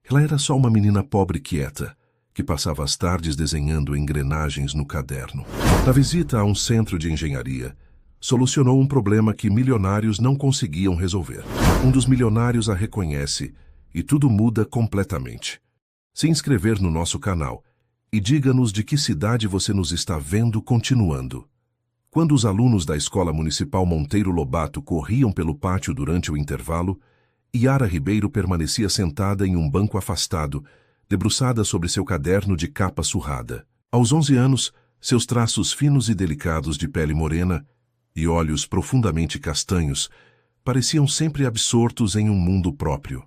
Ela era só uma menina pobre e quieta, que passava as tardes desenhando engrenagens no caderno. Na visita a um centro de engenharia, solucionou um problema que milionários não conseguiam resolver. Um dos milionários a reconhece e tudo muda completamente. Se inscrever no nosso canal e diga-nos de que cidade você nos está vendo continuando. Quando os alunos da Escola Municipal Monteiro Lobato corriam pelo pátio durante o intervalo, Yara Ribeiro permanecia sentada em um banco afastado, debruçada sobre seu caderno de capa surrada. Aos 11 anos, seus traços finos e delicados de pele morena e olhos profundamente castanhos pareciam sempre absortos em um mundo próprio.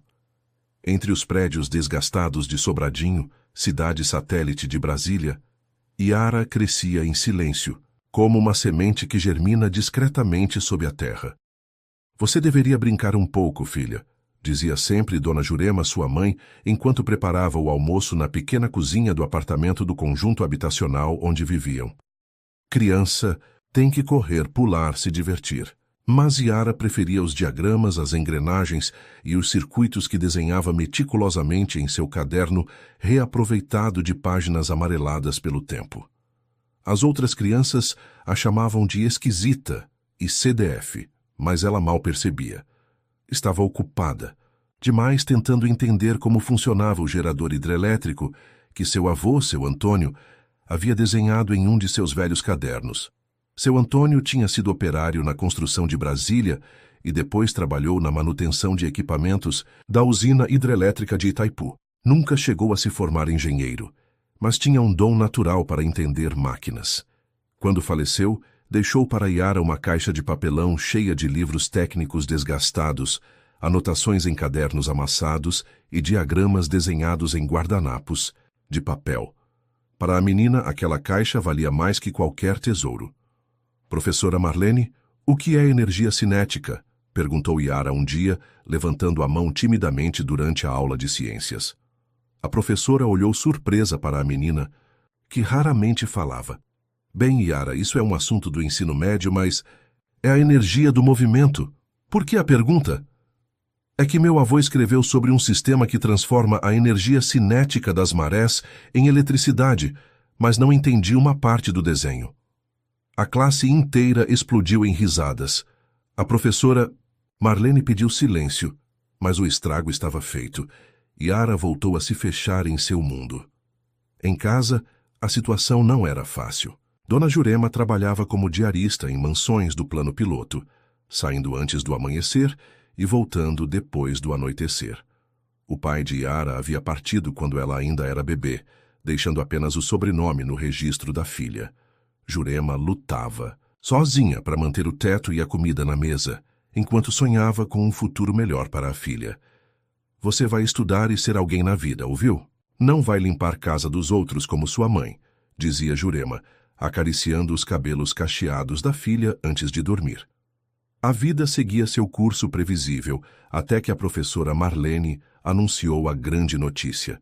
Entre os prédios desgastados de Sobradinho, cidade satélite de Brasília, Yara crescia em silêncio, como uma semente que germina discretamente sob a terra. Você deveria brincar um pouco, filha, dizia sempre Dona Jurema, sua mãe, enquanto preparava o almoço na pequena cozinha do apartamento do conjunto habitacional onde viviam. Criança tem que correr, pular, se divertir. Mas Yara preferia os diagramas, as engrenagens e os circuitos que desenhava meticulosamente em seu caderno reaproveitado de páginas amareladas pelo tempo. As outras crianças a chamavam de esquisita e CDF, mas ela mal percebia. Estava ocupada, demais tentando entender como funcionava o gerador hidrelétrico que seu avô, seu Antônio, havia desenhado em um de seus velhos cadernos. Seu Antônio tinha sido operário na construção de Brasília e depois trabalhou na manutenção de equipamentos da usina hidrelétrica de Itaipu. Nunca chegou a se formar engenheiro, mas tinha um dom natural para entender máquinas. Quando faleceu, deixou para Yara uma caixa de papelão cheia de livros técnicos desgastados, anotações em cadernos amassados e diagramas desenhados em guardanapos de papel. Para a menina, aquela caixa valia mais que qualquer tesouro. Professora Marlene, o que é energia cinética? Perguntou Yara um dia, levantando a mão timidamente durante a aula de ciências. A professora olhou surpresa para a menina, que raramente falava. Bem, Yara, isso é um assunto do ensino médio, mas é a energia do movimento. Por que a pergunta? É que meu avô escreveu sobre um sistema que transforma a energia cinética das marés em eletricidade, mas não entendi uma parte do desenho. A classe inteira explodiu em risadas. A professora Marlene pediu silêncio, mas o estrago estava feito. Yara voltou a se fechar em seu mundo. Em casa, a situação não era fácil. Dona Jurema trabalhava como diarista em mansões do plano piloto, saindo antes do amanhecer e voltando depois do anoitecer. O pai de Yara havia partido quando ela ainda era bebê, deixando apenas o sobrenome no registro da filha. Jurema lutava, sozinha, para manter o teto e a comida na mesa, enquanto sonhava com um futuro melhor para a filha. Você vai estudar e ser alguém na vida, ouviu? Não vai limpar casa dos outros como sua mãe, dizia Jurema, acariciando os cabelos cacheados da filha antes de dormir. A vida seguia seu curso previsível, até que a professora Marlene anunciou a grande notícia.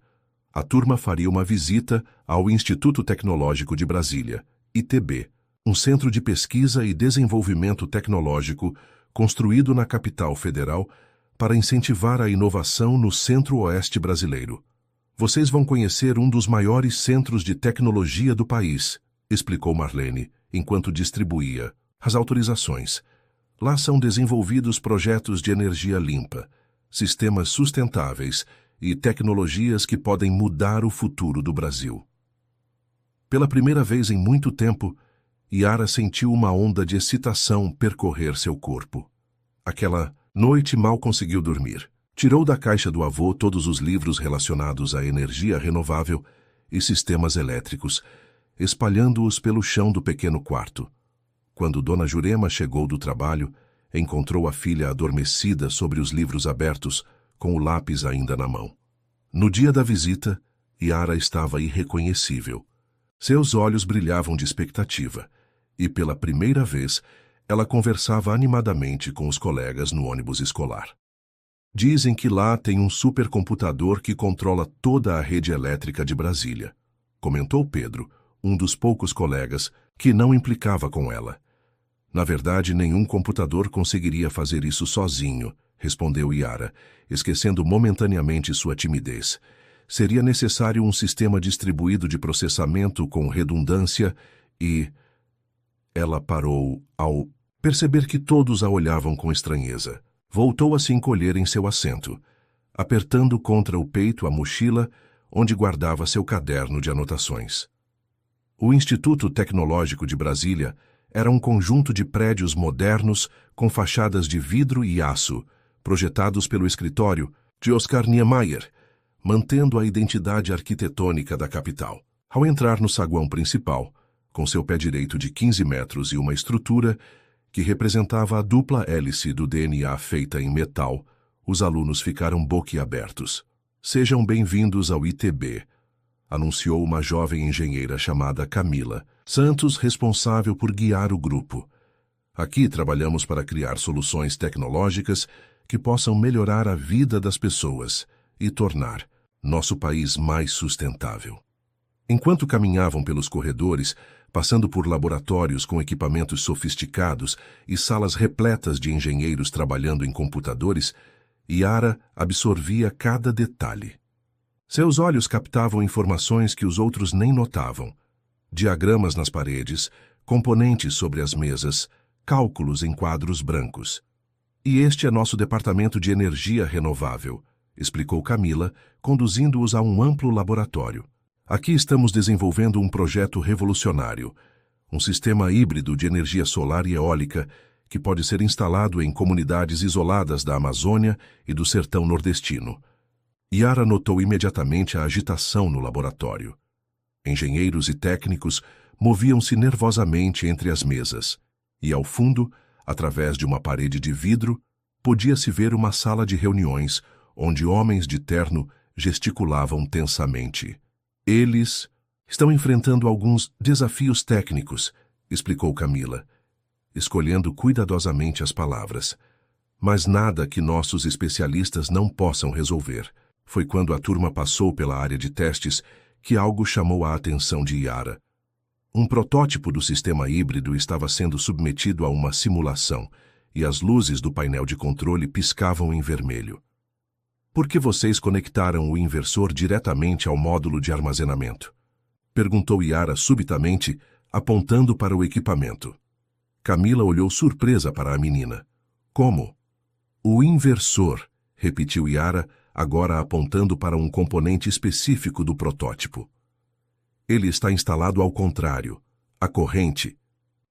A turma faria uma visita ao Instituto Tecnológico de Brasília, ITB, um centro de pesquisa e desenvolvimento tecnológico construído na capital federal para incentivar a inovação no centro-oeste brasileiro. Vocês vão conhecer um dos maiores centros de tecnologia do país, explicou Marlene, enquanto distribuía as autorizações. Lá são desenvolvidos projetos de energia limpa, sistemas sustentáveis e tecnologias que podem mudar o futuro do Brasil. Pela primeira vez em muito tempo, Yara sentiu uma onda de excitação percorrer seu corpo. Aquela noite mal conseguiu dormir. Tirou da caixa do avô todos os livros relacionados à energia renovável e sistemas elétricos, espalhando-os pelo chão do pequeno quarto. Quando Dona Jurema chegou do trabalho, encontrou a filha adormecida sobre os livros abertos, com o lápis ainda na mão. No dia da visita, Yara estava irreconhecível. Seus olhos brilhavam de expectativa, e pela primeira vez, ela conversava animadamente com os colegas no ônibus escolar. Dizem que lá tem um supercomputador que controla toda a rede elétrica de Brasília, comentou Pedro, um dos poucos colegas que não implicava com ela. Na verdade, nenhum computador conseguiria fazer isso sozinho, respondeu Yara, esquecendo momentaneamente sua timidez. Seria necessário um sistema distribuído de processamento com redundância e... Ela parou ao perceber que todos a olhavam com estranheza. Voltou a se encolher em seu assento, apertando contra o peito a mochila onde guardava seu caderno de anotações. O Instituto Tecnológico de Brasília era um conjunto de prédios modernos com fachadas de vidro e aço, projetados pelo escritório de Oscar Niemeyer, mantendo a identidade arquitetônica da capital. Ao entrar no saguão principal, com seu pé direito de 15 metros e uma estrutura que representava a dupla hélice do DNA feita em metal, os alunos ficaram boquiabertos. Sejam bem-vindos ao ITB, anunciou uma jovem engenheira chamada Camila Santos, responsável por guiar o grupo. Aqui trabalhamos para criar soluções tecnológicas que possam melhorar a vida das pessoas e tornar nosso país mais sustentável. Enquanto caminhavam pelos corredores, passando por laboratórios com equipamentos sofisticados e salas repletas de engenheiros trabalhando em computadores, Yara absorvia cada detalhe. Seus olhos captavam informações que os outros nem notavam. Diagramas nas paredes, componentes sobre as mesas, cálculos em quadros brancos. E este é nosso departamento de energia renovável, explicou Camila, conduzindo-os a um amplo laboratório. Aqui estamos desenvolvendo um projeto revolucionário, um sistema híbrido de energia solar e eólica que pode ser instalado em comunidades isoladas da Amazônia e do sertão nordestino. Yara notou imediatamente a agitação no laboratório. Engenheiros e técnicos moviam-se nervosamente entre as mesas, e ao fundo, através de uma parede de vidro, podia-se ver uma sala de reuniões onde homens de terno gesticulavam tensamente. Eles estão enfrentando alguns desafios técnicos, explicou Camila, escolhendo cuidadosamente as palavras. Mas nada que nossos especialistas não possam resolver. Foi quando a turma passou pela área de testes que algo chamou a atenção de Yara. Um protótipo do sistema híbrido estava sendo submetido a uma simulação e as luzes do painel de controle piscavam em vermelho. Por que vocês conectaram o inversor diretamente ao módulo de armazenamento? Perguntou Yara subitamente, apontando para o equipamento. Camila olhou surpresa para a menina. Como? O inversor, repetiu Yara, agora apontando para um componente específico do protótipo. Ele está instalado ao contrário. A corrente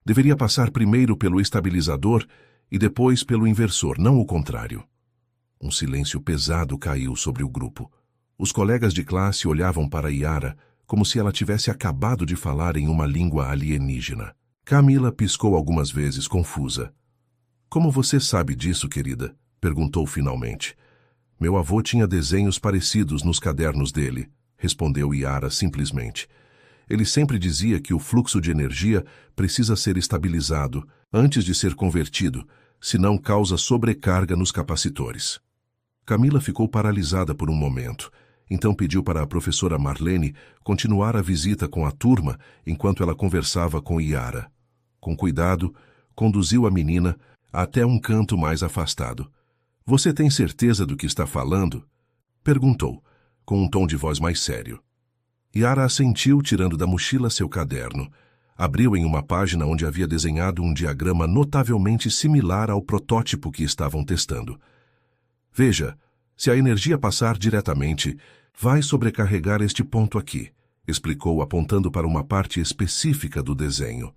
deveria passar primeiro pelo estabilizador e depois pelo inversor, não o contrário. Um silêncio pesado caiu sobre o grupo. Os colegas de classe olhavam para Yara como se ela tivesse acabado de falar em uma língua alienígena. Camila piscou algumas vezes, confusa. Como você sabe disso, querida? Perguntou finalmente. Meu avô tinha desenhos parecidos nos cadernos dele, respondeu Yara simplesmente. Ele sempre dizia que o fluxo de energia precisa ser estabilizado antes de ser convertido, senão causa sobrecarga nos capacitores. Camila ficou paralisada por um momento, então pediu para a professora Marlene continuar a visita com a turma enquanto ela conversava com Yara. Com cuidado, conduziu a menina até um canto mais afastado. Você tem certeza do que está falando? Perguntou, com um tom de voz mais sério. Yara assentiu, tirando da mochila seu caderno. Abriu em uma página onde havia desenhado um diagrama notavelmente similar ao protótipo que estavam testando. Veja, se a energia passar diretamente, vai sobrecarregar este ponto aqui, explicou apontando para uma parte específica do desenho.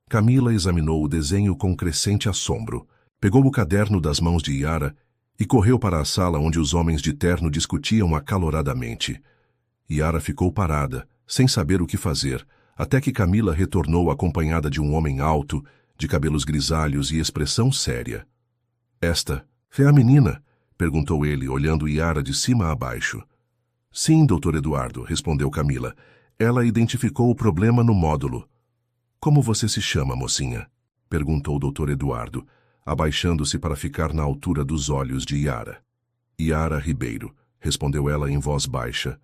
Camila examinou o desenho com crescente assombro. Pegou o caderno das mãos de Yara e correu para a sala onde os homens de terno discutiam acaloradamente. Yara ficou parada, sem saber o que fazer, até que Camila retornou acompanhada de um homem alto, de cabelos grisalhos e expressão séria. Esta é a menina? Perguntou ele, olhando Yara de cima a baixo. Sim, Dr. Eduardo, respondeu Camila. Ela identificou o problema no módulo. Como você se chama, mocinha? Perguntou o Dr. Eduardo, abaixando-se para ficar na altura dos olhos de Yara. Yara Ribeiro, respondeu ela em voz baixa.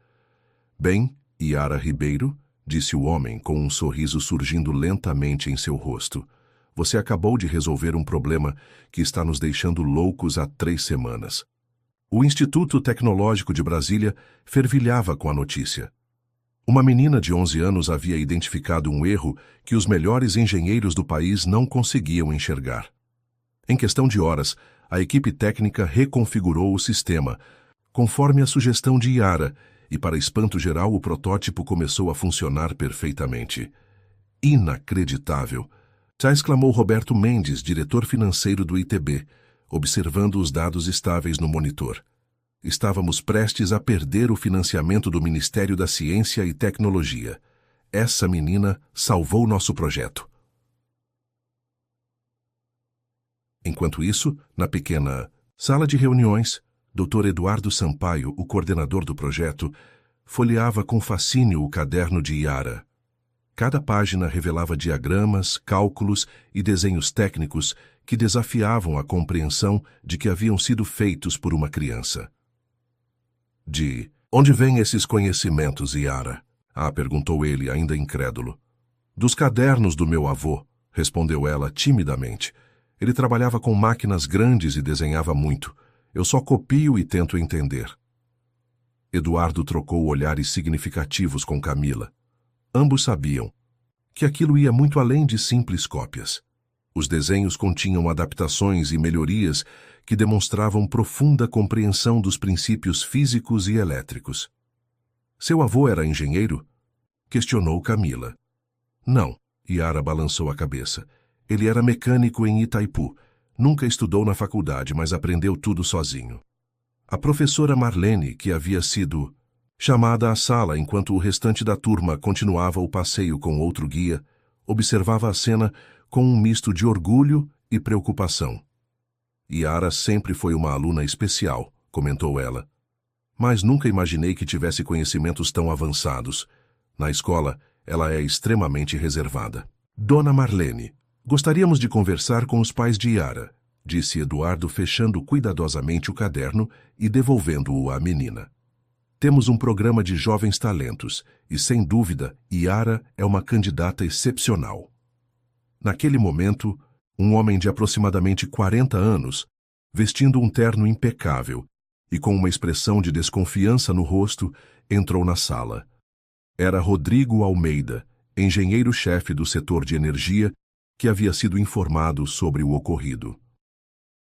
Bem, Yara Ribeiro, disse o homem com um sorriso surgindo lentamente em seu rosto. Você acabou de resolver um problema que está nos deixando loucos há 3 semanas. O Instituto Tecnológico de Brasília fervilhava com a notícia. Uma menina de 11 anos havia identificado um erro que os melhores engenheiros do país não conseguiam enxergar. Em questão de horas, a equipe técnica reconfigurou o sistema, conforme a sugestão de Yara, e para espanto geral o protótipo começou a funcionar perfeitamente. Inacreditável! Já exclamou Roberto Mendes, diretor financeiro do ITB, observando os dados estáveis no monitor. Estávamos prestes a perder o financiamento do Ministério da Ciência e Tecnologia. Essa menina salvou nosso projeto. Enquanto isso, na pequena sala de reuniões, Dr. Eduardo Sampaio, o coordenador do projeto, folheava com fascínio o caderno de Yara. Cada página revelava diagramas, cálculos e desenhos técnicos que desafiavam a compreensão de que haviam sido feitos por uma criança. De onde vêm esses conhecimentos, Yara? Perguntou ele, ainda incrédulo. Dos cadernos do meu avô, respondeu ela timidamente. Ele trabalhava com máquinas grandes e desenhava muito. Eu só copio e tento entender. Eduardo trocou olhares significativos com Camila. Ambos sabiam que aquilo ia muito além de simples cópias. Os desenhos continham adaptações e melhorias que demonstravam profunda compreensão dos princípios físicos e elétricos. Seu avô era engenheiro? Questionou Camila. Não, Yara balançou a cabeça. Ele era mecânico em Itaipu. Nunca estudou na faculdade, mas aprendeu tudo sozinho. A professora Marlene, que havia sido chamada à sala enquanto o restante da turma continuava o passeio com outro guia, observava a cena com um misto de orgulho e preocupação. Yara sempre foi uma aluna especial, comentou ela. Mas nunca imaginei que tivesse conhecimentos tão avançados. Na escola, ela é extremamente reservada. Dona Marlene, gostaríamos de conversar com os pais de Yara, disse Eduardo, fechando cuidadosamente o caderno e devolvendo-o à menina. Temos um programa de jovens talentos e, sem dúvida, Yara é uma candidata excepcional. Naquele momento, um homem de aproximadamente 40 anos, vestindo um terno impecável e com uma expressão de desconfiança no rosto, entrou na sala. Era Rodrigo Almeida, engenheiro-chefe do setor de energia, que havia sido informado sobre o ocorrido.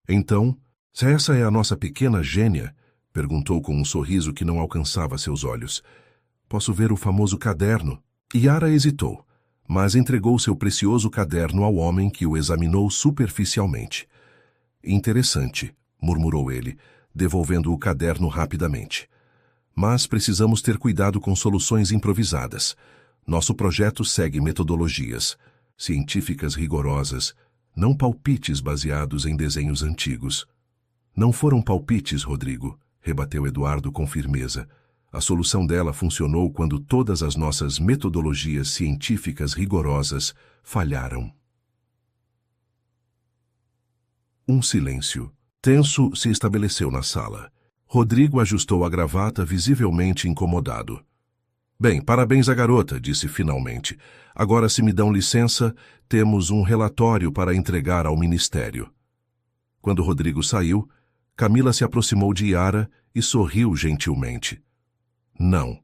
Então, se essa é a nossa pequena gênia, perguntou com um sorriso que não alcançava seus olhos. Posso ver o famoso caderno? Yara hesitou, mas entregou seu precioso caderno ao homem, que o examinou superficialmente. Interessante, murmurou ele, devolvendo o caderno rapidamente. Mas precisamos ter cuidado com soluções improvisadas. Nosso projeto segue metodologias científicas rigorosas, não palpites baseados em desenhos antigos. Não foram palpites, Rodrigo, rebateu Eduardo com firmeza. A solução dela funcionou quando todas as nossas metodologias científicas rigorosas falharam. Um silêncio tenso se estabeleceu na sala. Rodrigo ajustou a gravata, visivelmente incomodado. Bem, parabéns à garota, disse finalmente. Agora, se me dão licença, temos um relatório para entregar ao Ministério. Quando Rodrigo saiu, Camila se aproximou de Yara e sorriu gentilmente. Não.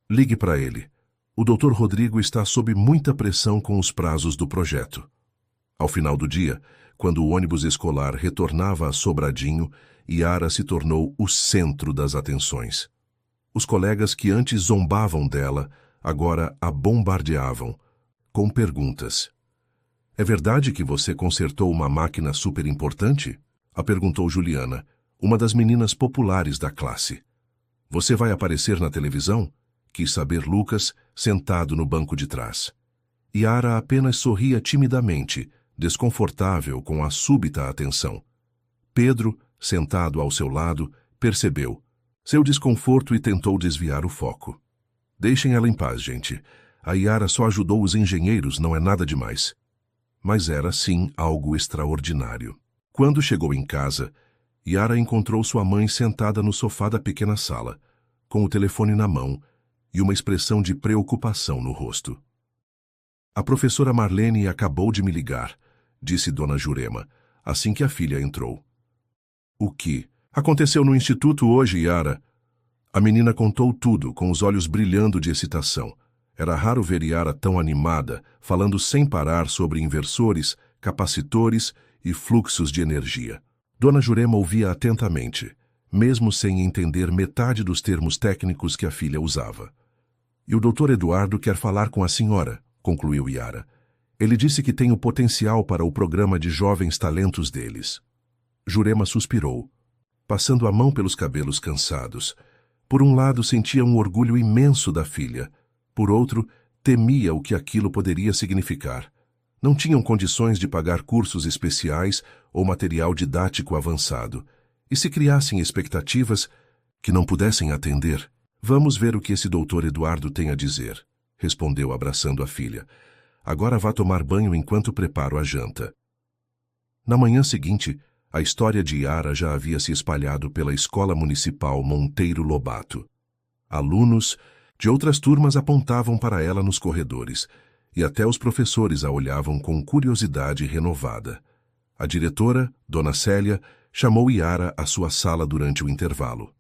Ligue para ele. O Dr. Rodrigo está sob muita pressão com os prazos do projeto. Ao final do dia, quando o ônibus escolar retornava a Sobradinho, Yara se tornou o centro das atenções. Os colegas que antes zombavam dela, agora a bombardeavam, com perguntas. É verdade que você consertou uma máquina super importante? A perguntou Juliana, uma das meninas populares da classe. Você vai aparecer na televisão? Quis saber Lucas, sentado no banco de trás. Yara apenas sorria timidamente, desconfortável com a súbita atenção. Pedro, sentado ao seu lado, percebeu seu desconforto e tentou desviar o foco. Deixem ela em paz, gente. A Yara só ajudou os engenheiros, não é nada demais. Mas era, sim, algo extraordinário. Quando chegou em casa, Yara encontrou sua mãe sentada no sofá da pequena sala, com o telefone na mão e uma expressão de preocupação no rosto. A professora Marlene acabou de me ligar, disse Dona Jurema, assim que a filha entrou. O que aconteceu no instituto hoje, Yara? A menina contou tudo, com os olhos brilhando de excitação. Era raro ver Yara tão animada, falando sem parar sobre inversores, capacitores e fluxos de energia. Dona Jurema ouvia atentamente, mesmo sem entender metade dos termos técnicos que a filha usava. E o Dr. Eduardo quer falar com a senhora, concluiu Yara. Ele disse que tem o potencial para o programa de jovens talentos deles. Jurema suspirou, passando a mão pelos cabelos cansados. Por um lado, sentia um orgulho imenso da filha. Por outro, temia o que aquilo poderia significar. Não tinham condições de pagar cursos especiais ou material didático avançado. E se criassem expectativas que não pudessem atender? Vamos ver o que esse doutor Eduardo tem a dizer, respondeu abraçando a filha. Agora vá tomar banho enquanto preparo a janta. Na manhã seguinte, a história de Yara já havia se espalhado pela Escola Municipal Monteiro Lobato. Alunos de outras turmas apontavam para ela nos corredores, e até os professores a olhavam com curiosidade renovada. A diretora, Dona Célia, chamou Yara à sua sala durante o intervalo.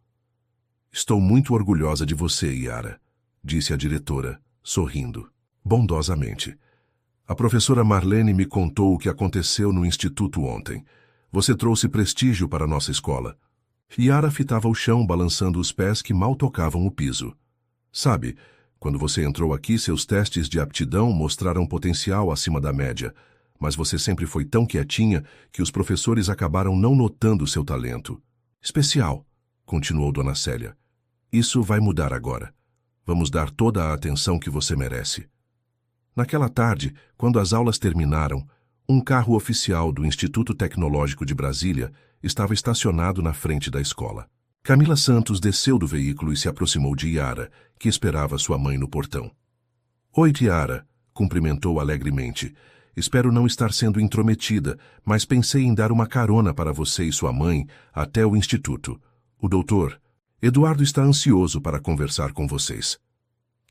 Estou muito orgulhosa de você, Yara, disse a diretora, sorrindo, bondosamente. A professora Marlene me contou o que aconteceu no instituto ontem. Você trouxe prestígio para a nossa escola. Yara fitava o chão, balançando os pés que mal tocavam o piso. Sabe, quando você entrou aqui, seus testes de aptidão mostraram potencial acima da média, mas você sempre foi tão quietinha que os professores acabaram não notando seu talento. Especial, continuou Dona Célia. Isso vai mudar agora. Vamos dar toda a atenção que você merece. Naquela tarde, quando as aulas terminaram, um carro oficial do Instituto Tecnológico de Brasília estava estacionado na frente da escola. Camila Santos desceu do veículo e se aproximou de Yara, que esperava sua mãe no portão. Oi, Yara, cumprimentou alegremente. Espero não estar sendo intrometida, mas pensei em dar uma carona para você e sua mãe até o instituto. O doutor Eduardo está ansioso para conversar com vocês.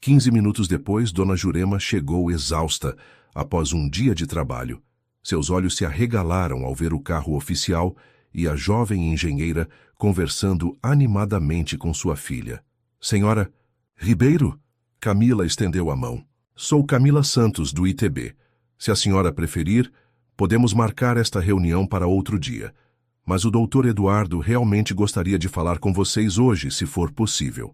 15 minutos depois, Dona Jurema chegou exausta após um dia de trabalho. Seus olhos se arregalaram ao ver o carro oficial e a jovem engenheira conversando animadamente com sua filha. Senhora Ribeiro? Camila estendeu a mão. Sou Camila Santos, do ITB. Se a senhora preferir, podemos marcar esta reunião para outro dia. Mas o doutor Eduardo realmente gostaria de falar com vocês hoje, se for possível.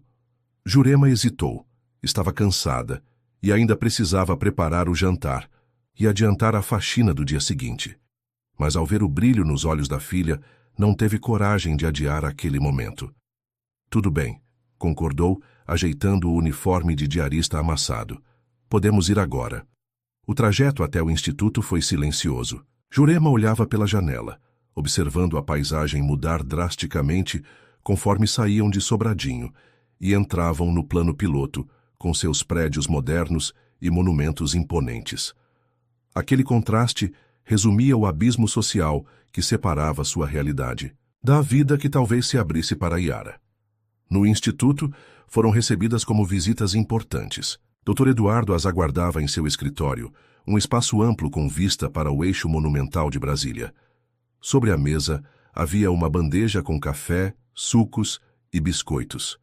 Jurema hesitou. Estava cansada e ainda precisava preparar o jantar e adiantar a faxina do dia seguinte. Mas ao ver o brilho nos olhos da filha, não teve coragem de adiar aquele momento. Tudo bem, concordou, ajeitando o uniforme de diarista amassado. Podemos ir agora. O trajeto até o instituto foi silencioso. Jurema olhava pela janela, observando a paisagem mudar drasticamente conforme saíam de Sobradinho e entravam no plano piloto, com seus prédios modernos e monumentos imponentes. Aquele contraste resumia o abismo social que separava sua realidade da vida que talvez se abrisse para Yara. No instituto, foram recebidas como visitas importantes. Dr. Eduardo as aguardava em seu escritório, um espaço amplo com vista para o eixo monumental de Brasília. Sobre a mesa havia uma bandeja com café, sucos e biscoitos.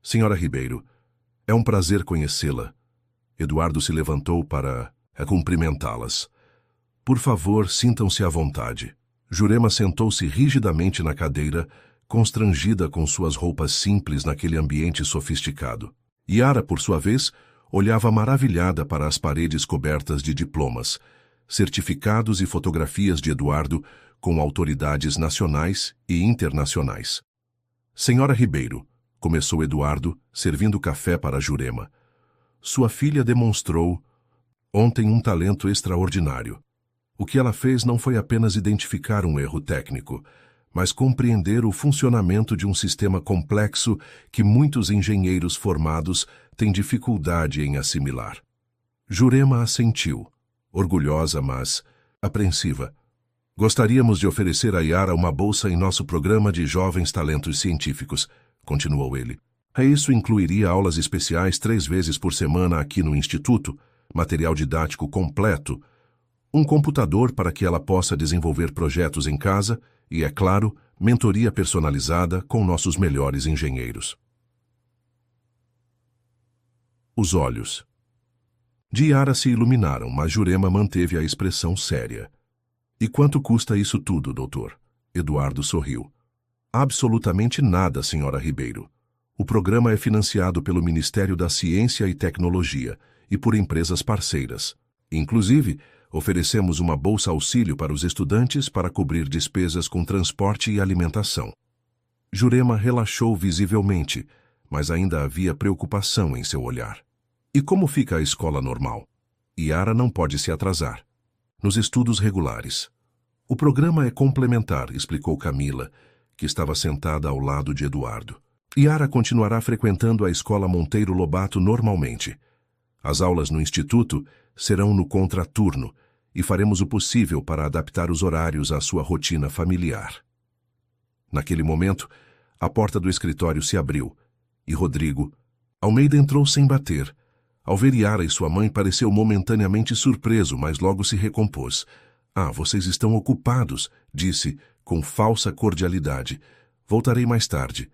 Senhora Ribeiro, é um prazer conhecê-la. Eduardo se levantou para cumprimentá-las. Por favor, sintam-se à vontade. Jurema sentou-se rigidamente na cadeira, constrangida com suas roupas simples naquele ambiente sofisticado. Yara, por sua vez, olhava maravilhada para as paredes cobertas de diplomas, certificados e fotografias de Eduardo com autoridades nacionais e internacionais. Senhora Ribeiro, começou Eduardo, servindo café para Jurema. Sua filha demonstrou ontem um talento extraordinário. O que ela fez não foi apenas identificar um erro técnico, mas compreender o funcionamento de um sistema complexo que muitos engenheiros formados têm dificuldade em assimilar. Jurema assentiu, orgulhosa, mas apreensiva. Gostaríamos de oferecer a Yara uma bolsa em nosso programa de jovens talentos científicos, continuou ele. Isso incluiria aulas especiais 3 vezes por semana aqui no Instituto, material didático completo, Um computador para que ela possa desenvolver projetos em casa e, é claro, mentoria personalizada com nossos melhores engenheiros. Os olhos de Yara se iluminaram, mas Jurema manteve a expressão séria. E quanto custa isso tudo, doutor? Eduardo sorriu. Absolutamente nada, senhora Ribeiro. O programa é financiado pelo Ministério da Ciência e Tecnologia e por empresas parceiras. Inclusive, oferecemos uma bolsa-auxílio para os estudantes para cobrir despesas com transporte e alimentação. Jurema relaxou visivelmente, mas ainda havia preocupação em seu olhar. E como fica a escola normal? Yara não pode se atrasar. Nos estudos regulares. O programa é complementar, explicou Camila, que estava sentada ao lado de Eduardo. Yara continuará frequentando a escola Monteiro Lobato normalmente. As aulas no instituto serão no contraturno e faremos o possível para adaptar os horários à sua rotina familiar. Naquele momento, a porta do escritório se abriu e Rodrigo Almeida entrou sem bater. Ao ver Yara e sua mãe, pareceu momentaneamente surpreso, mas logo se recompôs. Ah, vocês estão ocupados, disse, com falsa cordialidade. Voltarei mais tarde.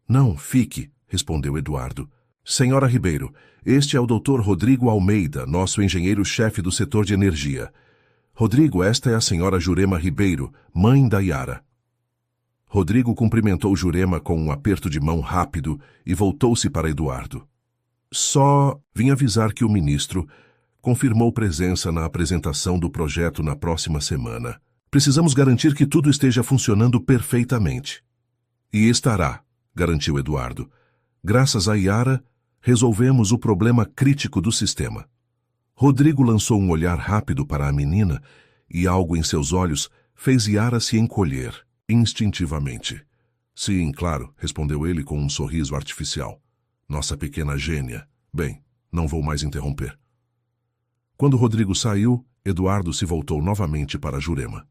Não, fique, respondeu Eduardo. Senhora Ribeiro, este é o Dr. Rodrigo Almeida, nosso engenheiro-chefe do setor de energia. Rodrigo, esta é a senhora Jurema Ribeiro, mãe da Yara. Rodrigo cumprimentou Jurema com um aperto de mão rápido e voltou-se para Eduardo. Só vim avisar que o ministro confirmou presença na apresentação do projeto na próxima semana. Precisamos garantir que tudo esteja funcionando perfeitamente. E estará, garantiu Eduardo. Graças a Yara, resolvemos o problema crítico do sistema. Rodrigo lançou um olhar rápido para a menina e algo em seus olhos fez Yara se encolher, instintivamente. Sim, claro, respondeu ele com um sorriso artificial. Nossa pequena gênia. Bem, não vou mais interromper. Quando Rodrigo saiu, Eduardo se voltou novamente para Jurema.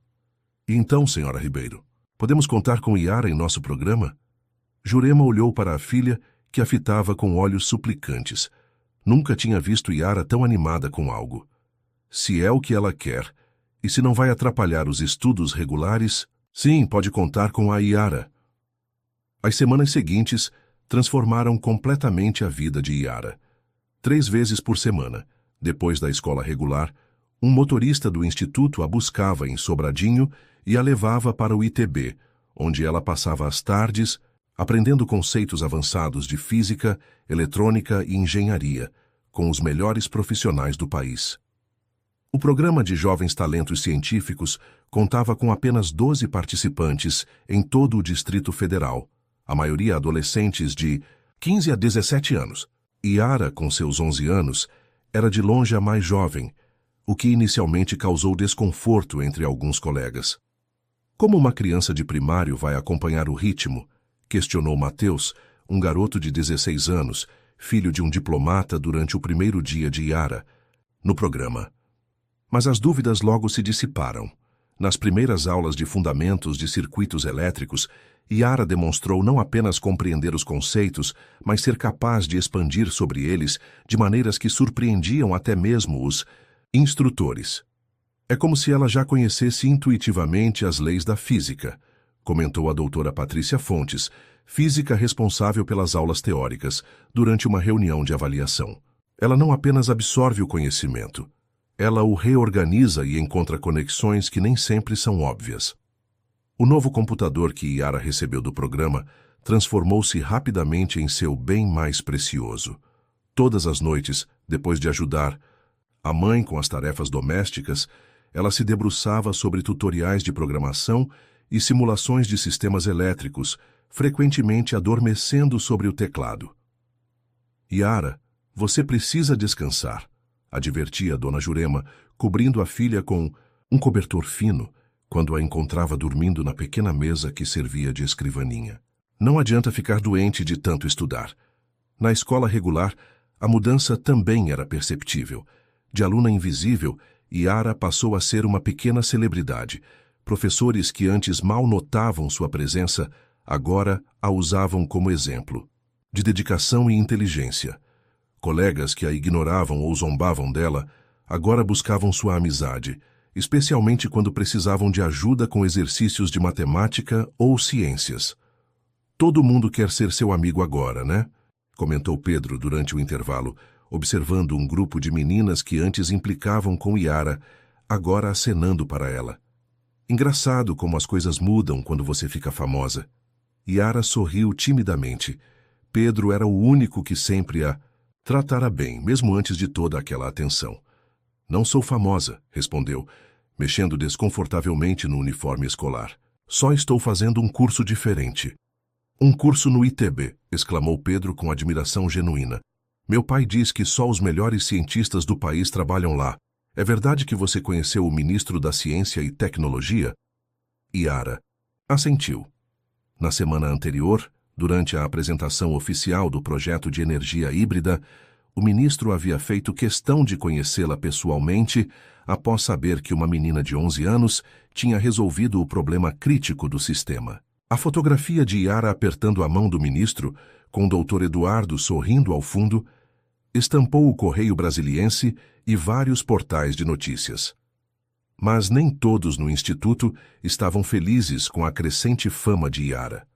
E então, senhora Ribeiro, podemos contar com Yara em nosso programa? Jurema olhou para a filha, que a fitava com olhos suplicantes. Nunca tinha visto Yara tão animada com algo. Se é o que ela quer, e se não vai atrapalhar os estudos regulares, sim, pode contar com a Yara. As semanas seguintes transformaram completamente a vida de Yara. 3 vezes por semana, depois da escola regular, um motorista do instituto a buscava em Sobradinho e a levava para o ITB, onde ela passava as tardes aprendendo conceitos avançados de física, eletrônica e engenharia, com os melhores profissionais do país. O programa de Jovens Talentos Científicos contava com apenas 12 participantes em todo o Distrito Federal, a maioria adolescentes de 15 a 17 anos. Yara, com seus 11 anos, era de longe a mais jovem, o que inicialmente causou desconforto entre alguns colegas. Como uma criança de primário vai acompanhar o ritmo? Questionou Mateus, um garoto de 16 anos, filho de um diplomata, durante o primeiro dia de Yara, no programa. Mas as dúvidas logo se dissiparam. Nas primeiras aulas de fundamentos de circuitos elétricos, Yara demonstrou não apenas compreender os conceitos, mas ser capaz de expandir sobre eles de maneiras que surpreendiam até mesmo os instrutores. É como se ela já conhecesse intuitivamente as leis da física, comentou a doutora Patrícia Fontes, física responsável pelas aulas teóricas, durante uma reunião de avaliação. Ela não apenas absorve o conhecimento, ela o reorganiza e encontra conexões que nem sempre são óbvias. O novo computador que Yara recebeu do programa transformou-se rapidamente em seu bem mais precioso. Todas as noites, depois de ajudar a mãe com as tarefas domésticas, ela se debruçava sobre tutoriais de programação e simulações de sistemas elétricos, frequentemente adormecendo sobre o teclado. Yara, você precisa descansar, advertia Dona Jurema, cobrindo a filha com um cobertor fino, quando a encontrava dormindo na pequena mesa que servia de escrivaninha. Não adianta ficar doente de tanto estudar. Na escola regular, a mudança também era perceptível. De aluna invisível, Yara passou a ser uma pequena celebridade. Professores que antes mal notavam sua presença, agora a usavam como exemplo de dedicação e inteligência. Colegas que a ignoravam ou zombavam dela, agora buscavam sua amizade, especialmente quando precisavam de ajuda com exercícios de matemática ou ciências. Todo mundo quer ser seu amigo agora, né? Comentou Pedro durante o intervalo, observando um grupo de meninas que antes implicavam com Yara, agora acenando para ela. Engraçado como as coisas mudam quando você fica famosa. Yara sorriu timidamente. Pedro era o único que sempre a tratara bem, mesmo antes de toda aquela atenção. Não sou famosa, respondeu, mexendo desconfortavelmente no uniforme escolar. Só estou fazendo um curso diferente. Um curso no ITB, exclamou Pedro com admiração genuína. Meu pai diz que só os melhores cientistas do país trabalham lá. É verdade que você conheceu o ministro da Ciência e Tecnologia? Yara assentiu. Na semana anterior, durante a apresentação oficial do projeto de energia híbrida, o ministro havia feito questão de conhecê-la pessoalmente após saber que uma menina de 11 anos tinha resolvido o problema crítico do sistema. A fotografia de Yara apertando a mão do ministro, com o Dr. Eduardo sorrindo ao fundo, estampou o Correio Brasiliense e vários portais de notícias. Mas nem todos no instituto estavam felizes com a crescente fama de Yara.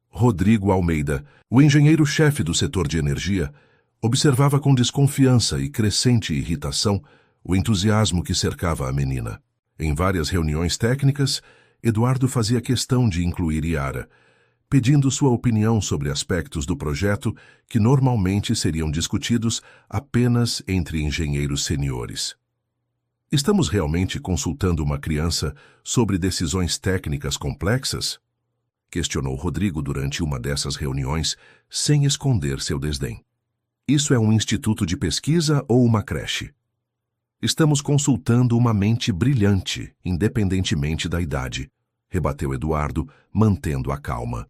Rodrigo Almeida, o engenheiro-chefe do setor de energia, observava com desconfiança e crescente irritação o entusiasmo que cercava a menina. Em várias reuniões técnicas, Eduardo fazia questão de incluir Yara, pedindo sua opinião sobre aspectos do projeto que normalmente seriam discutidos apenas entre engenheiros seniores. Estamos realmente consultando uma criança sobre decisões técnicas complexas? Questionou Rodrigo durante uma dessas reuniões, sem esconder seu desdém. Isso é um instituto de pesquisa ou uma creche? Estamos consultando uma mente brilhante, independentemente da idade, rebateu Eduardo, mantendo a calma.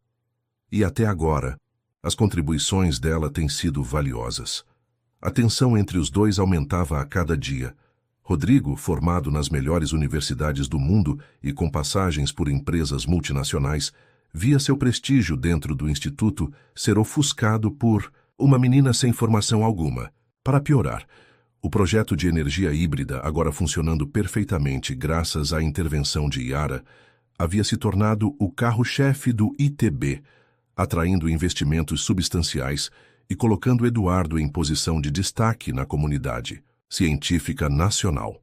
E até agora, as contribuições dela têm sido valiosas. A tensão entre os dois aumentava a cada dia. Rodrigo, formado nas melhores universidades do mundo e com passagens por empresas multinacionais, via seu prestígio dentro do instituto ser ofuscado por uma menina sem formação alguma. Para piorar, o projeto de energia híbrida, agora funcionando perfeitamente graças à intervenção de Yara, havia se tornado o carro-chefe do ITB, atraindo investimentos substanciais e colocando Eduardo em posição de destaque na comunidade científica nacional.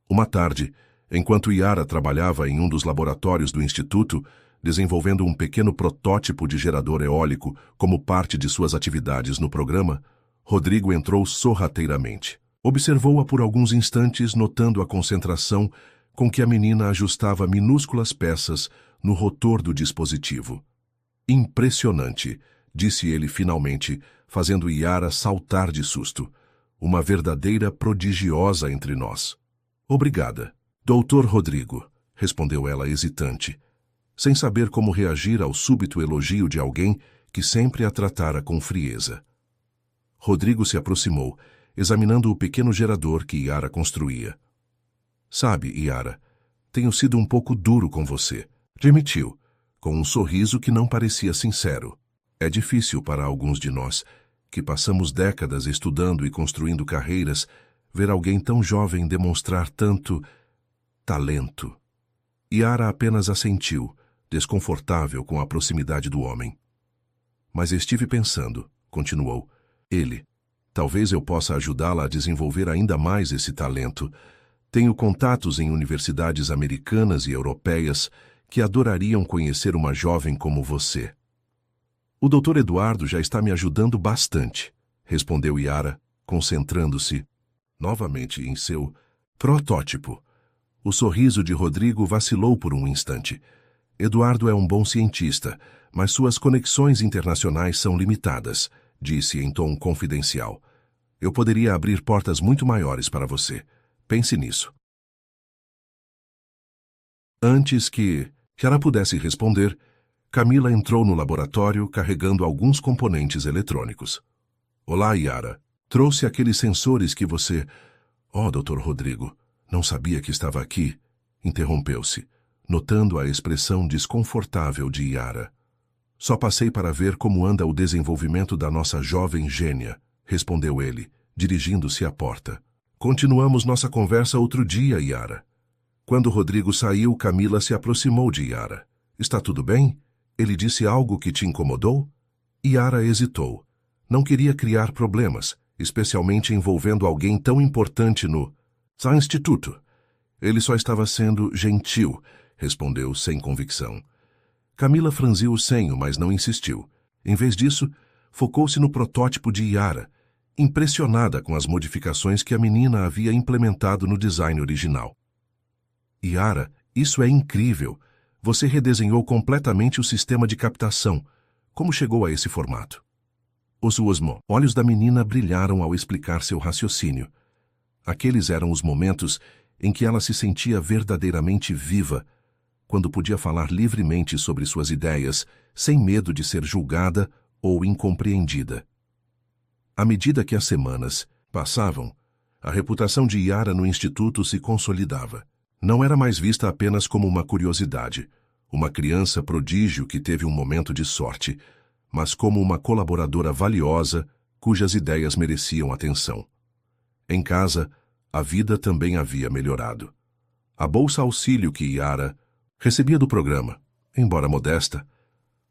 Uma tarde, enquanto Yara trabalhava em um dos laboratórios do instituto, desenvolvendo um pequeno protótipo de gerador eólico como parte de suas atividades no programa, Rodrigo entrou sorrateiramente. Observou-a por alguns instantes, notando a concentração com que a menina ajustava minúsculas peças no rotor do dispositivo. Impressionante, disse ele finalmente, fazendo Yara saltar de susto. Uma verdadeira prodigiosa entre nós. Obrigada, Dr. Rodrigo, respondeu ela hesitante, sem saber como reagir ao súbito elogio de alguém que sempre a tratara com frieza. Rodrigo se aproximou, examinando o pequeno gerador que Yara construía. Sabe, Yara, tenho sido um pouco duro com você, admitiu, com um sorriso que não parecia sincero. É difícil para alguns de nós, que passamos décadas estudando e construindo carreiras, ver alguém tão jovem demonstrar tanto talento. Yara apenas assentiu, desconfortável com a proximidade do homem. Mas estive pensando, continuou, talvez eu possa ajudá-la a desenvolver ainda mais esse talento. Tenho contatos em universidades americanas e europeias que adorariam conhecer uma jovem como você. O Dr. Eduardo já está me ajudando bastante, respondeu Yara, concentrando-se novamente em seu protótipo. O sorriso de Rodrigo vacilou por um instante. Eduardo é um bom cientista, mas suas conexões internacionais são limitadas, disse em tom confidencial. Eu poderia abrir portas muito maiores para você. Pense nisso. Antes que ela pudesse responder, Camila entrou no laboratório carregando alguns componentes eletrônicos. Olá, Yara. Trouxe aqueles sensores que você... Oh, Dr. Rodrigo, não sabia que estava aqui. Interrompeu-se, notando a expressão desconfortável de Yara. Só passei para ver como anda o desenvolvimento da nossa jovem gênia, respondeu ele, dirigindo-se à porta. Continuamos nossa conversa outro dia, Yara. Quando Rodrigo saiu, Camila se aproximou de Yara. Está tudo bem? Ele disse algo que te incomodou? Yara hesitou. Não queria criar problemas, especialmente envolvendo alguém tão importante no Instituto. Ele só estava sendo gentil, respondeu sem convicção. Camila franziu o senho, mas não insistiu. Em vez disso, focou-se no protótipo de Yara, impressionada com as modificações que a menina havia implementado no design original. Yara, isso é incrível. Você redesenhou completamente o sistema de captação. Como chegou a esse formato? Os olhos da menina brilharam ao explicar seu raciocínio. Aqueles eram os momentos em que ela se sentia verdadeiramente viva, quando podia falar livremente sobre suas ideias, sem medo de ser julgada ou incompreendida. À medida que as semanas passavam, a reputação de Yara no instituto se consolidava. Não era mais vista apenas como uma curiosidade, uma criança prodígio que teve um momento de sorte, mas como uma colaboradora valiosa cujas ideias mereciam atenção. Em casa, a vida também havia melhorado. A bolsa auxílio que Yara recebia do programa, embora modesta,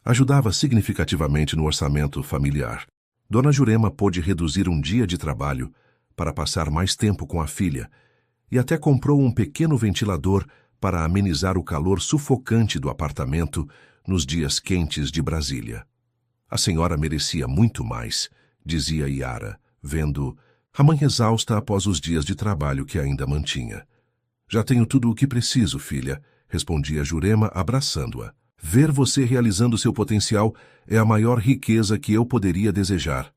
ajudava significativamente no orçamento familiar. Dona Jurema pôde reduzir um dia de trabalho para passar mais tempo com a filha e até comprou um pequeno ventilador para amenizar o calor sufocante do apartamento nos dias quentes de Brasília. A senhora merecia muito mais, dizia Yara, vendo a mãe exausta após os dias de trabalho que ainda mantinha. Já tenho tudo o que preciso, filha, respondia Jurema, abraçando-a. Ver você realizando seu potencial é a maior riqueza que eu poderia desejar.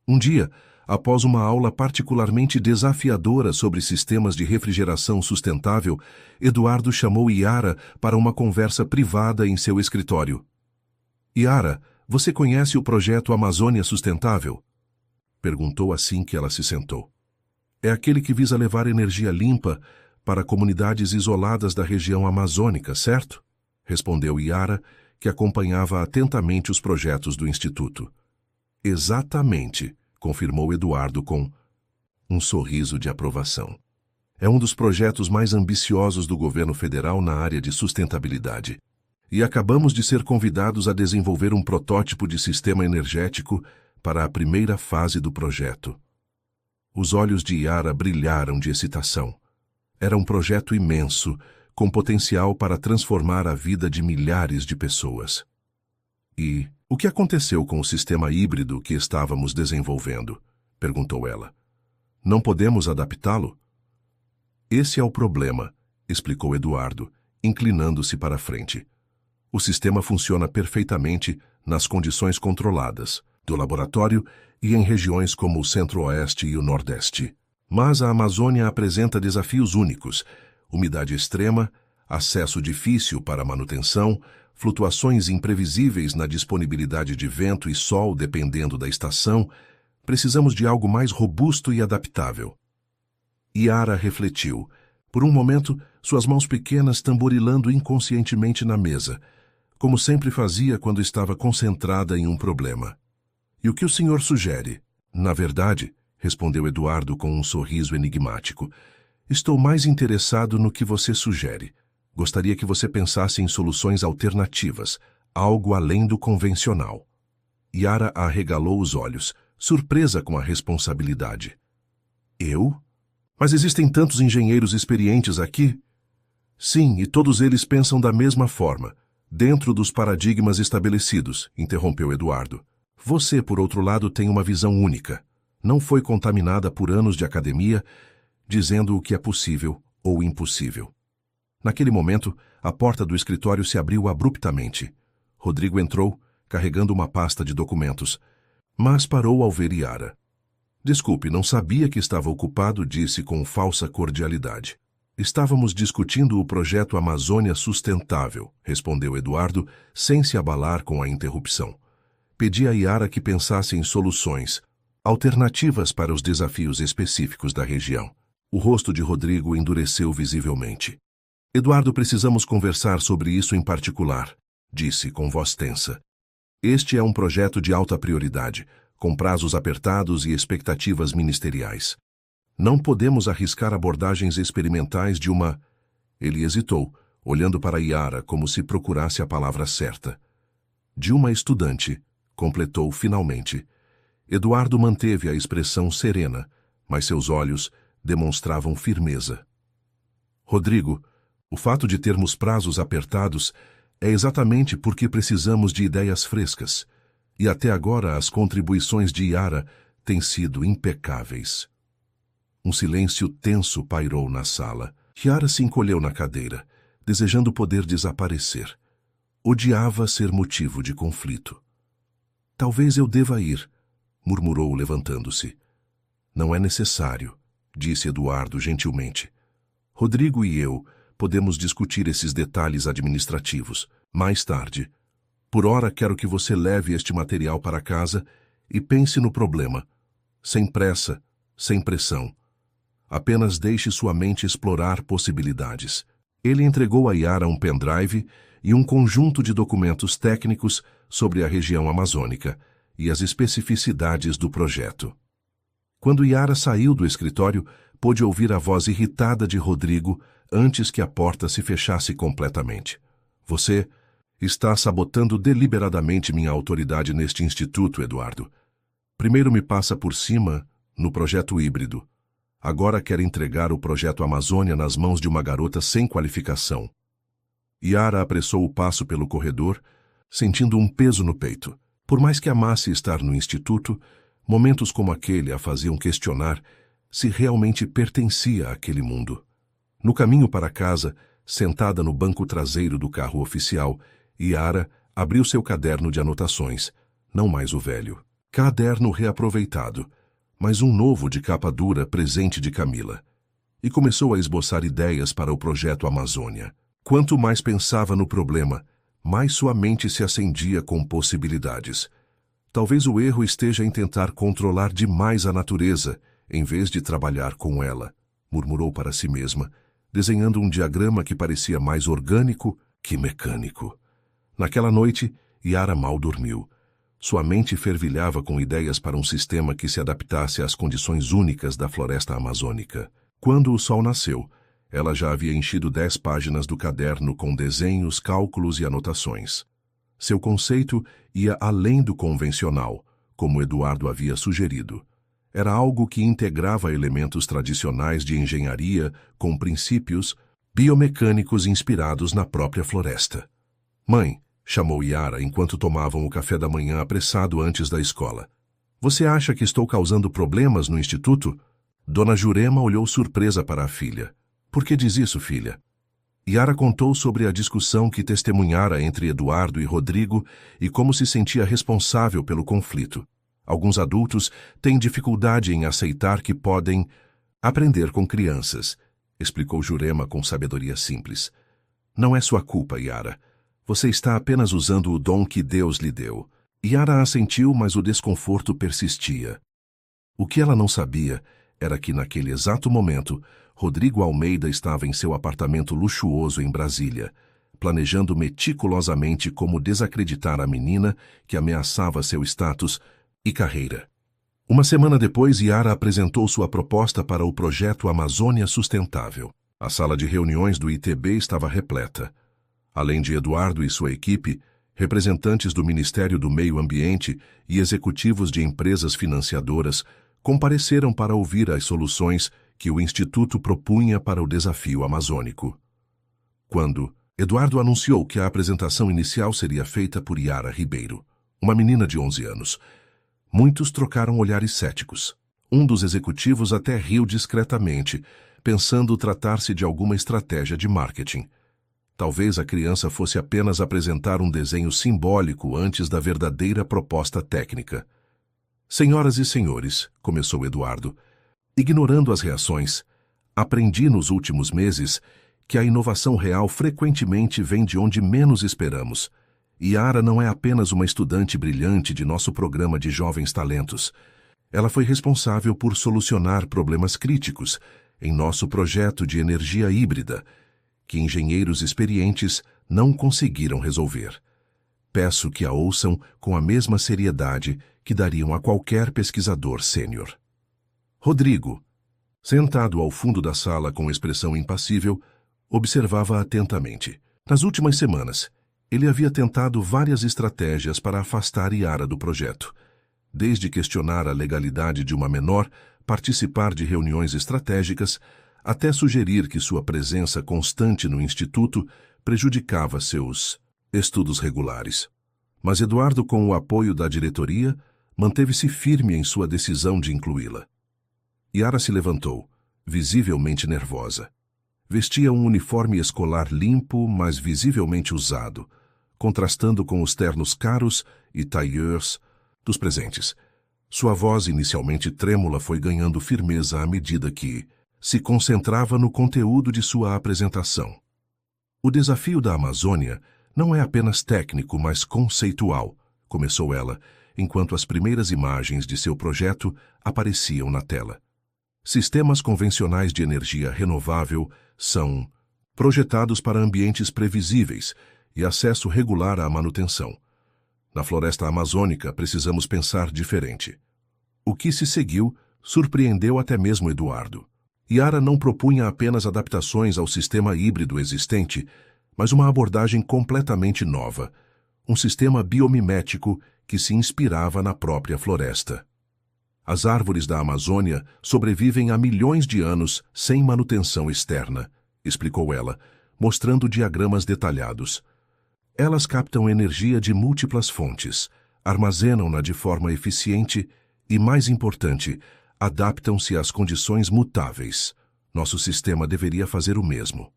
Um dia, após uma aula particularmente desafiadora sobre sistemas de refrigeração sustentável, Eduardo chamou Yara para uma conversa privada em seu escritório. Yara, você conhece o projeto Amazônia Sustentável? Perguntou assim que ela se sentou. É aquele que visa levar energia limpa para comunidades isoladas da região amazônica, certo? Respondeu Yara, que acompanhava atentamente os projetos do Instituto. Exatamente, confirmou Eduardo com um sorriso de aprovação. É um dos projetos mais ambiciosos do governo federal na área de sustentabilidade. E acabamos de ser convidados a desenvolver um protótipo de sistema energético para a primeira fase do projeto. Os olhos de Yara brilharam de excitação. Era um projeto imenso, com potencial para transformar a vida de milhares de pessoas. E o que aconteceu com o sistema híbrido que estávamos desenvolvendo? Perguntou ela. Não podemos adaptá-lo? Esse é o problema, explicou Eduardo, inclinando-se para a frente. O sistema funciona perfeitamente nas condições controladas, do laboratório e em regiões como o Centro-Oeste e o Nordeste. Mas a Amazônia apresenta desafios únicos: umidade extrema, acesso difícil para manutenção, flutuações imprevisíveis na disponibilidade de vento e sol dependendo da estação. Precisamos de algo mais robusto e adaptável. Yara refletiu. Por um momento, suas mãos pequenas tamborilando inconscientemente na mesa, como sempre fazia quando estava concentrada em um problema. E o que o senhor sugere? Na verdade, respondeu Eduardo com um sorriso enigmático, estou mais interessado no que você sugere. Gostaria que você pensasse em soluções alternativas, algo além do convencional. Yara arregalou os olhos, surpresa com a responsabilidade. Eu? Mas existem tantos engenheiros experientes aqui? Sim, e todos eles pensam da mesma forma, dentro dos paradigmas estabelecidos, interrompeu Eduardo. Você, por outro lado, tem uma visão única. Não foi contaminada por anos de academia, dizendo o que é possível ou impossível. Naquele momento, a porta do escritório se abriu abruptamente. Rodrigo entrou, carregando uma pasta de documentos, mas parou ao ver Yara. Desculpe, não sabia que estava ocupado, disse com falsa cordialidade. Estávamos discutindo o projeto Amazônia Sustentável, respondeu Eduardo, sem se abalar com a interrupção. Pedi a Yara que pensasse em soluções, alternativas para os desafios específicos da região. O rosto de Rodrigo endureceu visivelmente. Eduardo, precisamos conversar sobre isso em particular, disse com voz tensa. Este é um projeto de alta prioridade, com prazos apertados e expectativas ministeriais. Não podemos arriscar abordagens experimentais de uma Ele hesitou, olhando para Yara como se procurasse a palavra certa. De uma estudante, completou finalmente. Eduardo manteve a expressão serena, mas seus olhos demonstravam firmeza. Rodrigo, o fato de termos prazos apertados é exatamente porque precisamos de ideias frescas. E até agora as contribuições de Yara têm sido impecáveis. Um silêncio tenso pairou na sala. Yara se encolheu na cadeira, desejando poder desaparecer. Odiava ser motivo de conflito. Talvez eu deva ir, murmurou levantando-se. Não é necessário, disse Eduardo gentilmente. Rodrigo e eu podemos discutir esses detalhes administrativos mais tarde. Por ora quero que você leve este material para casa e pense no problema. Sem pressa, sem pressão. Apenas deixe sua mente explorar possibilidades. Ele entregou a Yara um pendrive e um conjunto de documentos técnicos sobre a região amazônica e as especificidades do projeto. Quando Yara saiu do escritório, pôde ouvir a voz irritada de Rodrigo antes que a porta se fechasse completamente. Você está sabotando deliberadamente minha autoridade neste instituto, Eduardo. Primeiro me passa por cima no projeto híbrido. Agora quer entregar o projeto Amazônia nas mãos de uma garota sem qualificação. Yara apressou o passo pelo corredor, sentindo um peso no peito. Por mais que amasse estar no instituto, momentos como aquele a faziam questionar se realmente pertencia àquele mundo. No caminho para casa, sentada no banco traseiro do carro oficial, Yara abriu seu caderno de anotações, não mais o velho. Caderno reaproveitado, mas um novo de capa dura presente de Camila. E começou a esboçar ideias para o projeto Amazônia. Quanto mais pensava no problema, mais sua mente se acendia com possibilidades. Talvez o erro esteja em tentar controlar demais a natureza, em vez de trabalhar com ela, murmurou para si mesma, desenhando um diagrama que parecia mais orgânico que mecânico. Naquela noite, Yara mal dormiu. Sua mente fervilhava com ideias para um sistema que se adaptasse às condições únicas da floresta amazônica. Quando o sol nasceu, ela já havia enchido 10 páginas do caderno com desenhos, cálculos e anotações. Seu conceito ia além do convencional, como Eduardo havia sugerido. Era algo que integrava elementos tradicionais de engenharia com princípios biomecânicos inspirados na própria floresta. Mãe, chamou Yara enquanto tomavam o café da manhã apressado antes da escola. Você acha que estou causando problemas no instituto? Dona Jurema olhou surpresa para a filha. Por que diz isso, filha? Yara contou sobre a discussão que testemunhara entre Eduardo e Rodrigo e como se sentia responsável pelo conflito. Alguns adultos têm dificuldade em aceitar que podem aprender com crianças, explicou Jurema com sabedoria simples. Não é sua culpa, Yara. Você está apenas usando o dom que Deus lhe deu. Yara assentiu, mas o desconforto persistia. O que ela não sabia era que, naquele exato momento, Rodrigo Almeida estava em seu apartamento luxuoso em Brasília, planejando meticulosamente como desacreditar a menina que ameaçava seu status e carreira. Uma semana depois, Yara apresentou sua proposta para o projeto Amazônia Sustentável. A sala de reuniões do ITB estava repleta. Além de Eduardo e sua equipe, representantes do Ministério do Meio Ambiente e executivos de empresas financiadoras compareceram para ouvir as soluções que o Instituto propunha para o desafio amazônico. Quando Eduardo anunciou que a apresentação inicial seria feita por Yara Ribeiro, uma menina de 11 anos, muitos trocaram olhares céticos. Um dos executivos até riu discretamente, pensando tratar-se de alguma estratégia de marketing. Talvez a criança fosse apenas apresentar um desenho simbólico antes da verdadeira proposta técnica. Senhoras e senhores, começou Eduardo, ignorando as reações, aprendi nos últimos meses que a inovação real frequentemente vem de onde menos esperamos. Yara não é apenas uma estudante brilhante de nosso programa de jovens talentos. Ela foi responsável por solucionar problemas críticos em nosso projeto de energia híbrida, que engenheiros experientes não conseguiram resolver. Peço que a ouçam com a mesma seriedade que dariam a qualquer pesquisador sênior. Rodrigo, sentado ao fundo da sala com expressão impassível, observava atentamente. Nas últimas semanas, ele havia tentado várias estratégias para afastar Yara do projeto, desde questionar a legalidade de uma menor participar de reuniões estratégicas, até sugerir que sua presença constante no instituto prejudicava seus estudos regulares. Mas Eduardo, com o apoio da diretoria, manteve-se firme em sua decisão de incluí-la. Yara se levantou, visivelmente nervosa. Vestia um uniforme escolar limpo, mas visivelmente usado, contrastando com os ternos caros e tailleurs dos presentes. Sua voz, inicialmente trêmula, foi ganhando firmeza à medida que se concentrava no conteúdo de sua apresentação. O desafio da Amazônia não é apenas técnico, mas conceitual, começou ela, enquanto as primeiras imagens de seu projeto apareciam na tela. Sistemas convencionais de energia renovável são projetados para ambientes previsíveis e acesso regular à manutenção. Na floresta amazônica, precisamos pensar diferente. O que se seguiu surpreendeu até mesmo Eduardo. Yara não propunha apenas adaptações ao sistema híbrido existente, mas uma abordagem completamente nova, um sistema biomimético que se inspirava na própria floresta. As árvores da Amazônia sobrevivem há milhões de anos sem manutenção externa, explicou ela, mostrando diagramas detalhados. Elas captam energia de múltiplas fontes, armazenam-na de forma eficiente e, mais importante, adaptam-se às condições mutáveis. Nosso sistema deveria fazer o mesmo.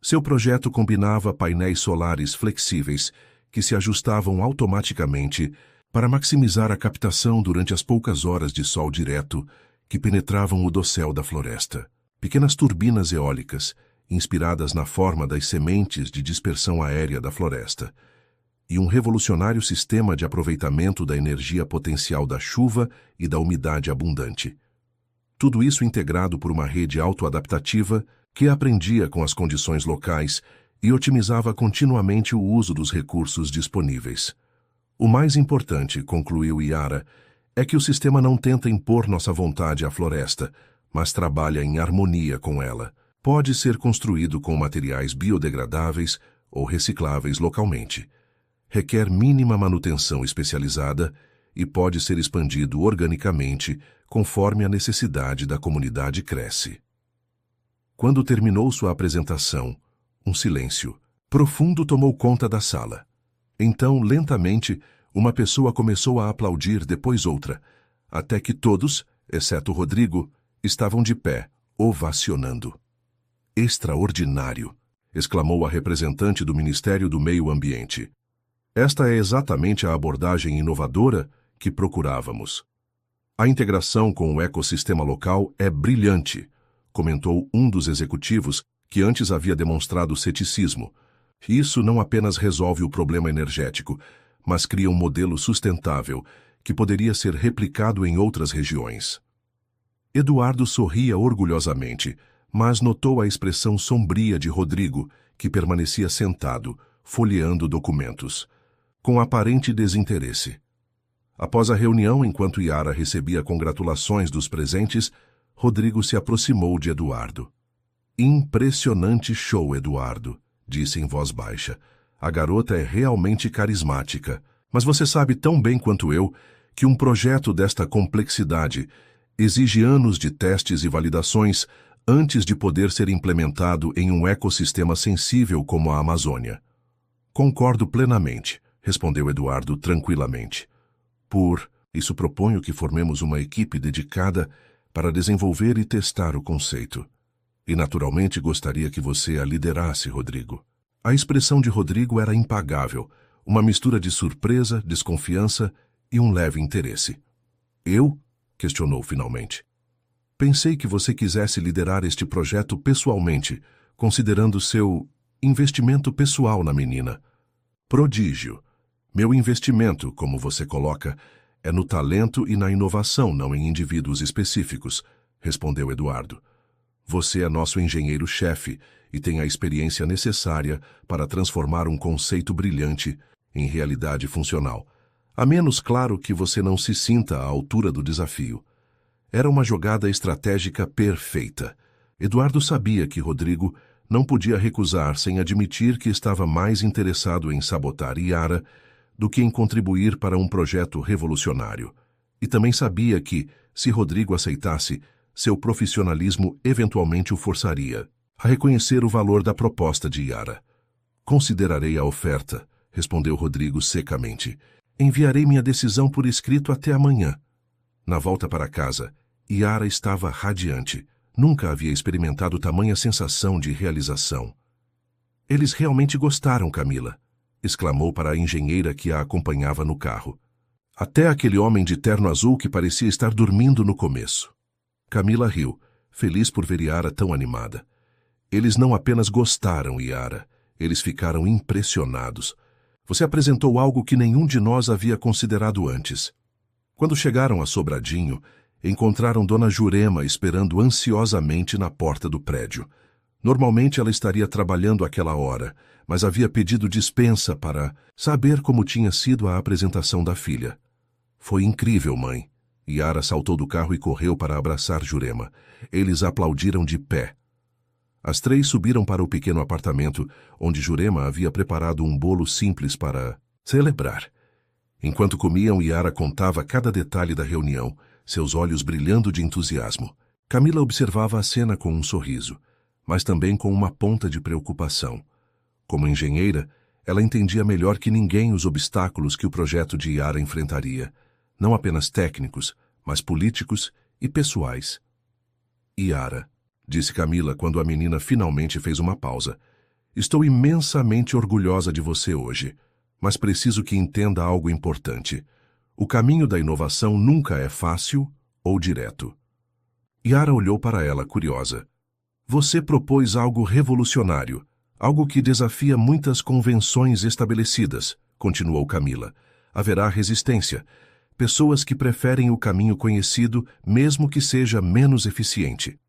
Seu projeto combinava painéis solares flexíveis que se ajustavam automaticamente para maximizar a captação durante as poucas horas de sol direto que penetravam o dossel da floresta. Pequenas turbinas eólicas, inspiradas na forma das sementes de dispersão aérea da floresta, e um revolucionário sistema de aproveitamento da energia potencial da chuva e da umidade abundante. Tudo isso integrado por uma rede autoadaptativa que aprendia com as condições locais e otimizava continuamente o uso dos recursos disponíveis. O mais importante, concluiu Yara, é que o sistema não tenta impor nossa vontade à floresta, mas trabalha em harmonia com ela. Pode ser construído com materiais biodegradáveis ou recicláveis localmente. Requer mínima manutenção especializada e pode ser expandido organicamente conforme a necessidade da comunidade cresce. Quando terminou sua apresentação, um silêncio profundo tomou conta da sala. Então, lentamente, uma pessoa começou a aplaudir, depois outra, até que todos, exceto Rodrigo, estavam de pé, ovacionando. Extraordinário! Exclamou a representante do Ministério do Meio Ambiente. Esta é exatamente a abordagem inovadora que procurávamos. A integração com o ecossistema local é brilhante, comentou um dos executivos que antes havia demonstrado ceticismo. Isso não apenas resolve o problema energético, mas cria um modelo sustentável que poderia ser replicado em outras regiões. Eduardo sorria orgulhosamente, mas notou a expressão sombria de Rodrigo, que permanecia sentado, folheando documentos, com aparente desinteresse. Após a reunião, enquanto Yara recebia congratulações dos presentes, Rodrigo se aproximou de Eduardo. Impressionante show, Eduardo, disse em voz baixa. A garota é realmente carismática, mas você sabe tão bem quanto eu que um projeto desta complexidade exige anos de testes e validações antes de poder ser implementado em um ecossistema sensível como a Amazônia. Concordo plenamente, respondeu Eduardo tranquilamente. Por isso proponho que formemos uma equipe dedicada para desenvolver e testar o conceito. E naturalmente gostaria que você a liderasse, Rodrigo. A expressão de Rodrigo era impagável, uma mistura de surpresa, desconfiança e um leve interesse. Eu? Questionou finalmente. Pensei que você quisesse liderar este projeto pessoalmente, considerando seu investimento pessoal na menina. Prodígio. Meu investimento, como você coloca, é no talento e na inovação, não em indivíduos específicos, respondeu Eduardo. Você é nosso engenheiro-chefe e tem a experiência necessária para transformar um conceito brilhante em realidade funcional. A menos, claro, que você não se sinta à altura do desafio. Era uma jogada estratégica perfeita. Eduardo sabia que Rodrigo não podia recusar sem admitir que estava mais interessado em sabotar Yara do que em contribuir para um projeto revolucionário. E também sabia que, se Rodrigo aceitasse, seu profissionalismo eventualmente o forçaria a reconhecer o valor da proposta de Yara. Considerarei a oferta, respondeu Rodrigo secamente. Enviarei minha decisão por escrito até amanhã. Na volta para casa, Yara estava radiante. Nunca havia experimentado tamanha sensação de realização. Eles realmente gostaram, Camila, exclamou para a engenheira que a acompanhava no carro. Até aquele homem de terno azul que parecia estar dormindo no começo. Camila riu, feliz por ver Yara tão animada. Eles não apenas gostaram, Yara, eles ficaram impressionados. Você apresentou algo que nenhum de nós havia considerado antes. Quando chegaram a Sobradinho, encontraram Dona Jurema esperando ansiosamente na porta do prédio. Normalmente ela estaria trabalhando àquela hora, mas havia pedido dispensa para saber como tinha sido a apresentação da filha. Foi incrível, mãe. Yara saltou do carro e correu para abraçar Jurema. Eles aplaudiram de pé. As três subiram para o pequeno apartamento, onde Jurema havia preparado um bolo simples para celebrar. Enquanto comiam, Yara contava cada detalhe da reunião, seus olhos brilhando de entusiasmo. Camila observava a cena com um sorriso, mas também com uma ponta de preocupação. Como engenheira, ela entendia melhor que ninguém os obstáculos que o projeto de Yara enfrentaria, não apenas técnicos, mas políticos e pessoais. Yara, disse Camila quando a menina finalmente fez uma pausa, estou imensamente orgulhosa de você hoje, mas preciso que entenda algo importante. O caminho da inovação nunca é fácil ou direto. Yara olhou para ela, curiosa. Você propôs algo revolucionário, algo que desafia muitas convenções estabelecidas, continuou Camila. Haverá resistência, pessoas que preferem o caminho conhecido, mesmo que seja menos eficiente.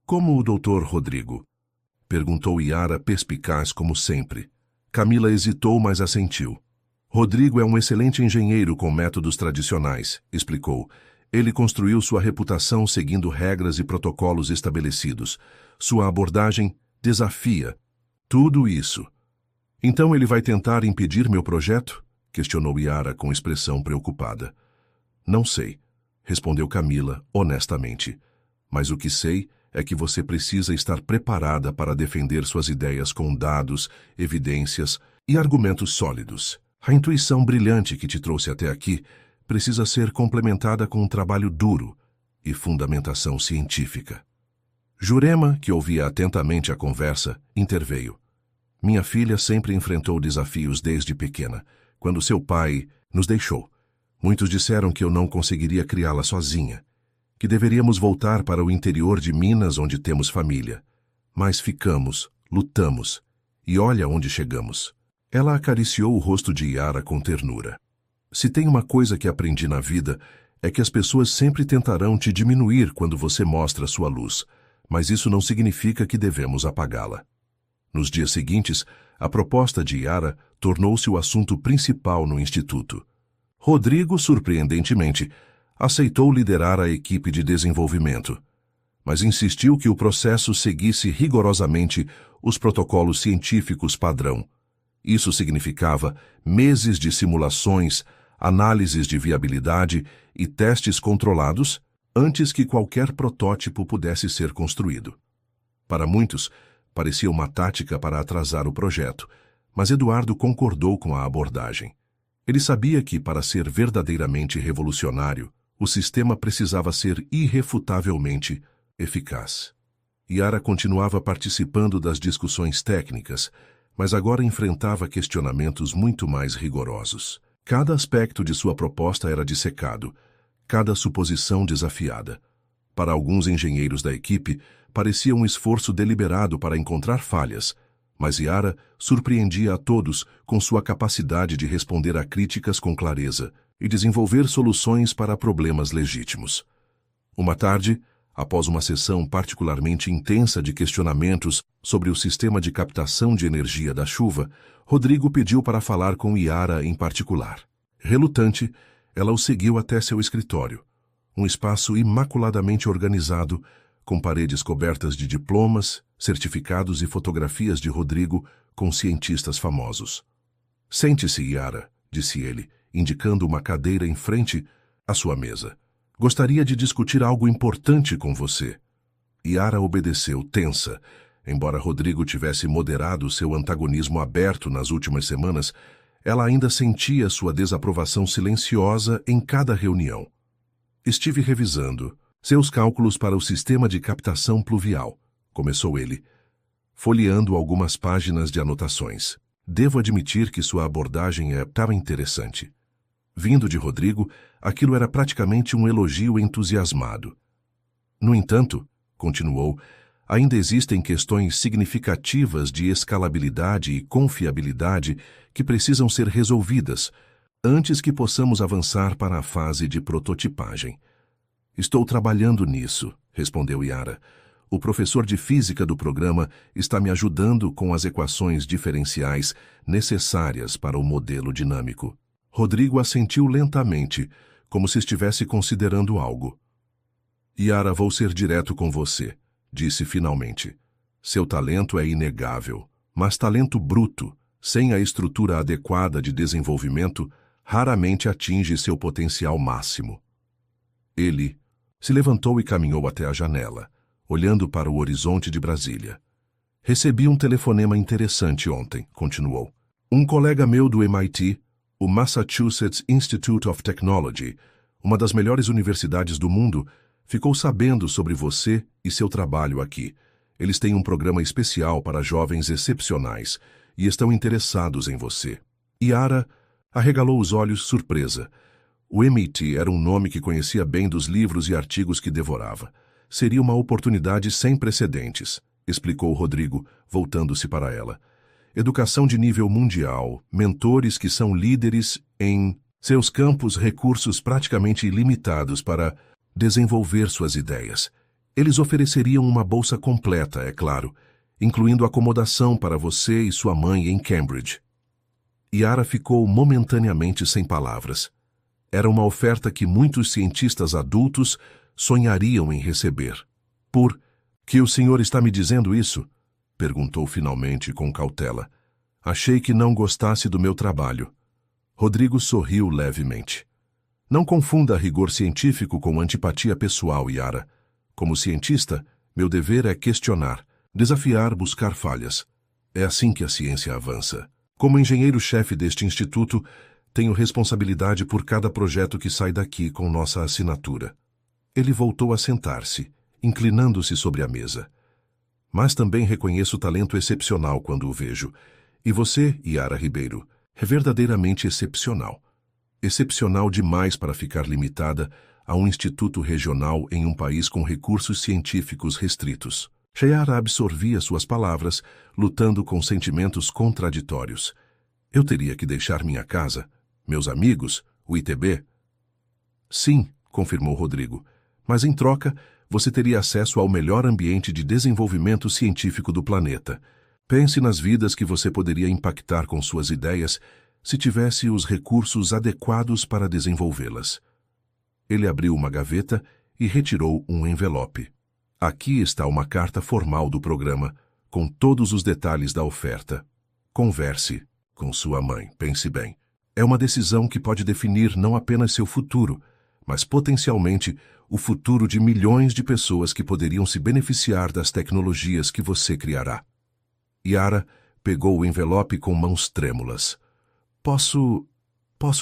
Como o Dr. Rodrigo? Perguntou Yara, perspicaz como sempre. Camila hesitou, mas assentiu. Rodrigo é um excelente engenheiro com métodos tradicionais, explicou. Ele construiu sua reputação seguindo regras e protocolos estabelecidos. Sua abordagem desafia tudo isso. Então ele vai tentar impedir meu projeto? Questionou Yara com expressão preocupada. Não sei, respondeu Camila honestamente. Mas o que sei é que você precisa estar preparada para defender suas ideias com dados, evidências e argumentos sólidos. A intuição brilhante que te trouxe até aqui precisa ser complementada com um trabalho duro e fundamentação científica. Jurema, que ouvia atentamente a conversa, interveio. Minha filha sempre enfrentou desafios desde pequena, quando seu pai nos deixou. Muitos disseram que eu não conseguiria criá-la sozinha, que deveríamos voltar para o interior de Minas, onde temos família. Mas ficamos, lutamos, e olha onde chegamos. Ela acariciou o rosto de Yara com ternura. Se tem uma coisa que aprendi na vida, é que as pessoas sempre tentarão te diminuir quando você mostra sua luz, mas isso não significa que devemos apagá-la. Nos dias seguintes, a proposta de Yara tornou-se o assunto principal no Instituto. Rodrigo, surpreendentemente, aceitou liderar a equipe de desenvolvimento, mas insistiu que o processo seguisse rigorosamente os protocolos científicos padrão. Isso significava meses de simulações, análises de viabilidade e testes controlados antes que qualquer protótipo pudesse ser construído. Para muitos, parecia uma tática para atrasar o projeto, mas Eduardo concordou com a abordagem. Ele sabia que, para ser verdadeiramente revolucionário, o sistema precisava ser irrefutavelmente eficaz. Yara continuava participando das discussões técnicas, mas agora enfrentava questionamentos muito mais rigorosos. Cada aspecto de sua proposta era dissecado, cada suposição desafiada. Para alguns engenheiros da equipe, parecia um esforço deliberado para encontrar falhas, mas Yara surpreendia a todos com sua capacidade de responder a críticas com clareza e desenvolver soluções para problemas legítimos. Uma tarde, após uma sessão particularmente intensa de questionamentos sobre o sistema de captação de energia da chuva, Rodrigo pediu para falar com Yara em particular. Relutante, ela o seguiu até seu escritório, um espaço imaculadamente organizado, com paredes cobertas de diplomas, certificados e fotografias de Rodrigo com cientistas famosos. Sente-se, Yara, disse ele, indicando uma cadeira em frente à sua mesa. Gostaria de discutir algo importante com você. Yara obedeceu, tensa. Embora Rodrigo tivesse moderado seu antagonismo aberto nas últimas semanas, ela ainda sentia sua desaprovação silenciosa em cada reunião. Estive revisando seus cálculos para o sistema de captação pluvial, começou ele, folheando algumas páginas de anotações. Devo admitir que sua abordagem estava interessante. Vindo de Rodrigo, aquilo era praticamente um elogio entusiasmado. No entanto, continuou, ainda existem questões significativas de escalabilidade e confiabilidade que precisam ser resolvidas antes que possamos avançar para a fase de prototipagem. Estou trabalhando nisso, respondeu Yara. O professor de física do programa está me ajudando com as equações diferenciais necessárias para o modelo dinâmico. Rodrigo assentiu lentamente, como se estivesse considerando algo. Yara, vou ser direto com você, disse finalmente. Seu talento é inegável, mas talento bruto, sem a estrutura adequada de desenvolvimento, raramente atinge seu potencial máximo. Ele se levantou e caminhou até a janela, olhando para o horizonte de Brasília. Recebi um telefonema interessante ontem, continuou. Um colega meu do MIT, o Massachusetts Institute of Technology, uma das melhores universidades do mundo, ficou sabendo sobre você e seu trabalho aqui. Eles têm um programa especial para jovens excepcionais e estão interessados em você. Yara arregalou os olhos surpresa. O MIT era um nome que conhecia bem dos livros e artigos que devorava. Seria uma oportunidade sem precedentes, explicou Rodrigo, voltando-se para ela. Educação de nível mundial, mentores que são líderes em seus campos, recursos praticamente ilimitados para desenvolver suas ideias. Eles ofereceriam uma bolsa completa, é claro, incluindo acomodação para você e sua mãe em Cambridge. Yara ficou momentaneamente sem palavras. Era uma oferta que muitos cientistas adultos sonhariam em receber. Por que o senhor está me dizendo isso? Perguntou finalmente com cautela. Achei que não gostasse do meu trabalho. Rodrigo sorriu levemente. Não confunda rigor científico com antipatia pessoal, Yara. Como cientista, meu dever é questionar, desafiar, buscar falhas. É assim que a ciência avança. Como engenheiro-chefe deste instituto, tenho responsabilidade por cada projeto que sai daqui com nossa assinatura. Ele voltou a sentar-se, inclinando-se sobre a mesa. Mas também reconheço talento excepcional quando o vejo. E você, Yara Ribeiro, é verdadeiramente excepcional. Excepcional demais para ficar limitada a um instituto regional em um país com recursos científicos restritos. Yara absorvia suas palavras, lutando com sentimentos contraditórios. Eu teria que deixar minha casa, meus amigos, o ITB? Sim, confirmou Rodrigo, mas em troca você teria acesso ao melhor ambiente de desenvolvimento científico do planeta. Pense nas vidas que você poderia impactar com suas ideias se tivesse os recursos adequados para desenvolvê-las. Ele abriu uma gaveta e retirou um envelope. Aqui está uma carta formal do programa, com todos os detalhes da oferta. Converse com sua mãe, pense bem. É uma decisão que pode definir não apenas seu futuro, mas potencialmente o futuro de milhões de pessoas que poderiam se beneficiar das tecnologias que você criará. Yara pegou o envelope com mãos trêmulas. Posso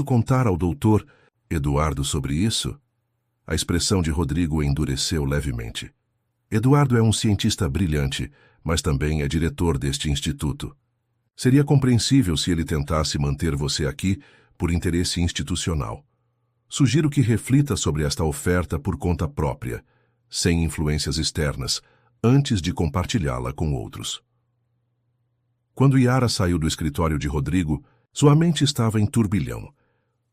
contar ao doutor Eduardo sobre isso? A expressão de Rodrigo endureceu levemente. Eduardo é um cientista brilhante, mas também é diretor deste instituto. Seria compreensível se ele tentasse manter você aqui por interesse institucional. Sugiro que reflita sobre esta oferta por conta própria, sem influências externas, antes de compartilhá-la com outros. Quando Yara saiu do escritório de Rodrigo, sua mente estava em turbilhão.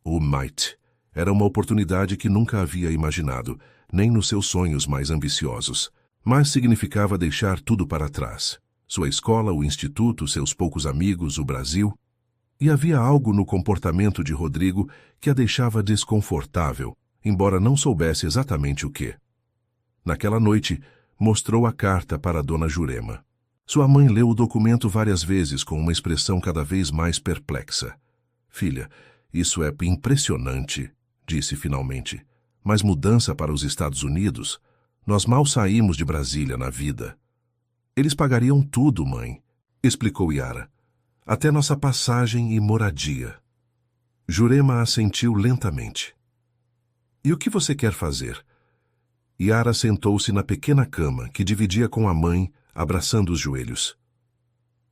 O MIT era uma oportunidade que nunca havia imaginado, nem nos seus sonhos mais ambiciosos, mas significava deixar tudo para trás. Sua escola, o instituto, seus poucos amigos, o Brasil. E havia algo no comportamento de Rodrigo que a deixava desconfortável, embora não soubesse exatamente o quê. Naquela noite, Mostrou a carta para Dona Jurema. Sua mãe leu o documento várias vezes com uma expressão cada vez mais perplexa. Filha, isso é impressionante, disse finalmente. Mas mudança para os Estados Unidos? Nós mal saímos de Brasília na vida. Eles pagariam tudo, mãe, explicou Yara. Até nossa passagem e moradia. Jurema assentiu lentamente. E o que você quer fazer? Yara sentou-se na pequena cama que dividia com a mãe, abraçando os joelhos.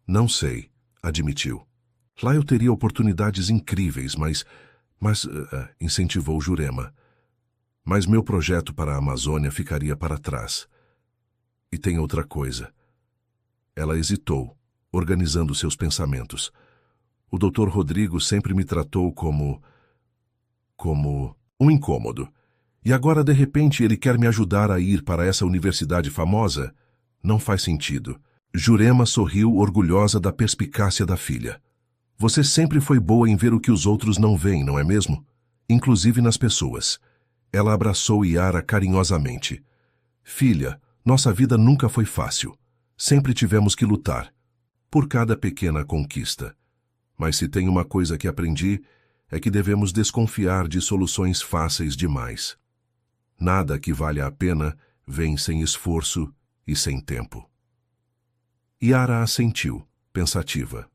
Não sei, admitiu. Lá eu teria oportunidades incríveis, mas incentivou Jurema. Mas meu projeto para a Amazônia ficaria para trás. E tem outra coisa. Ela hesitou, organizando seus pensamentos. O Dr. Rodrigo sempre me tratou como um incômodo. E agora, de repente, ele quer me ajudar a ir para essa universidade famosa? Não faz sentido. Jurema sorriu orgulhosa da perspicácia da filha. Você sempre foi boa em ver o que os outros não veem, não é mesmo? Inclusive nas pessoas. Ela abraçou Yara carinhosamente. Filha, nossa vida nunca foi fácil. Sempre tivemos que lutar. Por cada pequena conquista. Mas se tem uma coisa que aprendi, é que devemos desconfiar de soluções fáceis demais. Nada que valha a pena vem sem esforço e sem tempo. Yara assentiu, pensativa.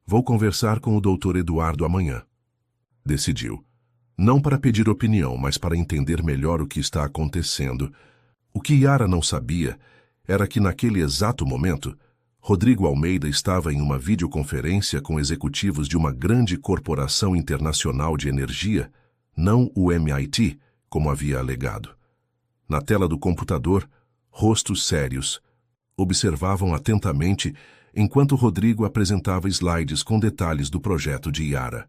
Vou conversar com o Dr. Eduardo amanhã. Decidiu. Não para pedir opinião, mas para entender melhor o que está acontecendo. O que Yara não sabia era que naquele exato momento, Rodrigo Almeida estava em uma videoconferência com executivos de uma grande corporação internacional de energia, não o MIT, como havia alegado. Na tela do computador, rostos sérios observavam atentamente enquanto Rodrigo apresentava slides com detalhes do projeto de Yara.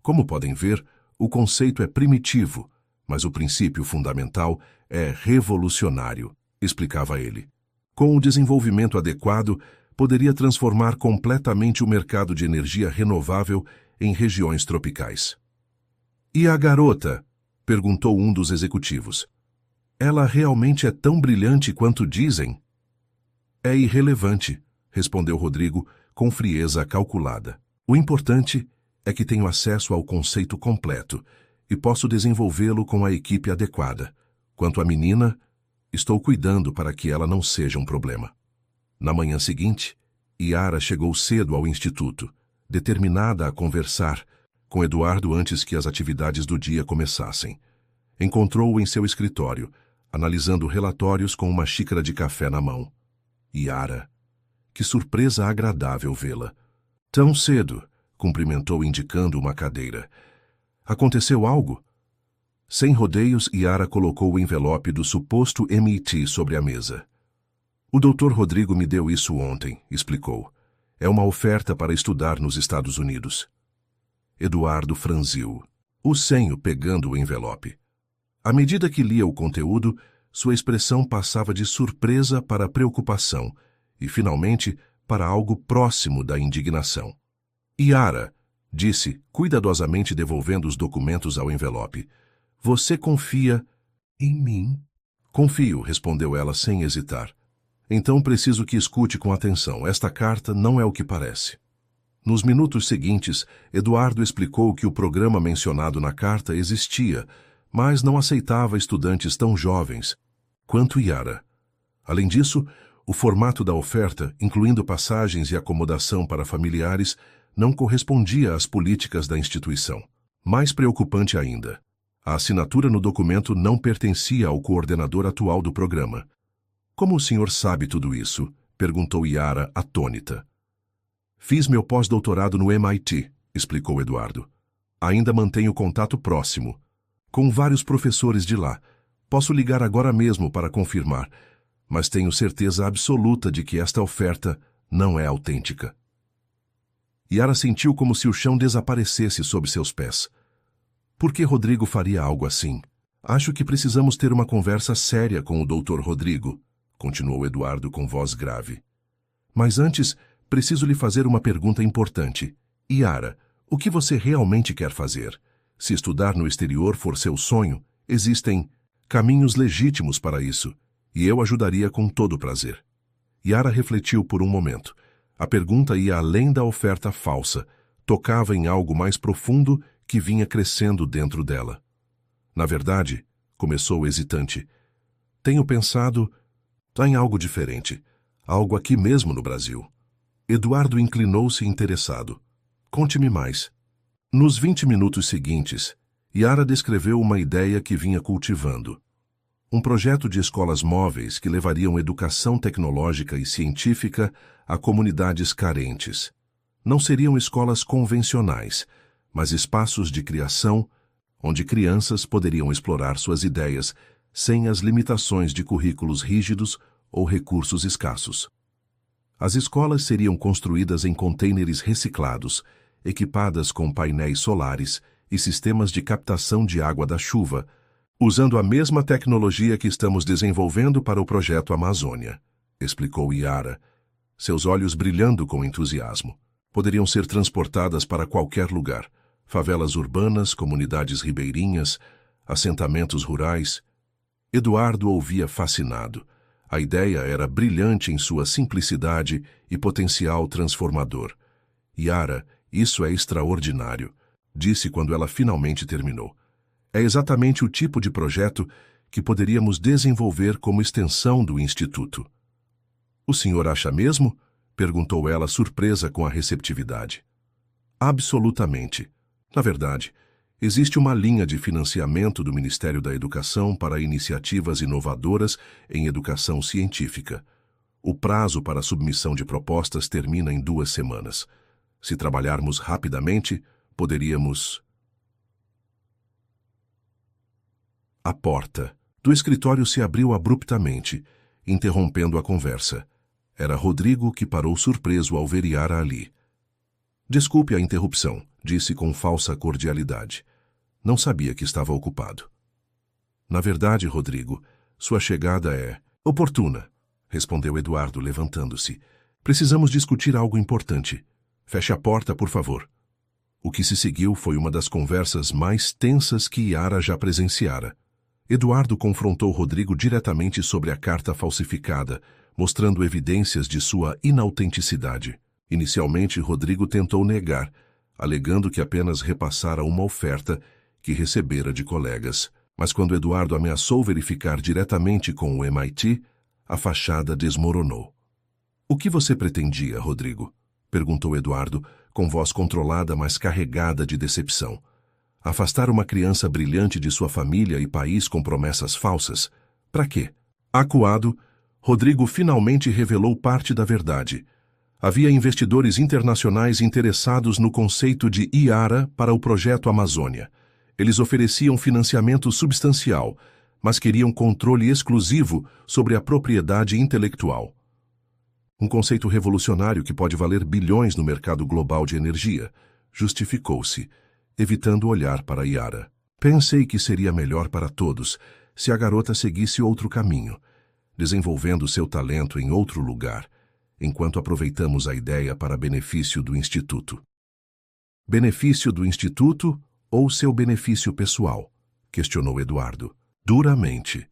Como podem ver, o conceito é primitivo, mas o princípio fundamental é revolucionário, explicava ele. Com o desenvolvimento adequado, poderia transformar completamente o mercado de energia renovável em regiões tropicais. E a garota? Perguntou um dos executivos. Ela realmente é tão brilhante quanto dizem? É irrelevante, respondeu Rodrigo com frieza calculada. O importante é que tenho acesso ao conceito completo e posso desenvolvê-lo com a equipe adequada. Quanto à menina, estou cuidando para que ela não seja um problema. Na manhã seguinte, Yara chegou cedo ao instituto, determinada a conversar com Eduardo antes que as atividades do dia começassem. Encontrou-o em seu escritório, analisando relatórios com uma xícara de café na mão. Yara, que surpresa agradável vê-la. Tão cedo, cumprimentou indicando uma cadeira. Aconteceu algo? Sem rodeios, Yara colocou o envelope do suposto MIT sobre a mesa. O Dr. Rodrigo me deu isso ontem, explicou. É uma oferta para estudar nos Estados Unidos. Eduardo franziu, o senho pegando o envelope. À medida que lia o conteúdo, sua expressão passava de surpresa para preocupação e, finalmente, para algo próximo da indignação. Yara, disse, cuidadosamente devolvendo os documentos ao envelope, você confia em mim? Confio, respondeu ela sem hesitar. Então preciso que escute com atenção. Esta carta não é o que parece. Nos minutos seguintes, Eduardo explicou que o programa mencionado na carta existia, mas não aceitava estudantes tão jovens quanto Yara. Além disso, o formato da oferta, incluindo passagens e acomodação para familiares, não correspondia às políticas da instituição. Mais preocupante ainda, a assinatura no documento não pertencia ao coordenador atual do programa. Como o senhor sabe tudo isso? Perguntou Yara, atônita. Fiz meu pós-doutorado no MIT, explicou Eduardo. Ainda mantenho contato próximo, com vários professores de lá. Posso ligar agora mesmo para confirmar, mas tenho certeza absoluta de que esta oferta não é autêntica. Yara sentiu como se o chão desaparecesse sob seus pés. Por que Rodrigo faria algo assim? Acho que precisamos ter uma conversa séria com o Dr. Rodrigo, continuou Eduardo com voz grave. Mas antes, preciso lhe fazer uma pergunta importante. Yara, o que você realmente quer fazer? Se estudar no exterior for seu sonho, existem caminhos legítimos para isso, e eu ajudaria com todo prazer. Yara refletiu por um momento. A pergunta ia além da oferta falsa, tocava em algo mais profundo que vinha crescendo dentro dela. Na verdade, começou hesitante, tenho pensado em algo diferente, algo aqui mesmo no Brasil. Eduardo inclinou-se interessado. Conte-me mais. Nos 20 minutos seguintes, Yara descreveu uma ideia que vinha cultivando. Um projeto de escolas móveis que levariam educação tecnológica e científica a comunidades carentes. Não seriam escolas convencionais, mas espaços de criação onde crianças poderiam explorar suas ideias sem as limitações de currículos rígidos ou recursos escassos. As escolas seriam construídas em contêineres reciclados, equipadas com painéis solares e sistemas de captação de água da chuva, usando a mesma tecnologia que estamos desenvolvendo para o projeto Amazônia, explicou Yara, seus olhos brilhando com entusiasmo. Poderiam ser transportadas para qualquer lugar, favelas urbanas, comunidades ribeirinhas, assentamentos rurais. Eduardo ouvia fascinado. A ideia era brilhante em sua simplicidade e potencial transformador. Yara, isso é extraordinário, disse quando ela finalmente terminou. É exatamente o tipo de projeto que poderíamos desenvolver como extensão do Instituto. O senhor acha mesmo? Perguntou ela, surpresa com a receptividade. Absolutamente. Na verdade, existe uma linha de financiamento do Ministério da Educação para iniciativas inovadoras em educação científica. O prazo para a submissão de propostas termina em 2 semanas. Se trabalharmos rapidamente, poderíamos... A porta do escritório se abriu abruptamente, interrompendo a conversa. Era Rodrigo que parou surpreso ao ver Yara ali. Desculpe a interrupção, disse com falsa cordialidade. Não sabia que estava ocupado. Na verdade, Rodrigo, sua chegada é oportuna, respondeu Eduardo, levantando-se. Precisamos discutir algo importante. Feche a porta, por favor. O que se seguiu foi uma das conversas mais tensas que Yara já presenciara. Eduardo confrontou Rodrigo diretamente sobre a carta falsificada, mostrando evidências de sua inautenticidade. Inicialmente, Rodrigo tentou negar, alegando que apenas repassara uma oferta que recebera de colegas. Mas quando Eduardo ameaçou verificar diretamente com o MIT, a fachada desmoronou. O que você pretendia, Rodrigo? Perguntou Eduardo, com voz controlada, mas carregada de decepção. Afastar uma criança brilhante de sua família e país com promessas falsas? Para quê? Acuado, Rodrigo finalmente revelou parte da verdade. Havia investidores internacionais interessados no conceito de Yara para o projeto Amazônia. Eles ofereciam financiamento substancial, mas queriam controle exclusivo sobre a propriedade intelectual. Um conceito revolucionário que pode valer bilhões no mercado global de energia, justificou-se, evitando olhar para Yara. Pensei que seria melhor para todos se a garota seguisse outro caminho, desenvolvendo seu talento em outro lugar, enquanto aproveitamos a ideia para benefício do Instituto. Benefício do Instituto ou seu benefício pessoal? Questionou Eduardo, duramente.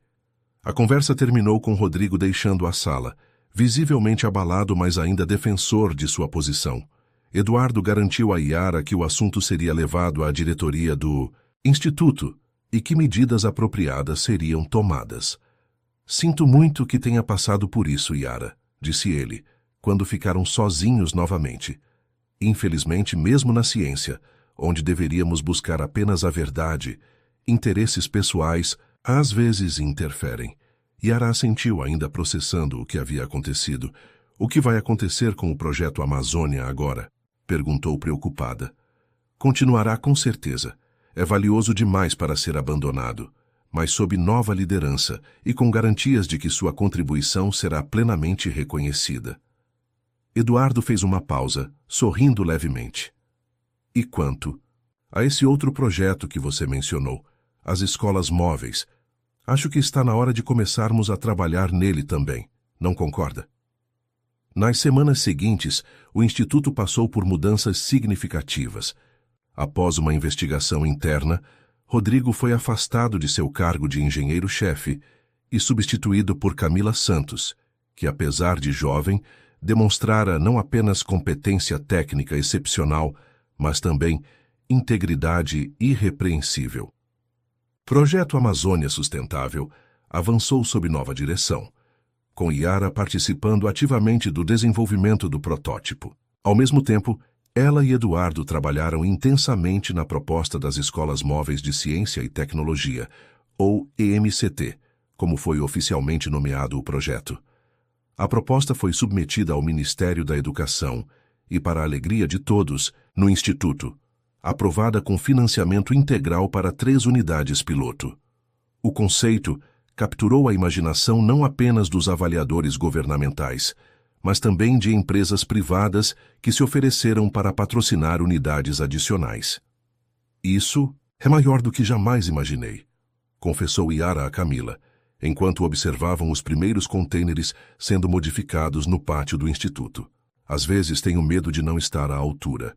A conversa terminou com Rodrigo deixando a sala, visivelmente abalado, mas ainda defensor de sua posição. Eduardo garantiu a Yara que o assunto seria levado à diretoria do Instituto e que medidas apropriadas seriam tomadas. Sinto muito que tenha passado por isso, Yara, disse ele, quando ficaram sozinhos novamente. Infelizmente, mesmo na ciência, onde deveríamos buscar apenas a verdade, interesses pessoais às vezes interferem. Yara assentiu, ainda processando o que havia acontecido. O que vai acontecer com o projeto Amazônia agora? Perguntou preocupada. Continuará com certeza. É valioso demais para ser abandonado, mas sob nova liderança e com garantias de que sua contribuição será plenamente reconhecida. Eduardo fez uma pausa, sorrindo levemente. E quanto a esse outro projeto que você mencionou, as escolas móveis, acho que está na hora de começarmos a trabalhar nele também, não concorda? Nas semanas seguintes, o Instituto passou por mudanças significativas. Após uma investigação interna, Rodrigo foi afastado de seu cargo de engenheiro-chefe e substituído por Camila Santos, que, apesar de jovem, demonstrara não apenas competência técnica excepcional, mas também integridade irrepreensível. Projeto Amazônia Sustentável avançou sob nova direção, com Yara participando ativamente do desenvolvimento do protótipo. Ao mesmo tempo, ela e Eduardo trabalharam intensamente na proposta das Escolas Móveis de Ciência e Tecnologia, ou EMCT, como foi oficialmente nomeado o projeto. A proposta foi submetida ao Ministério da Educação e, para a alegria de todos, no Instituto, aprovada com financiamento integral para 3 unidades piloto. O conceito capturou a imaginação não apenas dos avaliadores governamentais, mas também de empresas privadas que se ofereceram para patrocinar unidades adicionais. Isso é maior do que jamais imaginei, confessou Yara a Camila, enquanto observavam os primeiros contêineres sendo modificados no pátio do Instituto. Às vezes tenho medo de não estar à altura.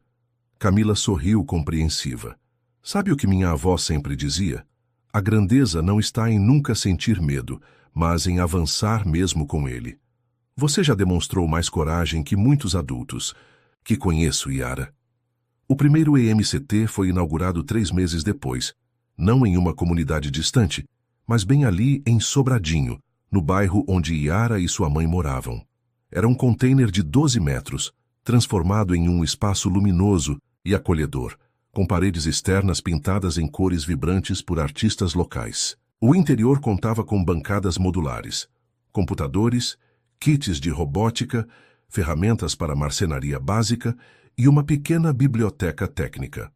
Camila sorriu compreensiva. Sabe o que minha avó sempre dizia? A grandeza não está em nunca sentir medo, mas em avançar mesmo com ele. Você já demonstrou mais coragem que muitos adultos que conheço, Yara. O primeiro EMCT foi inaugurado 3 meses depois, não em uma comunidade distante, mas bem ali em Sobradinho, no bairro onde Yara e sua mãe moravam. Era um container de 12 metros, transformado em um espaço luminoso e acolhedor, com paredes externas pintadas em cores vibrantes por artistas locais. O interior contava com bancadas modulares, computadores, kits de robótica, ferramentas para marcenaria básica e uma pequena biblioteca técnica.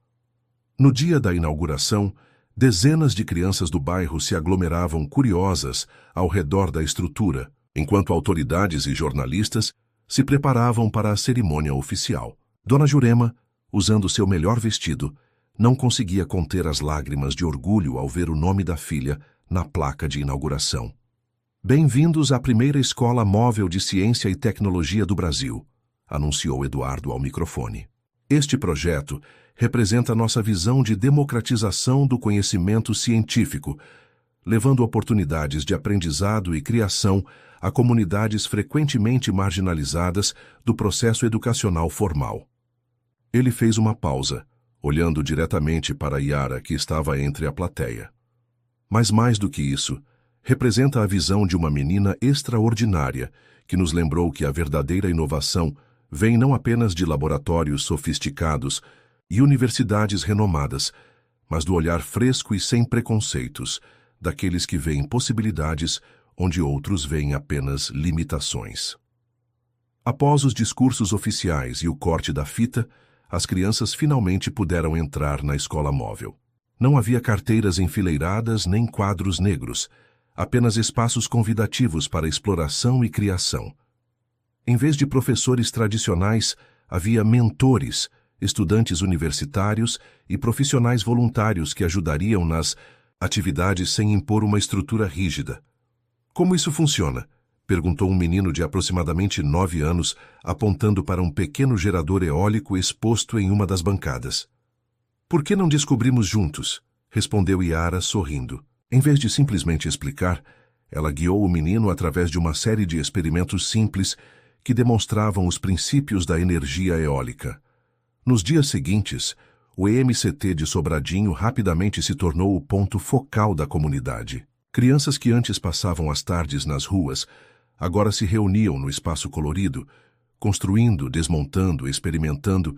No dia da inauguração, dezenas de crianças do bairro se aglomeravam curiosas ao redor da estrutura, enquanto autoridades e jornalistas se preparavam para a cerimônia oficial. Dona Jurema, usando seu melhor vestido, não conseguia conter as lágrimas de orgulho ao ver o nome da filha na placa de inauguração. Bem-vindos à primeira escola móvel de ciência e tecnologia do Brasil, anunciou Eduardo ao microfone. Este projeto representa nossa visão de democratização do conhecimento científico, levando oportunidades de aprendizado e criação a comunidades frequentemente marginalizadas do processo educacional formal. Ele fez uma pausa, olhando diretamente para Yara, que estava entre a plateia. Mas mais do que isso, representa a visão de uma menina extraordinária que nos lembrou que a verdadeira inovação vem não apenas de laboratórios sofisticados e universidades renomadas, mas do olhar fresco e sem preconceitos, daqueles que veem possibilidades onde outros veem apenas limitações. Após os discursos oficiais e o corte da fita, as crianças finalmente puderam entrar na escola móvel. Não havia carteiras enfileiradas nem quadros negros, apenas espaços convidativos para exploração e criação. Em vez de professores tradicionais, havia mentores, estudantes universitários e profissionais voluntários que ajudariam nas atividades sem impor uma estrutura rígida. Como isso funciona? Perguntou um menino de aproximadamente 9 anos, apontando para um pequeno gerador eólico exposto em uma das bancadas. Por que não descobrimos juntos? Respondeu Yara, sorrindo. Em vez de simplesmente explicar, ela guiou o menino através de uma série de experimentos simples que demonstravam os princípios da energia eólica. Nos dias seguintes, o EMCT de Sobradinho rapidamente se tornou o ponto focal da comunidade. Crianças que antes passavam as tardes nas ruas, agora se reuniam no espaço colorido, construindo, desmontando, experimentando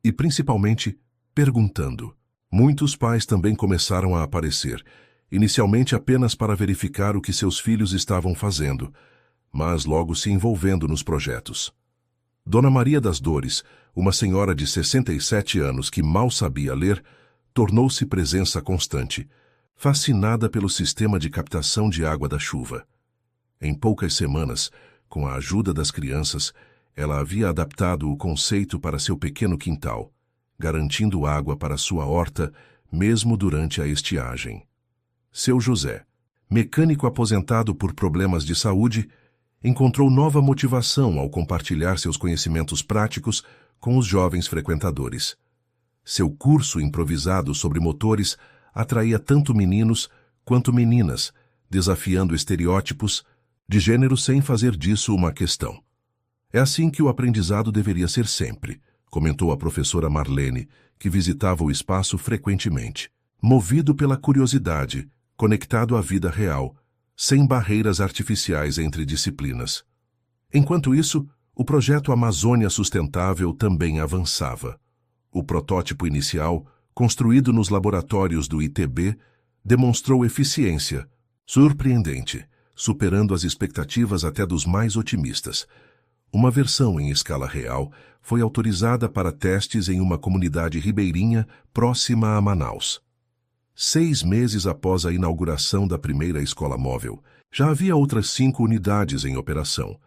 e, principalmente, perguntando. Muitos pais também começaram a aparecer, inicialmente apenas para verificar o que seus filhos estavam fazendo, mas logo se envolvendo nos projetos. Dona Maria das Dores, uma senhora de 67 anos que mal sabia ler, tornou-se presença constante, fascinada pelo sistema de captação de água da chuva. Em poucas semanas, com a ajuda das crianças, ela havia adaptado o conceito para seu pequeno quintal, garantindo água para sua horta mesmo durante a estiagem. Seu José, mecânico aposentado por problemas de saúde, encontrou nova motivação ao compartilhar seus conhecimentos práticos com os jovens frequentadores. Seu curso improvisado sobre motores atraía tanto meninos quanto meninas, desafiando estereótipos de gênero sem fazer disso uma questão. É assim que o aprendizado deveria ser sempre, comentou a professora Marlene, que visitava o espaço frequentemente. Movido pela curiosidade, conectado à vida real, sem barreiras artificiais entre disciplinas. Enquanto isso, o projeto Amazônia Sustentável também avançava. O protótipo inicial, construído nos laboratórios do ITB, demonstrou eficiência, surpreendente, superando as expectativas até dos mais otimistas. Uma versão em escala real foi autorizada para testes em uma comunidade ribeirinha próxima a Manaus. 6 meses após a inauguração da primeira escola móvel, já havia outras 5 unidades em operação.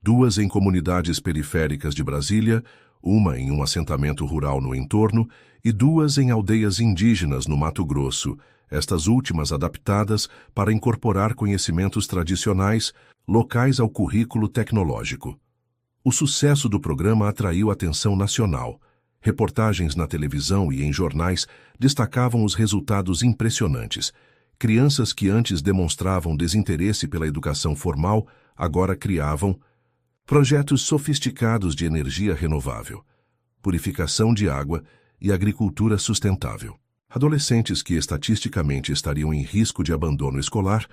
2 em comunidades periféricas de Brasília, uma em um assentamento rural no entorno e 2 em aldeias indígenas no Mato Grosso, estas últimas adaptadas para incorporar conhecimentos tradicionais locais ao currículo tecnológico. O sucesso do programa atraiu atenção nacional. Reportagens na televisão e em jornais destacavam os resultados impressionantes. Crianças que antes demonstravam desinteresse pela educação formal, agora criavam projetos sofisticados de energia renovável, purificação de água e agricultura sustentável. Adolescentes que estatisticamente estariam em risco de abandono escolar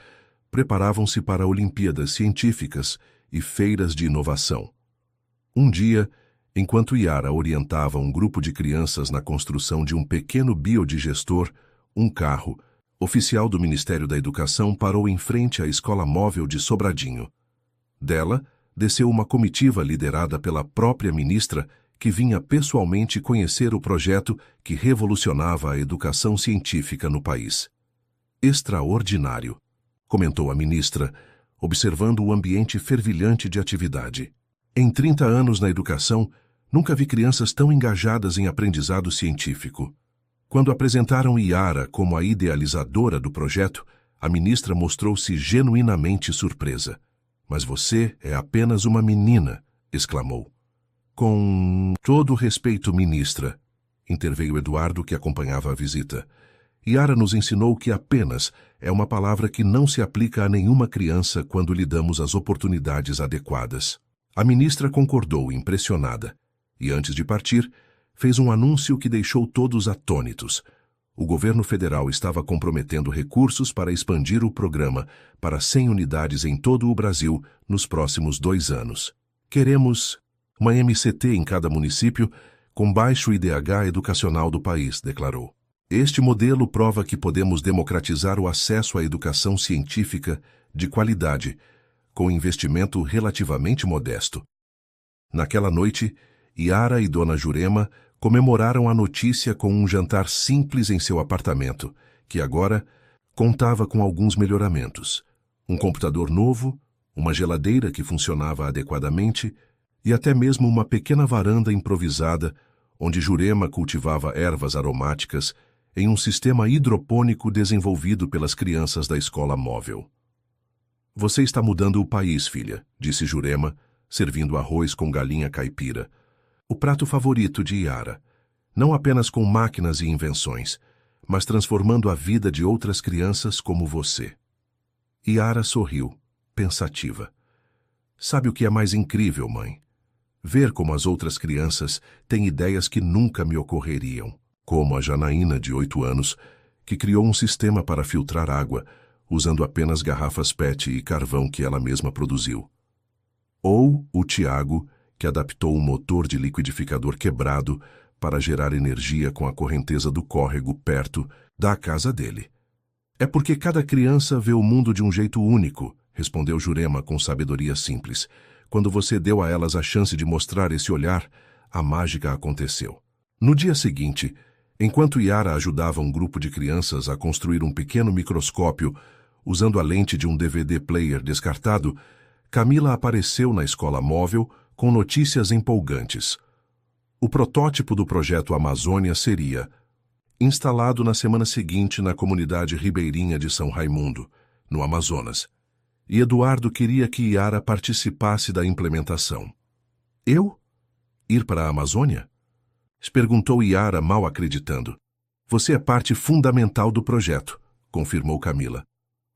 preparavam-se para Olimpíadas científicas e feiras de inovação. Um dia, enquanto Yara orientava um grupo de crianças na construção de um pequeno biodigestor, um carro, oficial do Ministério da Educação, parou em frente à escola móvel de Sobradinho. Dela, desceu uma comitiva liderada pela própria ministra, que vinha pessoalmente conhecer o projeto que revolucionava a educação científica no país. Extraordinário, comentou a ministra, observando o ambiente fervilhante de atividade. Em 30 anos na educação, nunca vi crianças tão engajadas em aprendizado científico. Quando apresentaram Yara como a idealizadora do projeto, a ministra mostrou-se genuinamente surpresa. "Mas você é apenas uma menina", exclamou. "Com todo respeito, ministra", interveio Eduardo, que acompanhava a visita. "Yara nos ensinou que apenas é uma palavra que não se aplica a nenhuma criança quando lhe damos as oportunidades adequadas." A ministra concordou, impressionada, e antes de partir, fez um anúncio que deixou todos atônitos. O governo federal estava comprometendo recursos para expandir o programa para 100 unidades em todo o Brasil nos próximos 2 anos. "Queremos uma MCT em cada município com baixo IDH educacional do país", declarou. "Este modelo prova que podemos democratizar o acesso à educação científica de qualidade, com investimento relativamente modesto." Naquela noite, Yara e Dona Jurema comemoraram a notícia com um jantar simples em seu apartamento, que agora contava com alguns melhoramentos. Um computador novo, uma geladeira que funcionava adequadamente e até mesmo uma pequena varanda improvisada onde Jurema cultivava ervas aromáticas em um sistema hidropônico desenvolvido pelas crianças da escola móvel. "Você está mudando o país, filha", disse Jurema, servindo arroz com galinha caipira, o prato favorito de Yara, não apenas com máquinas e invenções, mas transformando a vida de outras crianças como você. Yara sorriu, pensativa. "Sabe o que é mais incrível, mãe? Ver como as outras crianças têm ideias que nunca me ocorreriam, como a Janaína, de 8 anos, que criou um sistema para filtrar água, usando apenas garrafas PET e carvão que ela mesma produziu. Ou o Tiago, que adaptou um motor de liquidificador quebrado para gerar energia com a correnteza do córrego perto da casa dele. É porque cada criança vê o mundo de um jeito único", respondeu Jurema com sabedoria simples. "Quando você deu a elas a chance de mostrar esse olhar, a mágica aconteceu." No dia seguinte, enquanto Yara ajudava um grupo de crianças a construir um pequeno microscópio usando a lente de um DVD player descartado, Camila apareceu na escola móvel com notícias empolgantes. O protótipo do projeto Amazônia seria instalado na semana seguinte na comunidade ribeirinha de São Raimundo, no Amazonas, e Eduardo queria que Yara participasse da implementação. "Eu? Ir para a Amazônia?" perguntou Yara, mal acreditando. "Você é parte fundamental do projeto", confirmou Camila.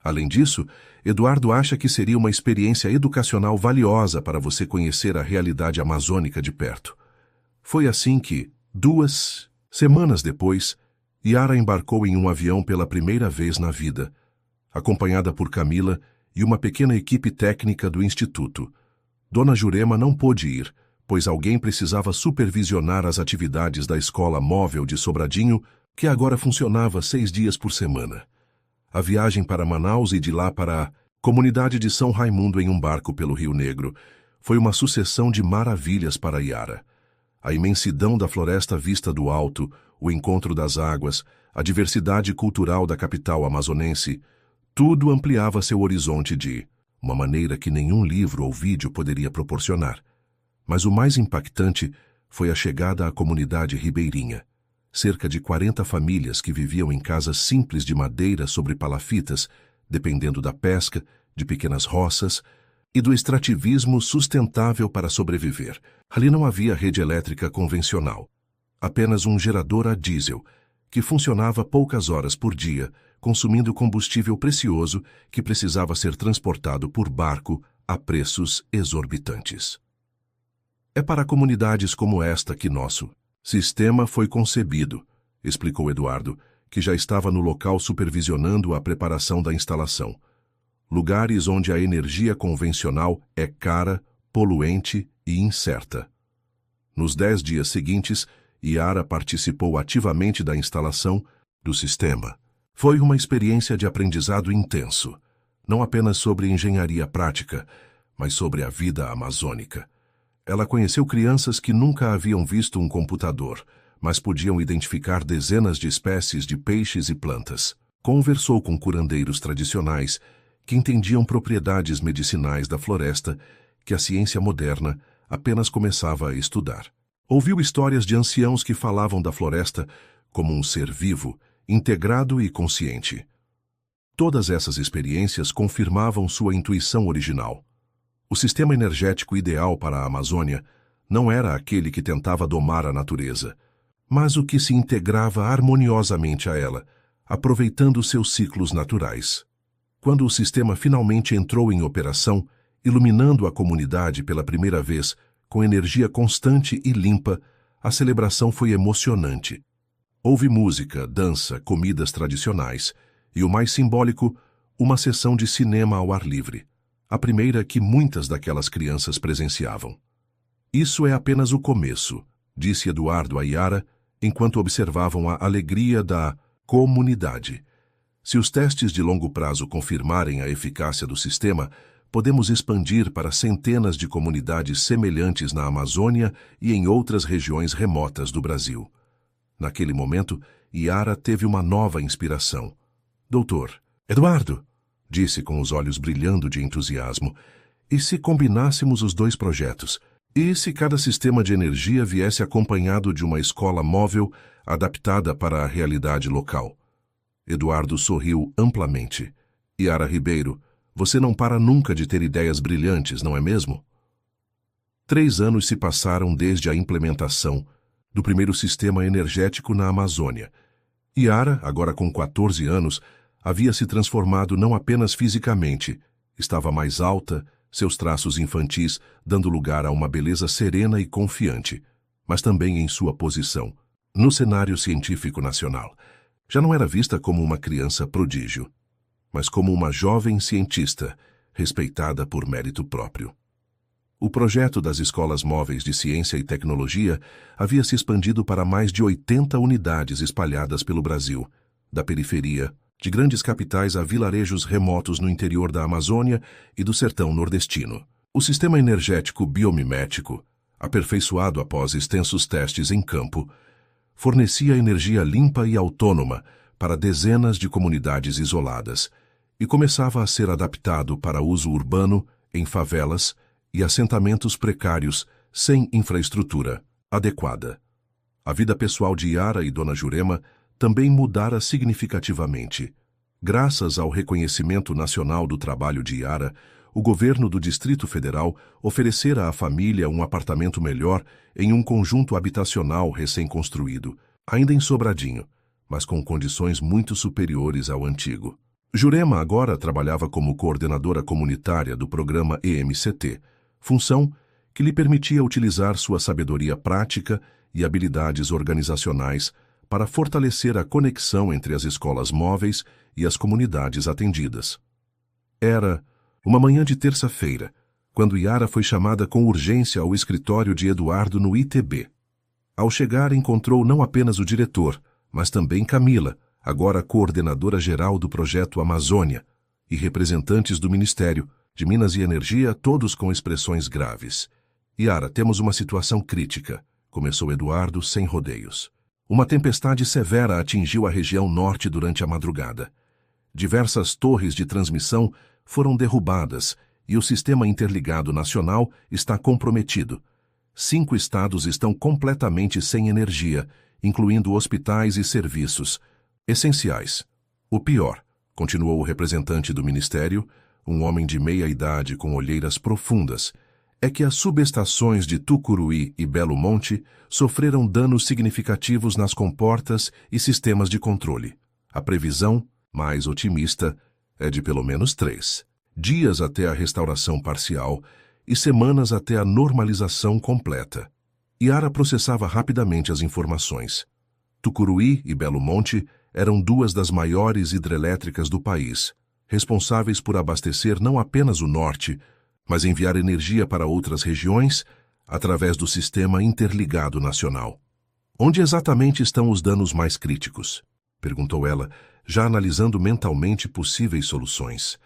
Além disso, Eduardo acha que seria uma experiência educacional valiosa para você conhecer a realidade amazônica de perto. Foi assim que, 2 semanas depois, Yara embarcou em um avião pela primeira vez na vida, acompanhada por Camila e uma pequena equipe técnica do Instituto. Dona Jurema não pôde ir, pois alguém precisava supervisionar as atividades da escola móvel de Sobradinho, que agora funcionava 6 dias por semana. A viagem para Manaus e de lá para a comunidade de São Raimundo em um barco pelo Rio Negro foi uma sucessão de maravilhas para Yara. A imensidão da floresta vista do alto, o encontro das águas, a diversidade cultural da capital amazonense, tudo ampliava seu horizonte de uma maneira que nenhum livro ou vídeo poderia proporcionar. Mas o mais impactante foi a chegada à comunidade ribeirinha. Cerca de 40 famílias que viviam em casas simples de madeira sobre palafitas, dependendo da pesca, de pequenas roças e do extrativismo sustentável para sobreviver. Ali não havia rede elétrica convencional, apenas um gerador a diesel, que funcionava poucas horas por dia, consumindo combustível precioso que precisava ser transportado por barco a preços exorbitantes. É para comunidades como esta que nosso sistema foi concebido, explicou Eduardo, que já estava no local supervisionando a preparação da instalação. Lugares onde a energia convencional é cara, poluente e incerta. Nos 10 dias seguintes, Yara participou ativamente da instalação do sistema. Foi uma experiência de aprendizado intenso, não apenas sobre engenharia prática, mas sobre a vida amazônica. Ela conheceu crianças que nunca haviam visto um computador, mas podiam identificar dezenas de espécies de peixes e plantas. Conversou com curandeiros tradicionais que entendiam propriedades medicinais da floresta que a ciência moderna apenas começava a estudar. Ouviu histórias de anciãos que falavam da floresta como um ser vivo, integrado e consciente. Todas essas experiências confirmavam sua intuição original. O sistema energético ideal para a Amazônia não era aquele que tentava domar a natureza, mas o que se integrava harmoniosamente a ela, aproveitando seus ciclos naturais. Quando o sistema finalmente entrou em operação, iluminando a comunidade pela primeira vez com energia constante e limpa, a celebração foi emocionante. Houve música, dança, comidas tradicionais e, o mais simbólico, uma sessão de cinema ao ar livre. A primeira que muitas daquelas crianças presenciavam. Isso é apenas o começo, disse Eduardo a Yara, enquanto observavam a alegria da comunidade. Se os testes de longo prazo confirmarem a eficácia do sistema, podemos expandir para centenas de comunidades semelhantes na Amazônia e em outras regiões remotas do Brasil. Naquele momento, Yara teve uma nova inspiração. Doutor, Eduardo, disse com os olhos brilhando de entusiasmo, e se combinássemos os 2 projetos? E se cada sistema de energia viesse acompanhado de uma escola móvel adaptada para a realidade local? Eduardo sorriu amplamente. Yara Ribeiro, você não para nunca de ter ideias brilhantes, não é mesmo? 3 anos se passaram desde a implementação do primeiro sistema energético na Amazônia. Yara, agora com 14 anos, havia se transformado não apenas fisicamente, estava mais alta, seus traços infantis dando lugar a uma beleza serena e confiante, mas também em sua posição, no cenário científico nacional. Já não era vista como uma criança prodígio, mas como uma jovem cientista, respeitada por mérito próprio. O projeto das escolas móveis de ciência e tecnologia havia se expandido para mais de 80 unidades espalhadas pelo Brasil, da periferia, de grandes capitais a vilarejos remotos no interior da Amazônia e do sertão nordestino. O sistema energético biomimético, aperfeiçoado após extensos testes em campo, fornecia energia limpa e autônoma para dezenas de comunidades isoladas e começava a ser adaptado para uso urbano em favelas e assentamentos precários sem infraestrutura adequada. A vida pessoal de Yara e Dona Jurema também mudara significativamente. Graças ao reconhecimento nacional do trabalho de Yara, o governo do Distrito Federal oferecera à família um apartamento melhor em um conjunto habitacional recém-construído, ainda em Sobradinho, mas com condições muito superiores ao antigo. Jurema agora trabalhava como coordenadora comunitária do programa EMCT, função que lhe permitia utilizar sua sabedoria prática e habilidades organizacionais para fortalecer a conexão entre as escolas móveis e as comunidades atendidas. Era uma manhã de terça-feira, quando Yara foi chamada com urgência ao escritório de Eduardo no ITB. Ao chegar, encontrou não apenas o diretor, mas também Camila, agora coordenadora geral do projeto Amazônia, e representantes do Ministério de Minas e Energia, todos com expressões graves. Yara, temos uma situação crítica, começou Eduardo sem rodeios. Uma tempestade severa atingiu a região norte durante a madrugada. Diversas torres de transmissão foram derrubadas e o sistema interligado nacional está comprometido. 5 estados estão completamente sem energia, incluindo hospitais e serviços essenciais. O pior, continuou o representante do Ministério, um homem de meia idade com olheiras profundas, é que as subestações de Tucuruí e Belo Monte sofreram danos significativos nas comportas e sistemas de controle. A previsão, mais otimista, é de pelo menos 3 dias até a restauração parcial e semanas até a normalização completa. Yara processava rapidamente as informações. Tucuruí e Belo Monte eram 2 das maiores hidrelétricas do país, responsáveis por abastecer não apenas o norte, mas enviar energia para outras regiões através do Sistema Interligado Nacional. Onde exatamente estão os danos mais críticos? Perguntou ela, já analisando mentalmente possíveis soluções.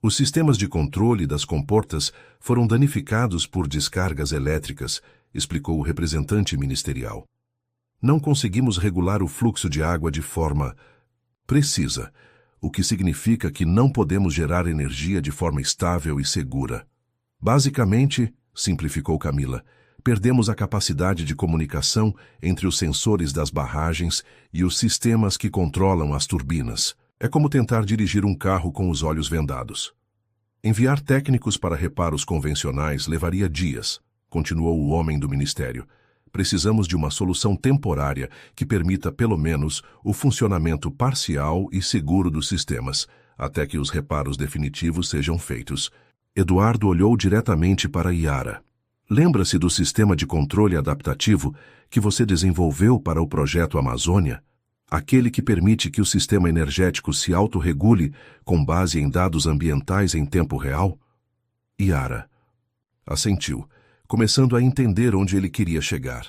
Os sistemas de controle das comportas foram danificados por descargas elétricas, explicou o representante ministerial. Não conseguimos regular o fluxo de água de forma precisa, o que significa que não podemos gerar energia de forma estável e segura. Basicamente, simplificou Camila, perdemos a capacidade de comunicação entre os sensores das barragens e os sistemas que controlam as turbinas. É como tentar dirigir um carro com os olhos vendados. Enviar técnicos para reparos convencionais levaria dias, continuou o homem do ministério. Precisamos de uma solução temporária que permita, pelo menos, o funcionamento parcial e seguro dos sistemas, até que os reparos definitivos sejam feitos. Eduardo olhou diretamente para Yara. Lembra-se do sistema de controle adaptativo que você desenvolveu para o projeto Amazônia? Aquele que permite que o sistema energético se autorregule com base em dados ambientais em tempo real? Yara assentiu, começando a entender onde ele queria chegar.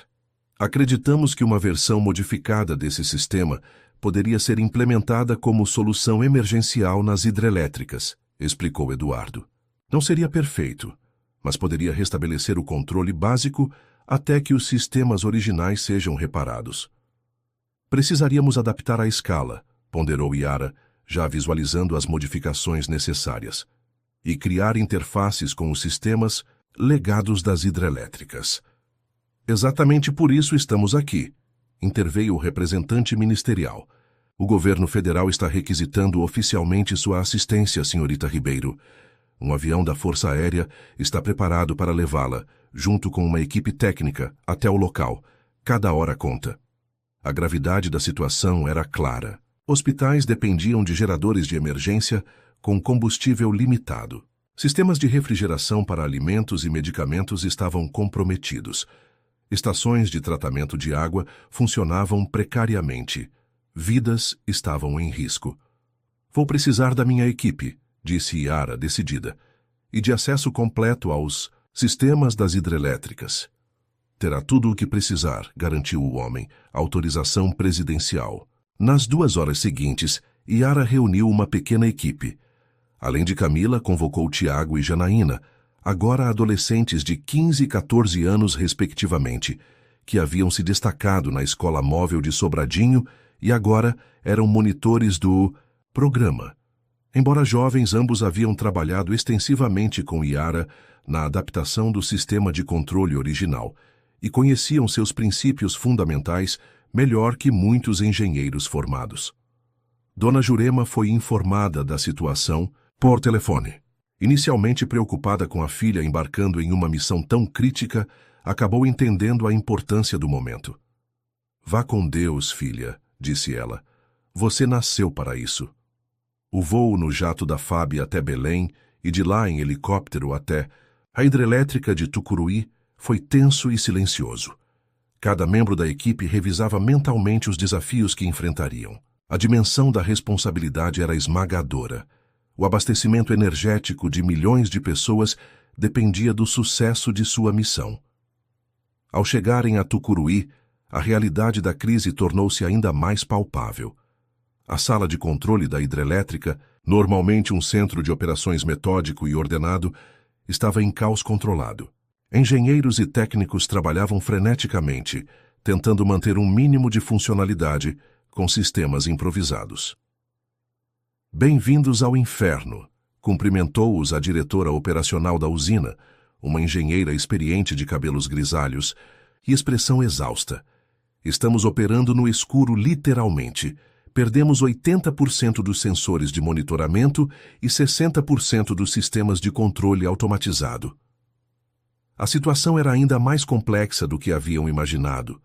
Acreditamos que uma versão modificada desse sistema poderia ser implementada como solução emergencial nas hidrelétricas, explicou Eduardo. Não seria perfeito, mas poderia restabelecer o controle básico até que os sistemas originais sejam reparados. Precisaríamos adaptar a escala, ponderou Yara, já visualizando as modificações necessárias, e criar interfaces com os sistemas legados das hidrelétricas. Exatamente por isso estamos aqui, interveio o representante ministerial. O governo federal está requisitando oficialmente sua assistência, senhorita Ribeiro. Um avião da Força Aérea está preparado para levá-la, junto com uma equipe técnica, até o local. Cada hora conta. A gravidade da situação era clara. Hospitais dependiam de geradores de emergência com combustível limitado. Sistemas de refrigeração para alimentos e medicamentos estavam comprometidos. Estações de tratamento de água funcionavam precariamente. Vidas estavam em risco. Vou precisar da minha equipe, disse Yara, decidida, e de acesso completo aos sistemas das hidrelétricas. Terá tudo o que precisar, garantiu o homem, autorização presidencial. Nas 2 horas seguintes, Yara reuniu uma pequena equipe. Além de Camila, convocou Tiago e Janaína, agora adolescentes de 15 e 14 anos respectivamente, que haviam se destacado na escola móvel de Sobradinho e agora eram monitores do programa. Embora jovens, ambos haviam trabalhado extensivamente com Yara na adaptação do sistema de controle original e conheciam seus princípios fundamentais melhor que muitos engenheiros formados. Dona Jurema foi informada da situação por telefone. Inicialmente preocupada com a filha embarcando em uma missão tão crítica, acabou entendendo a importância do momento. Vá com Deus, filha, disse ela. Você nasceu para isso. O voo no jato da FAB até Belém e de lá em helicóptero até a hidrelétrica de Tucuruí foi tenso e silencioso. Cada membro da equipe revisava mentalmente os desafios que enfrentariam. A dimensão da responsabilidade era esmagadora. O abastecimento energético de milhões de pessoas dependia do sucesso de sua missão. Ao chegarem a Tucuruí, a realidade da crise tornou-se ainda mais palpável. A sala de controle da hidrelétrica, normalmente um centro de operações metódico e ordenado, estava em caos controlado. Engenheiros e técnicos trabalhavam freneticamente, tentando manter um mínimo de funcionalidade com sistemas improvisados. Bem-vindos ao inferno, cumprimentou-os a diretora operacional da usina, uma engenheira experiente de cabelos grisalhos, e expressão exausta. Estamos operando no escuro literalmente. Perdemos 80% dos sensores de monitoramento e 60% dos sistemas de controle automatizado. A situação era ainda mais complexa do que haviam imaginado.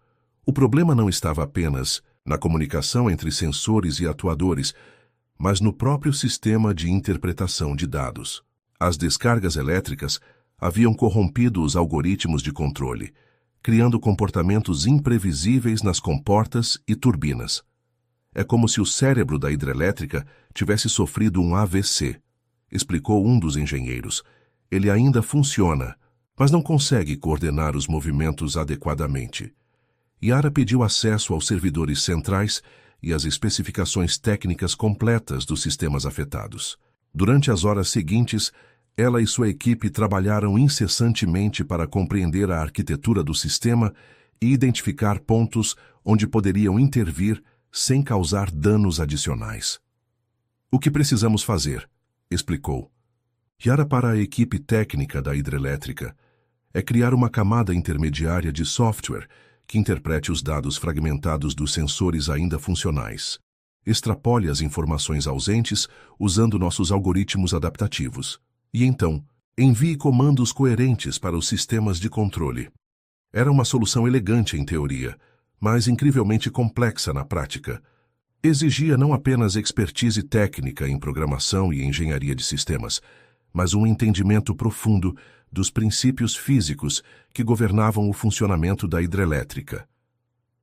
O problema não estava apenas na comunicação entre sensores e atuadores, mas no próprio sistema de interpretação de dados. As descargas elétricas haviam corrompido os algoritmos de controle, criando comportamentos imprevisíveis nas comportas e turbinas. É como se o cérebro da hidrelétrica tivesse sofrido um AVC, explicou um dos engenheiros. Ele ainda funciona, mas não consegue coordenar os movimentos adequadamente. Yara pediu acesso aos servidores centrais e às especificações técnicas completas dos sistemas afetados. Durante as horas seguintes, ela e sua equipe trabalharam incessantemente para compreender a arquitetura do sistema e identificar pontos onde poderiam intervir sem causar danos adicionais. O que precisamos fazer? Explicou. Yara para a equipe técnica da hidrelétrica é criar uma camada intermediária de software que interprete os dados fragmentados dos sensores ainda funcionais. Extrapole as informações ausentes usando nossos algoritmos adaptativos. E então, envie comandos coerentes para os sistemas de controle. Era uma solução elegante em teoria, mas incrivelmente complexa na prática. Exigia não apenas expertise técnica em programação e engenharia de sistemas, mas um entendimento profundo dos princípios físicos que governavam o funcionamento da hidrelétrica.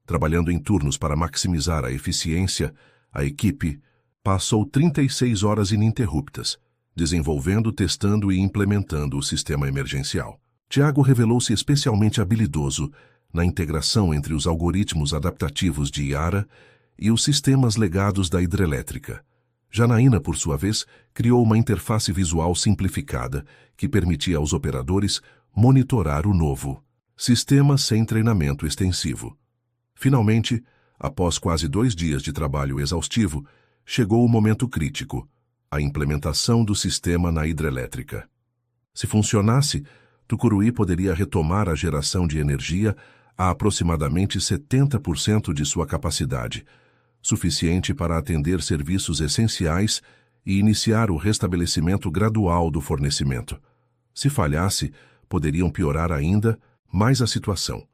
Trabalhando em turnos para maximizar a eficiência, a equipe passou 36 horas ininterruptas, desenvolvendo, testando e implementando o sistema emergencial. Tiago revelou-se especialmente habilidoso na integração entre os algoritmos adaptativos de Yara e os sistemas legados da hidrelétrica. Janaína, por sua vez, criou uma interface visual simplificada que permitia aos operadores monitorar o novo sistema sem treinamento extensivo. Finalmente, após quase 2 dias de trabalho exaustivo, chegou o momento crítico, a implementação do sistema na hidrelétrica. Se funcionasse, Tucuruí poderia retomar a geração de energia a aproximadamente 70% de sua capacidade, suficiente para atender serviços essenciais e iniciar o restabelecimento gradual do fornecimento. Se falhasse, poderiam piorar ainda mais a situação.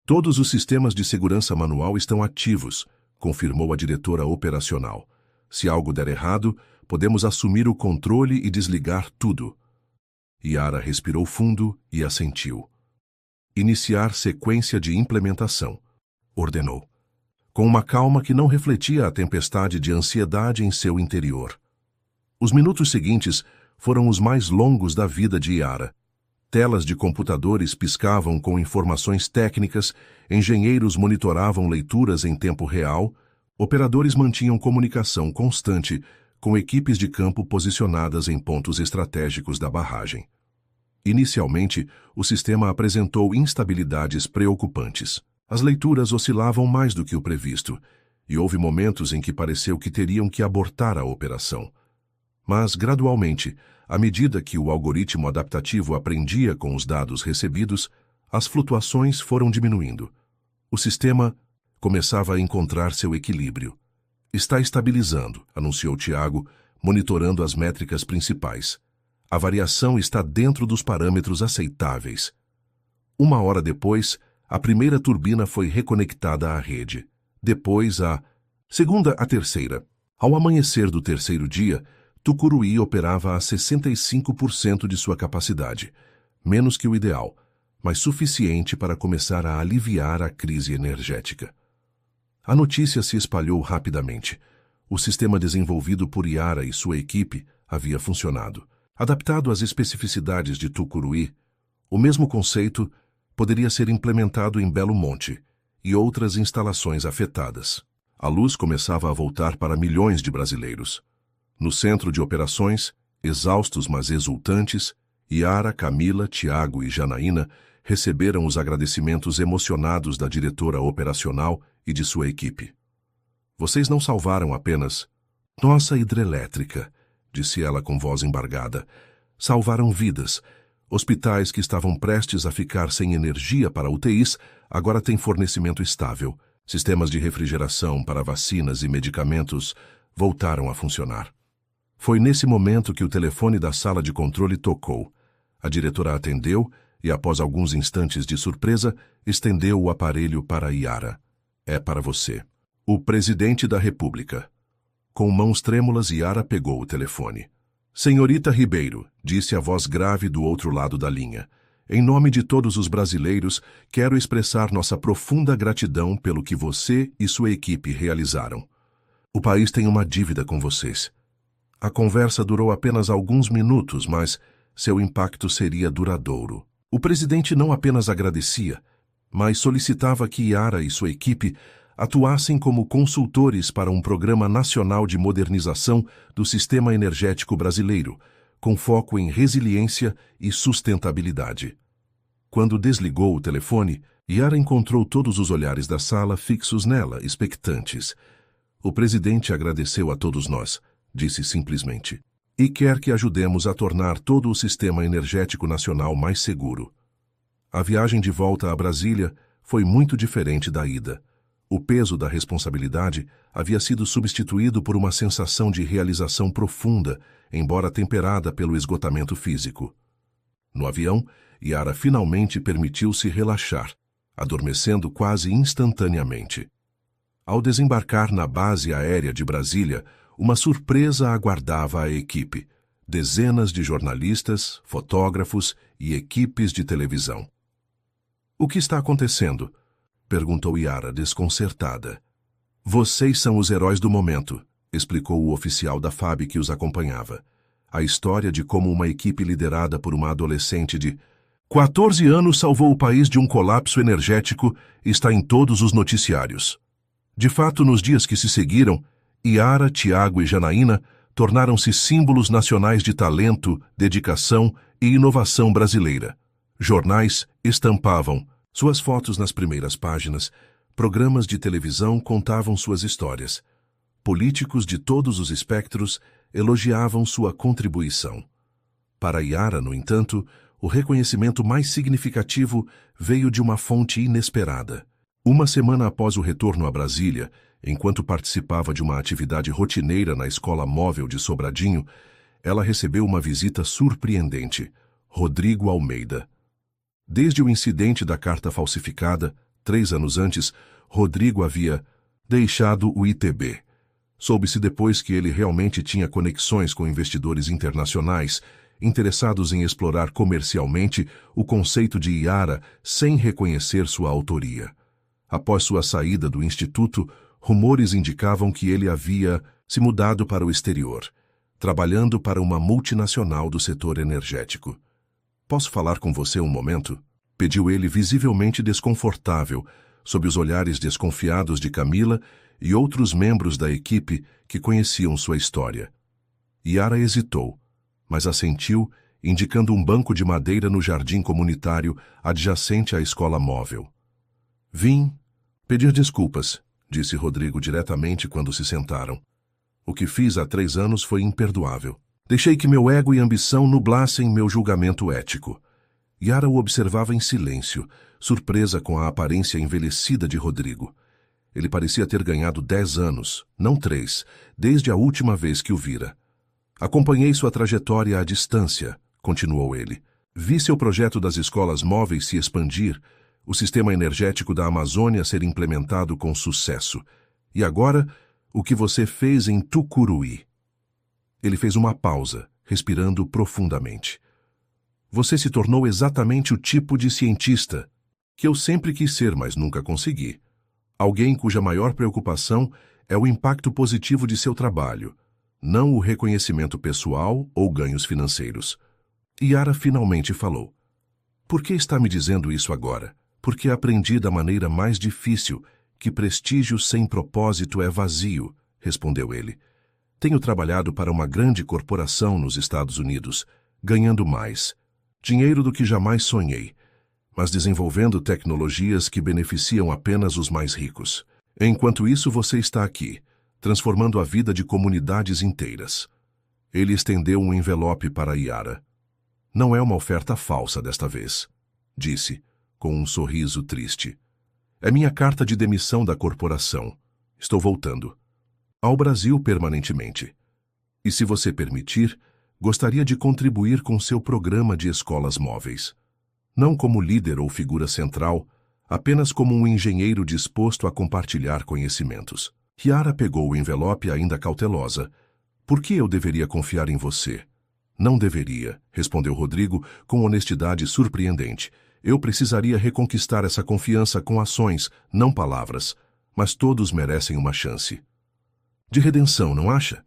Todos os sistemas de segurança manual estão ativos, confirmou a diretora operacional. Se algo der errado, podemos assumir o controle e desligar tudo. Yara respirou fundo e assentiu. Iniciar sequência de implementação, ordenou, com uma calma que não refletia a tempestade de ansiedade em seu interior. Os minutos seguintes foram os mais longos da vida de Yara. Telas de computadores piscavam com informações técnicas, engenheiros monitoravam leituras em tempo real, operadores mantinham comunicação constante com equipes de campo posicionadas em pontos estratégicos da barragem. Inicialmente, o sistema apresentou instabilidades preocupantes. As leituras oscilavam mais do que o previsto, e houve momentos em que pareceu que teriam que abortar a operação. Mas, gradualmente, à medida que o algoritmo adaptativo aprendia com os dados recebidos, as flutuações foram diminuindo. O sistema começava a encontrar seu equilíbrio. Está estabilizando, anunciou Tiago, monitorando as métricas principais. A variação está dentro dos parâmetros aceitáveis. 1 hora depois, a primeira turbina foi reconectada à rede. Depois, a segunda, a terceira. Ao amanhecer do terceiro dia, Tucuruí operava a 65% de sua capacidade, menos que o ideal, mas suficiente para começar a aliviar a crise energética. A notícia se espalhou rapidamente. O sistema desenvolvido por Iara e sua equipe havia funcionado. Adaptado às especificidades de Tucuruí, o mesmo conceito poderia ser implementado em Belo Monte e outras instalações afetadas. A luz começava a voltar para milhões de brasileiros. No centro de operações, exaustos mas exultantes, Iara, Camila, Tiago e Janaína receberam os agradecimentos emocionados da diretora operacional e de sua equipe. Vocês não salvaram apenas nossa hidrelétrica, disse ela com voz embargada. Salvaram vidas. Hospitais que estavam prestes a ficar sem energia para UTIs agora têm fornecimento estável. Sistemas de refrigeração para vacinas e medicamentos voltaram a funcionar. Foi nesse momento que o telefone da sala de controle tocou. A diretora atendeu e, após alguns instantes de surpresa, estendeu o aparelho para Iara. É para você. O presidente da República. Com mãos trêmulas, Iara pegou o telefone. Senhorita Ribeiro, disse a voz grave do outro lado da linha. Em nome de todos os brasileiros, quero expressar nossa profunda gratidão pelo que você e sua equipe realizaram. O país tem uma dívida com vocês. A conversa durou apenas alguns minutos, mas seu impacto seria duradouro. O presidente não apenas agradecia, mas solicitava que Iara e sua equipe atuassem como consultores para um programa nacional de modernização do sistema energético brasileiro, com foco em resiliência e sustentabilidade. Quando desligou o telefone, Iara encontrou todos os olhares da sala fixos nela, expectantes. O presidente agradeceu a todos nós, disse simplesmente, e quer que ajudemos a tornar todo o sistema energético nacional mais seguro. A viagem de volta a Brasília foi muito diferente da ida. O peso da responsabilidade havia sido substituído por uma sensação de realização profunda, embora temperada pelo esgotamento físico. No avião, Iara finalmente permitiu-se relaxar, adormecendo quase instantaneamente. Ao desembarcar na base aérea de Brasília, uma surpresa aguardava a equipe: dezenas de jornalistas, fotógrafos e equipes de televisão. O que está acontecendo? Perguntou Iara, desconcertada. Vocês são os heróis do momento, explicou o oficial da FAB que os acompanhava. A história de como uma equipe liderada por uma adolescente de 14 anos salvou o país de um colapso energético está em todos os noticiários. De fato, nos dias que se seguiram, Iara, Tiago e Janaína tornaram-se símbolos nacionais de talento, dedicação e inovação brasileira. Jornais estampavam suas fotos nas primeiras páginas, programas de televisão contavam suas histórias. Políticos de todos os espectros elogiavam sua contribuição. Para Iara, no entanto, o reconhecimento mais significativo veio de uma fonte inesperada. Uma semana após o retorno a Brasília, enquanto participava de uma atividade rotineira na escola móvel de Sobradinho, ela recebeu uma visita surpreendente: Rodrigo Almeida. Desde o incidente da carta falsificada, 3 anos antes, Rodrigo havia deixado o ITB. Soube-se depois que ele realmente tinha conexões com investidores internacionais, interessados em explorar comercialmente o conceito de Iara sem reconhecer sua autoria. Após sua saída do instituto, rumores indicavam que ele havia se mudado para o exterior, trabalhando para uma multinacional do setor energético. Posso falar com você um momento? Pediu ele, visivelmente desconfortável, sob os olhares desconfiados de Camila e outros membros da equipe que conheciam sua história. Iara hesitou, mas assentiu, indicando um banco de madeira no jardim comunitário adjacente à escola móvel. Vim pedir desculpas, disse Rodrigo diretamente quando se sentaram. O que fiz há 3 anos foi imperdoável. Deixei que meu ego e ambição nublassem meu julgamento ético. Iara o observava em silêncio, surpresa com a aparência envelhecida de Rodrigo. Ele parecia ter ganhado 10 anos, não 3, desde a última vez que o vira. Acompanhei sua trajetória à distância, continuou ele. Vi seu projeto das escolas móveis se expandir, o sistema energético da Amazônia ser implementado com sucesso. E agora, o que você fez em Tucuruí. Ele fez uma pausa, respirando profundamente. Você se tornou exatamente o tipo de cientista que eu sempre quis ser, mas nunca consegui. Alguém cuja maior preocupação é o impacto positivo de seu trabalho, não o reconhecimento pessoal ou ganhos financeiros. Yara finalmente falou. Por que está me dizendo isso agora? Porque aprendi da maneira mais difícil que prestígio sem propósito é vazio, respondeu ele. Tenho trabalhado para uma grande corporação nos Estados Unidos, ganhando mais dinheiro do que jamais sonhei, mas desenvolvendo tecnologias que beneficiam apenas os mais ricos. Enquanto isso, você está aqui, transformando a vida de comunidades inteiras. Ele estendeu um envelope para Yara. Não é uma oferta falsa desta vez, disse, com um sorriso triste. É minha carta de demissão da corporação. Estou voltando ao Brasil permanentemente. E se você permitir, gostaria de contribuir com seu programa de escolas móveis. Não como líder ou figura central, apenas como um engenheiro disposto a compartilhar conhecimentos. Yara pegou o envelope ainda cautelosa. Por que eu deveria confiar em você? Não deveria, respondeu Rodrigo com honestidade surpreendente. Eu precisaria reconquistar essa confiança com ações, não palavras, mas todos merecem uma chance. De redenção, não acha?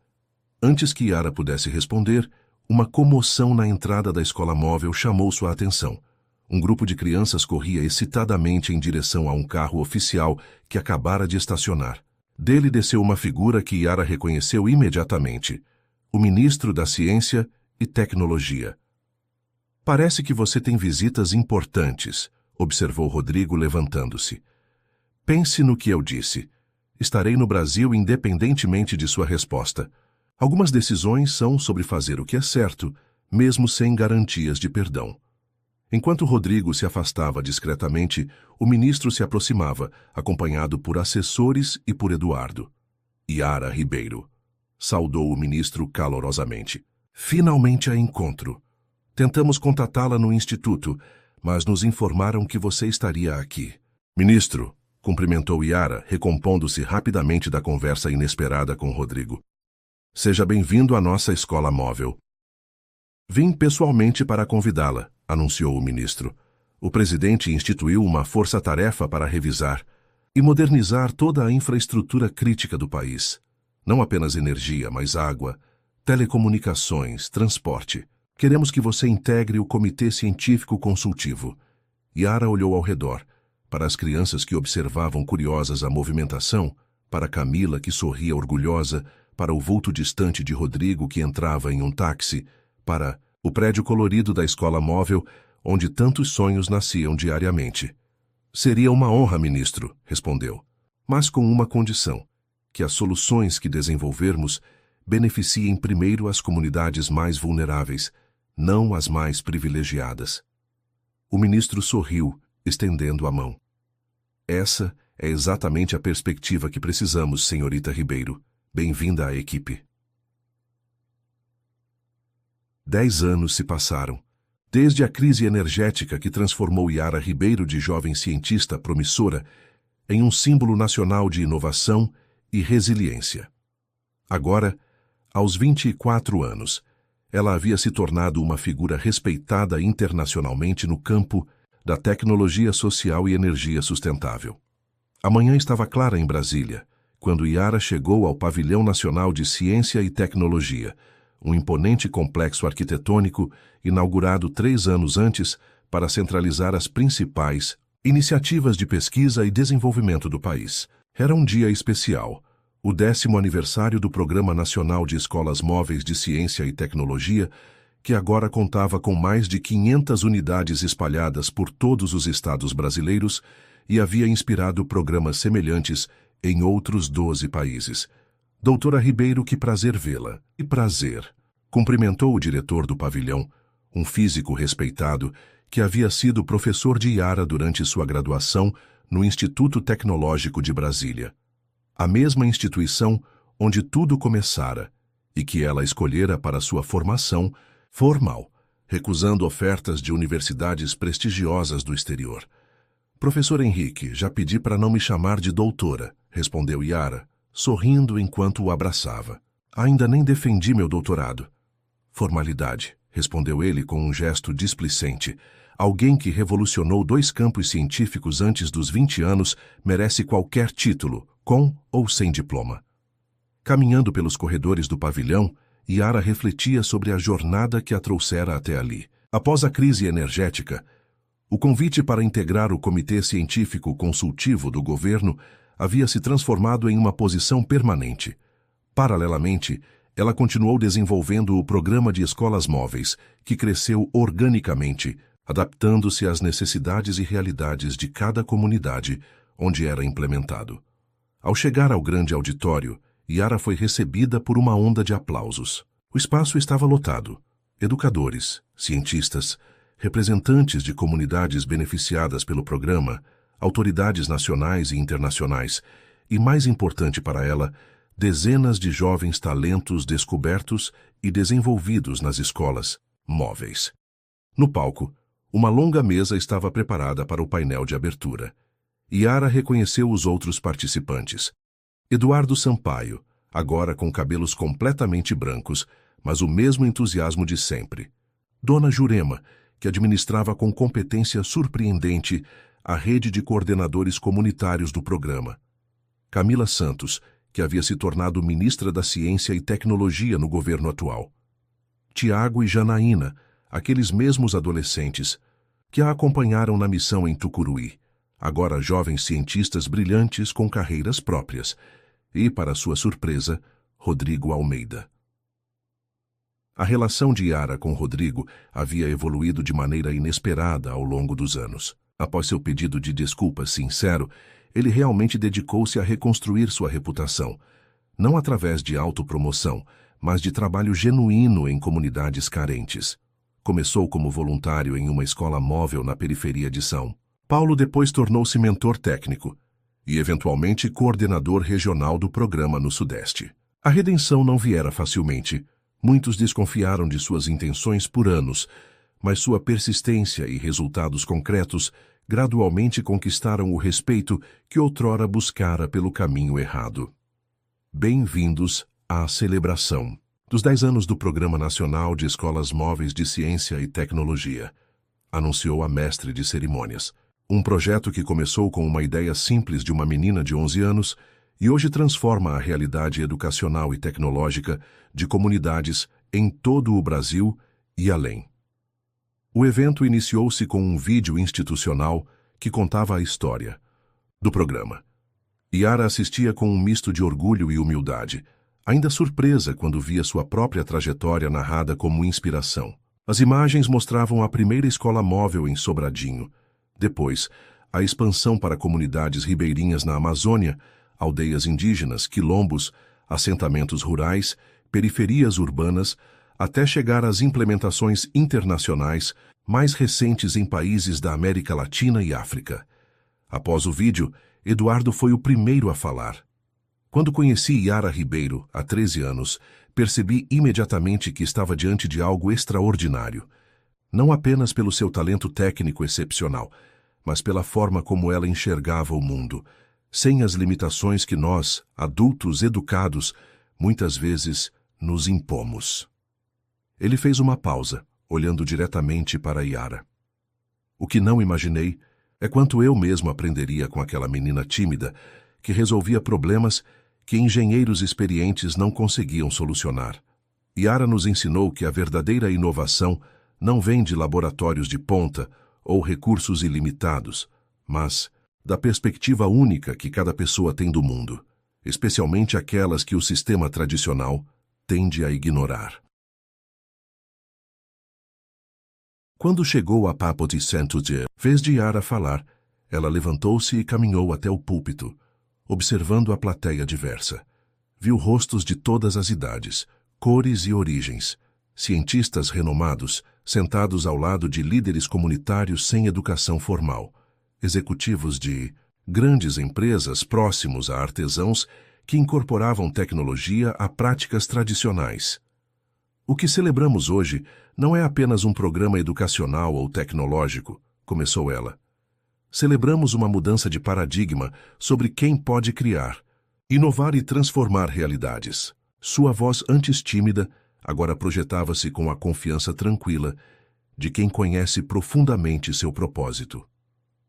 Antes que Yara pudesse responder, uma comoção na entrada da escola móvel chamou sua atenção. Um grupo de crianças corria excitadamente em direção a um carro oficial que acabara de estacionar. Dele desceu uma figura que Yara reconheceu imediatamente: o ministro da Ciência e Tecnologia. Parece que você tem visitas importantes, observou Rodrigo levantando-se. Pense no que eu disse. Estarei no Brasil independentemente de sua resposta. Algumas decisões são sobre fazer o que é certo, mesmo sem garantias de perdão. Enquanto Rodrigo se afastava discretamente, o ministro se aproximava, acompanhado por assessores e por Eduardo. Yara Ribeiro. Saudou o ministro calorosamente. Finalmente a encontro. Tentamos contatá-la no instituto, mas nos informaram que você estaria aqui. Ministro, cumprimentou Yara, recompondo-se rapidamente da conversa inesperada com Rodrigo. Seja bem-vindo à nossa escola móvel. Vim pessoalmente para convidá-la, anunciou o ministro. O presidente instituiu uma força-tarefa para revisar e modernizar toda a infraestrutura crítica do país. Não apenas energia, mas água, telecomunicações, transporte. Queremos que você integre o Comitê Científico Consultivo. Yara olhou ao redor, para as crianças que observavam curiosas a movimentação, para Camila, que sorria orgulhosa, para o vulto distante de Rodrigo, que entrava em um táxi, para o prédio colorido da escola móvel, onde tantos sonhos nasciam diariamente. Seria uma honra, ministro, respondeu, mas com uma condição: que as soluções que desenvolvermos beneficiem primeiro as comunidades mais vulneráveis, não as mais privilegiadas. O ministro sorriu, estendendo a mão. Essa é exatamente a perspectiva que precisamos, senhorita Ribeiro. Bem-vinda à equipe. 10 anos se passaram, desde a crise energética que transformou Yara Ribeiro de jovem cientista promissora em um símbolo nacional de inovação e resiliência. Agora, aos 24 anos, ela havia se tornado uma figura respeitada internacionalmente no campo da tecnologia social e energia sustentável. A manhã estava clara em Brasília, quando Yara chegou ao Pavilhão Nacional de Ciência e Tecnologia, um imponente complexo arquitetônico inaugurado 3 anos antes para centralizar as principais iniciativas de pesquisa e desenvolvimento do país. Era um dia especial, o 10º aniversário do Programa Nacional de Escolas Móveis de Ciência e Tecnologia, que agora contava com mais de 500 unidades espalhadas por todos os estados brasileiros e havia inspirado programas semelhantes em outros 12 países. Doutora Ribeiro, que prazer vê-la. Que prazer! Cumprimentou o diretor do pavilhão, um físico respeitado que havia sido professor de Yara durante sua graduação no Instituto Tecnológico de Brasília. A mesma instituição onde tudo começara e que ela escolhera para sua formação formal, recusando ofertas de universidades prestigiosas do exterior. Professor Henrique, já pedi para não me chamar de doutora, respondeu Yara, sorrindo enquanto o abraçava. Ainda nem defendi meu doutorado. Formalidade, respondeu ele com um gesto displicente. Alguém que revolucionou 2 campos científicos antes dos 20 anos merece qualquer título, com ou sem diploma. Caminhando pelos corredores do pavilhão, Yara refletia sobre a jornada que a trouxera até ali. Após a crise energética, o convite para integrar o Comitê Científico Consultivo do governo havia se transformado em uma posição permanente. Paralelamente, ela continuou desenvolvendo o programa de escolas móveis, que cresceu organicamente, adaptando-se às necessidades e realidades de cada comunidade onde era implementado. Ao chegar ao grande auditório, Yara foi recebida por uma onda de aplausos. O espaço estava lotado. Educadores, cientistas, representantes de comunidades beneficiadas pelo programa, autoridades nacionais e internacionais, e, mais importante para ela, dezenas de jovens talentos descobertos e desenvolvidos nas escolas móveis. No palco, uma longa mesa estava preparada para o painel de abertura. Yara reconheceu os outros participantes. Eduardo Sampaio, agora com cabelos completamente brancos, mas o mesmo entusiasmo de sempre. Dona Jurema, que administrava com competência surpreendente a rede de coordenadores comunitários do programa. Camila Santos, que havia se tornado ministra da Ciência e Tecnologia no governo atual. Tiago e Janaína, aqueles mesmos adolescentes que a acompanharam na missão em Tucuruí, agora jovens cientistas brilhantes com carreiras próprias, e, para sua surpresa, Rodrigo Almeida. A relação de Yara com Rodrigo havia evoluído de maneira inesperada ao longo dos anos. Após seu pedido de desculpas sincero, ele realmente dedicou-se a reconstruir sua reputação, não através de autopromoção, mas de trabalho genuíno em comunidades carentes. Começou como voluntário em uma escola móvel na periferia de São Paulo, depois tornou-se mentor técnico e, eventualmente, coordenador regional do programa no Sudeste. A redenção não viera facilmente. Muitos desconfiaram de suas intenções por anos, mas sua persistência e resultados concretos gradualmente conquistaram o respeito que outrora buscara pelo caminho errado. Bem-vindos à celebração dos 10 anos do Programa Nacional de Escolas Móveis de Ciência e Tecnologia, anunciou a mestre de cerimônias. Um projeto que começou com uma ideia simples de uma menina de 11 anos e hoje transforma a realidade educacional e tecnológica de comunidades em todo o Brasil e além. O evento iniciou-se com um vídeo institucional que contava a história do programa. Yara assistia com um misto de orgulho e humildade, ainda surpresa quando via sua própria trajetória narrada como inspiração. As imagens mostravam a primeira escola móvel em Sobradinho, depois a expansão para comunidades ribeirinhas na Amazônia, aldeias indígenas, quilombos, assentamentos rurais, periferias urbanas, até chegar às implementações internacionais mais recentes em países da América Latina e África. Após o vídeo, Eduardo foi o primeiro a falar. Quando conheci Yara Ribeiro, há 13 anos, percebi imediatamente que estava diante de algo extraordinário. Não apenas pelo seu talento técnico excepcional, mas pela forma como ela enxergava o mundo, sem as limitações que nós, adultos educados, muitas vezes nos impomos. Ele fez uma pausa, olhando diretamente para Yara. O que não imaginei é quanto eu mesmo aprenderia com aquela menina tímida que resolvia problemas que engenheiros experientes não conseguiam solucionar. Yara nos ensinou que a verdadeira inovação não vem de laboratórios de ponta ou recursos ilimitados, mas da perspectiva única que cada pessoa tem do mundo, especialmente aquelas que o sistema tradicional tende a ignorar. Quando chegou a papo de Saint-Dié, vez de Yara falar, ela levantou-se e caminhou até o púlpito, observando a plateia diversa. Viu rostos de todas as idades, cores e origens, cientistas renomados, sentados ao lado de líderes comunitários sem educação formal, executivos de grandes empresas próximos a artesãos que incorporavam tecnologia a práticas tradicionais. O que celebramos hoje não é apenas um programa educacional ou tecnológico, começou ela. Celebramos uma mudança de paradigma sobre quem pode criar, Inovar e transformar realidades. Sua voz antes tímida, agora projetava-se com a confiança tranquila de quem conhece profundamente seu propósito.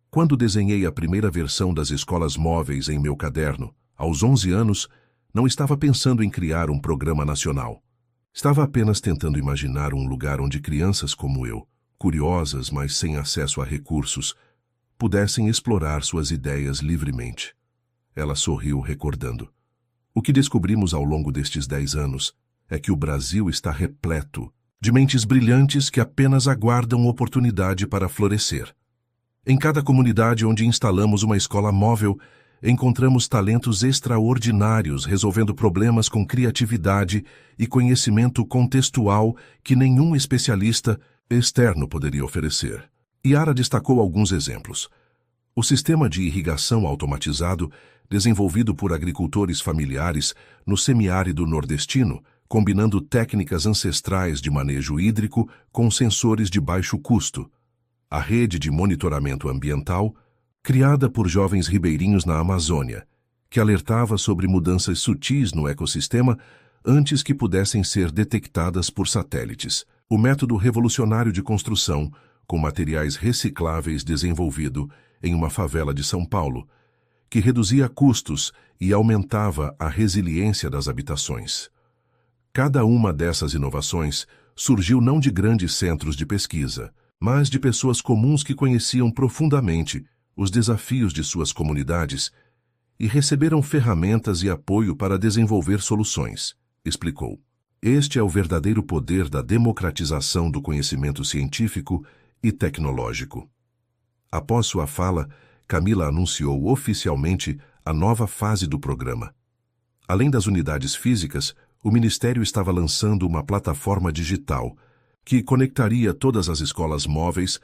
Quando desenhei a primeira versão das escolas móveis em meu caderno, aos 11 anos, não estava pensando em criar um programa nacional. Estava apenas tentando imaginar um lugar onde crianças como eu, curiosas, mas sem acesso a recursos, pudessem explorar suas ideias livremente. Ela sorriu, recordando. O que descobrimos ao longo destes 10 anos é que o Brasil está repleto de mentes brilhantes que apenas aguardam oportunidade para florescer. Em cada comunidade onde instalamos uma escola móvel, encontramos talentos extraordinários resolvendo problemas com criatividade e conhecimento contextual que nenhum especialista externo poderia oferecer. Yara destacou alguns exemplos. O sistema de irrigação automatizado, desenvolvido por agricultores familiares no semiárido nordestino, combinando técnicas ancestrais de manejo hídrico com sensores de baixo custo. A rede de monitoramento ambiental, criada por jovens ribeirinhos na Amazônia, que alertava sobre mudanças sutis no ecossistema antes que pudessem ser detectadas por satélites. O método revolucionário de construção, com materiais recicláveis desenvolvido em uma favela de São Paulo, que reduzia custos e aumentava a resiliência das habitações. Cada uma dessas inovações surgiu não de grandes centros de pesquisa, mas de pessoas comuns que conheciam profundamente os desafios de suas comunidades e receberam ferramentas e apoio para desenvolver soluções, explicou. Este é o verdadeiro poder da democratização do conhecimento científico e tecnológico. Após sua fala, Camila anunciou oficialmente a nova fase do programa. Além das unidades físicas, o Ministério estava lançando uma plataforma digital que conectaria todas as escolas móveis,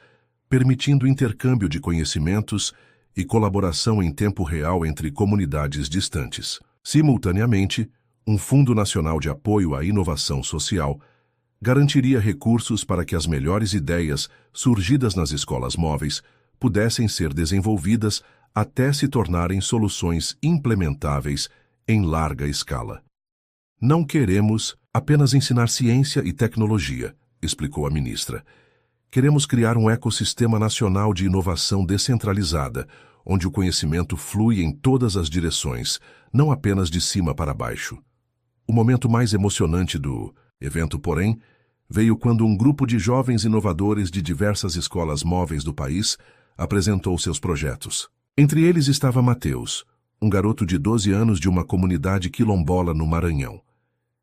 permitindo intercâmbio de conhecimentos e colaboração em tempo real entre comunidades distantes. Simultaneamente, um Fundo Nacional de Apoio à Inovação Social garantiria recursos para que as melhores ideias surgidas nas escolas móveis pudessem ser desenvolvidas até se tornarem soluções implementáveis em larga escala. Não queremos apenas ensinar ciência e tecnologia, explicou a ministra. Queremos criar um ecossistema nacional de inovação descentralizada, onde o conhecimento flui em todas as direções, não apenas de cima para baixo. O momento mais emocionante do evento, porém, veio quando um grupo de jovens inovadores de diversas escolas móveis do país apresentou seus projetos. Entre eles estava Mateus, um garoto de 12 anos de uma comunidade quilombola no Maranhão,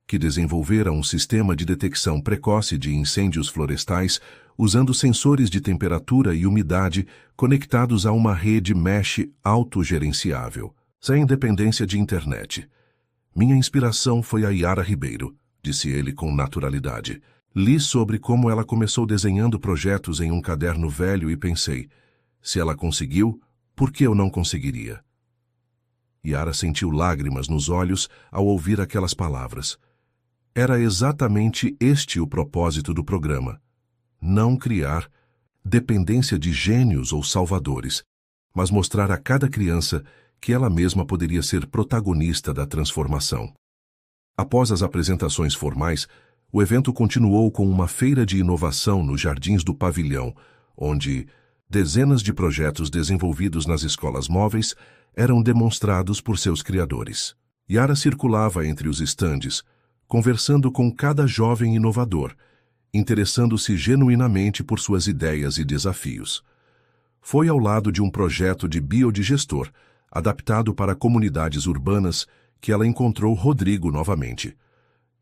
que desenvolvera um sistema de detecção precoce de incêndios florestais usando sensores de temperatura e umidade conectados a uma rede mesh autogerenciável, sem dependência de internet. Minha inspiração foi a Yara Ribeiro, disse ele com naturalidade. Li sobre como ela começou desenhando projetos em um caderno velho e pensei, se ela conseguiu, por que eu não conseguiria? Yara sentiu lágrimas nos olhos ao ouvir aquelas palavras. Era exatamente este o propósito do programa. Não criar dependência de gênios ou salvadores, mas mostrar a cada criança que ela mesma poderia ser protagonista da transformação. Após as apresentações formais, o evento continuou com uma feira de inovação nos jardins do pavilhão, onde dezenas de projetos desenvolvidos nas escolas móveis eram demonstrados por seus criadores. Yara circulava entre os estandes, conversando com cada jovem inovador, interessando-se genuinamente por suas ideias e desafios. Foi ao lado de um projeto de biodigestor, adaptado para comunidades urbanas, que ela encontrou Rodrigo novamente.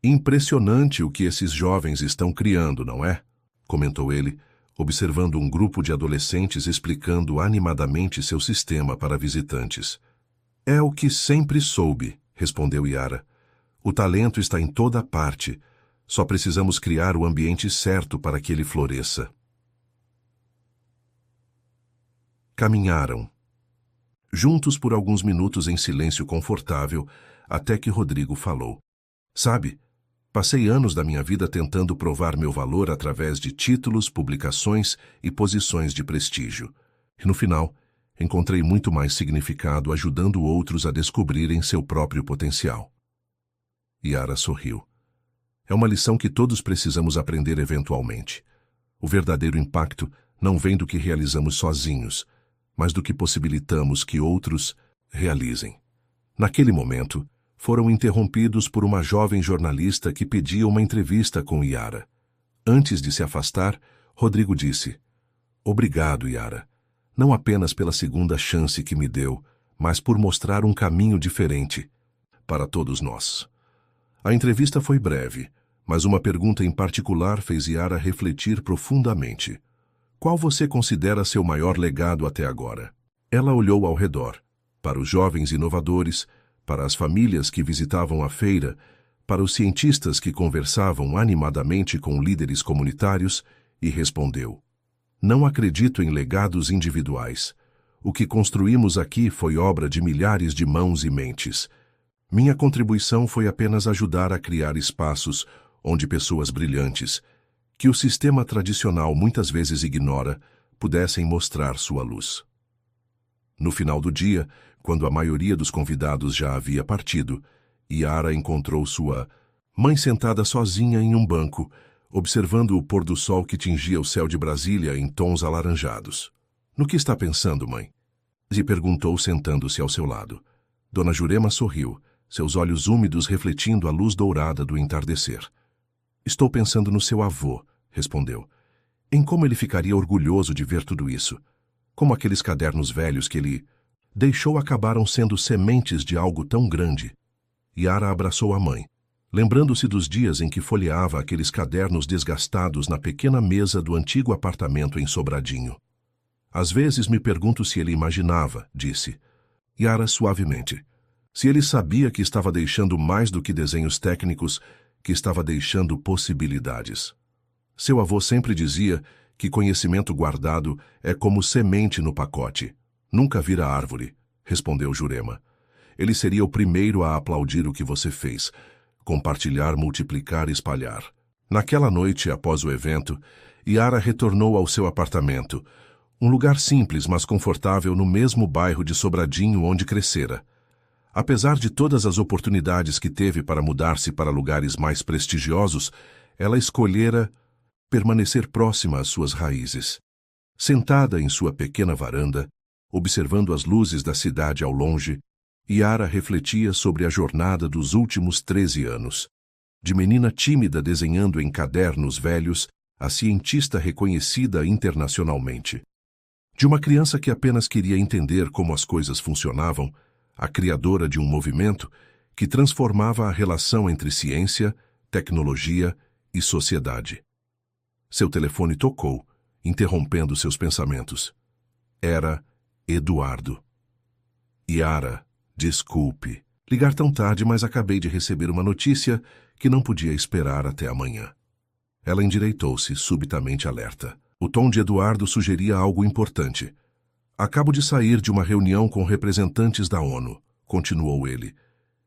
Impressionante o que esses jovens estão criando, não é? Comentou ele, observando um grupo de adolescentes explicando animadamente seu sistema para visitantes. É o que sempre soube, respondeu Yara. O talento está em toda parte. Só precisamos criar o ambiente certo para que ele floresça. Caminharam. Juntos por alguns minutos em silêncio confortável, até que Rodrigo falou. Sabe, passei anos da minha vida tentando provar meu valor através de títulos, publicações e posições de prestígio. E no final, encontrei muito mais significado ajudando outros a descobrirem seu próprio potencial. Yara sorriu. É uma lição que todos precisamos aprender eventualmente. O verdadeiro impacto não vem do que realizamos sozinhos, mas do que possibilitamos que outros realizem. Naquele momento, foram interrompidos por uma jovem jornalista que pedia uma entrevista com Yara. Antes de se afastar, Rodrigo disse: "Obrigado, Yara. Não apenas pela segunda chance que me deu, mas por mostrar um caminho diferente para todos nós." A entrevista foi breve, mas uma pergunta em particular fez Yara refletir profundamente. Qual você considera seu maior legado até agora? Ela olhou ao redor, para os jovens inovadores, para as famílias que visitavam a feira, para os cientistas que conversavam animadamente com líderes comunitários, e respondeu: "Não acredito em legados individuais. O que construímos aqui foi obra de milhares de mãos e mentes. Minha contribuição foi apenas ajudar a criar espaços onde pessoas brilhantes, que o sistema tradicional muitas vezes ignora, pudessem mostrar sua luz." No final do dia, quando a maioria dos convidados já havia partido, Yara encontrou sua mãe sentada sozinha em um banco, observando o pôr do sol que tingia o céu de Brasília em tons alaranjados. "No que está pensando, mãe?" lhe perguntou, sentando-se ao seu lado. Dona Jurema sorriu, seus olhos úmidos refletindo a luz dourada do entardecer. "Estou pensando no seu avô", respondeu. "Em como ele ficaria orgulhoso de ver tudo isso. Como aqueles cadernos velhos que ele deixou acabaram sendo sementes de algo tão grande." Yara abraçou a mãe, lembrando-se dos dias em que folheava aqueles cadernos desgastados na pequena mesa do antigo apartamento em Sobradinho. "Às vezes me pergunto se ele imaginava", disse Yara suavemente. "Se ele sabia que estava deixando mais do que desenhos técnicos, que estava deixando possibilidades. Seu avô sempre dizia que conhecimento guardado é como semente no pacote. Nunca vira árvore", respondeu Jurema. "Ele seria o primeiro a aplaudir o que você fez. Compartilhar, multiplicar, espalhar." Naquela noite, após o evento, Yara retornou ao seu apartamento, um lugar simples, mas confortável no mesmo bairro de Sobradinho onde crescera. Apesar de todas as oportunidades que teve para mudar-se para lugares mais prestigiosos, ela escolhera permanecer próxima às suas raízes. Sentada em sua pequena varanda, observando as luzes da cidade ao longe, Yara refletia sobre a jornada dos últimos 13 anos. De menina tímida desenhando em cadernos velhos, a cientista reconhecida internacionalmente. De uma criança que apenas queria entender como as coisas funcionavam, a criadora de um movimento que transformava a relação entre ciência, tecnologia e sociedade. Seu telefone tocou, interrompendo seus pensamentos. Era Eduardo. "Yara, desculpe. Ligar tão tarde, mas acabei de receber uma notícia que não podia esperar até amanhã." Ela endireitou-se, subitamente alerta. O tom de Eduardo sugeria algo importante. "Acabo de sair de uma reunião com representantes da ONU", continuou ele.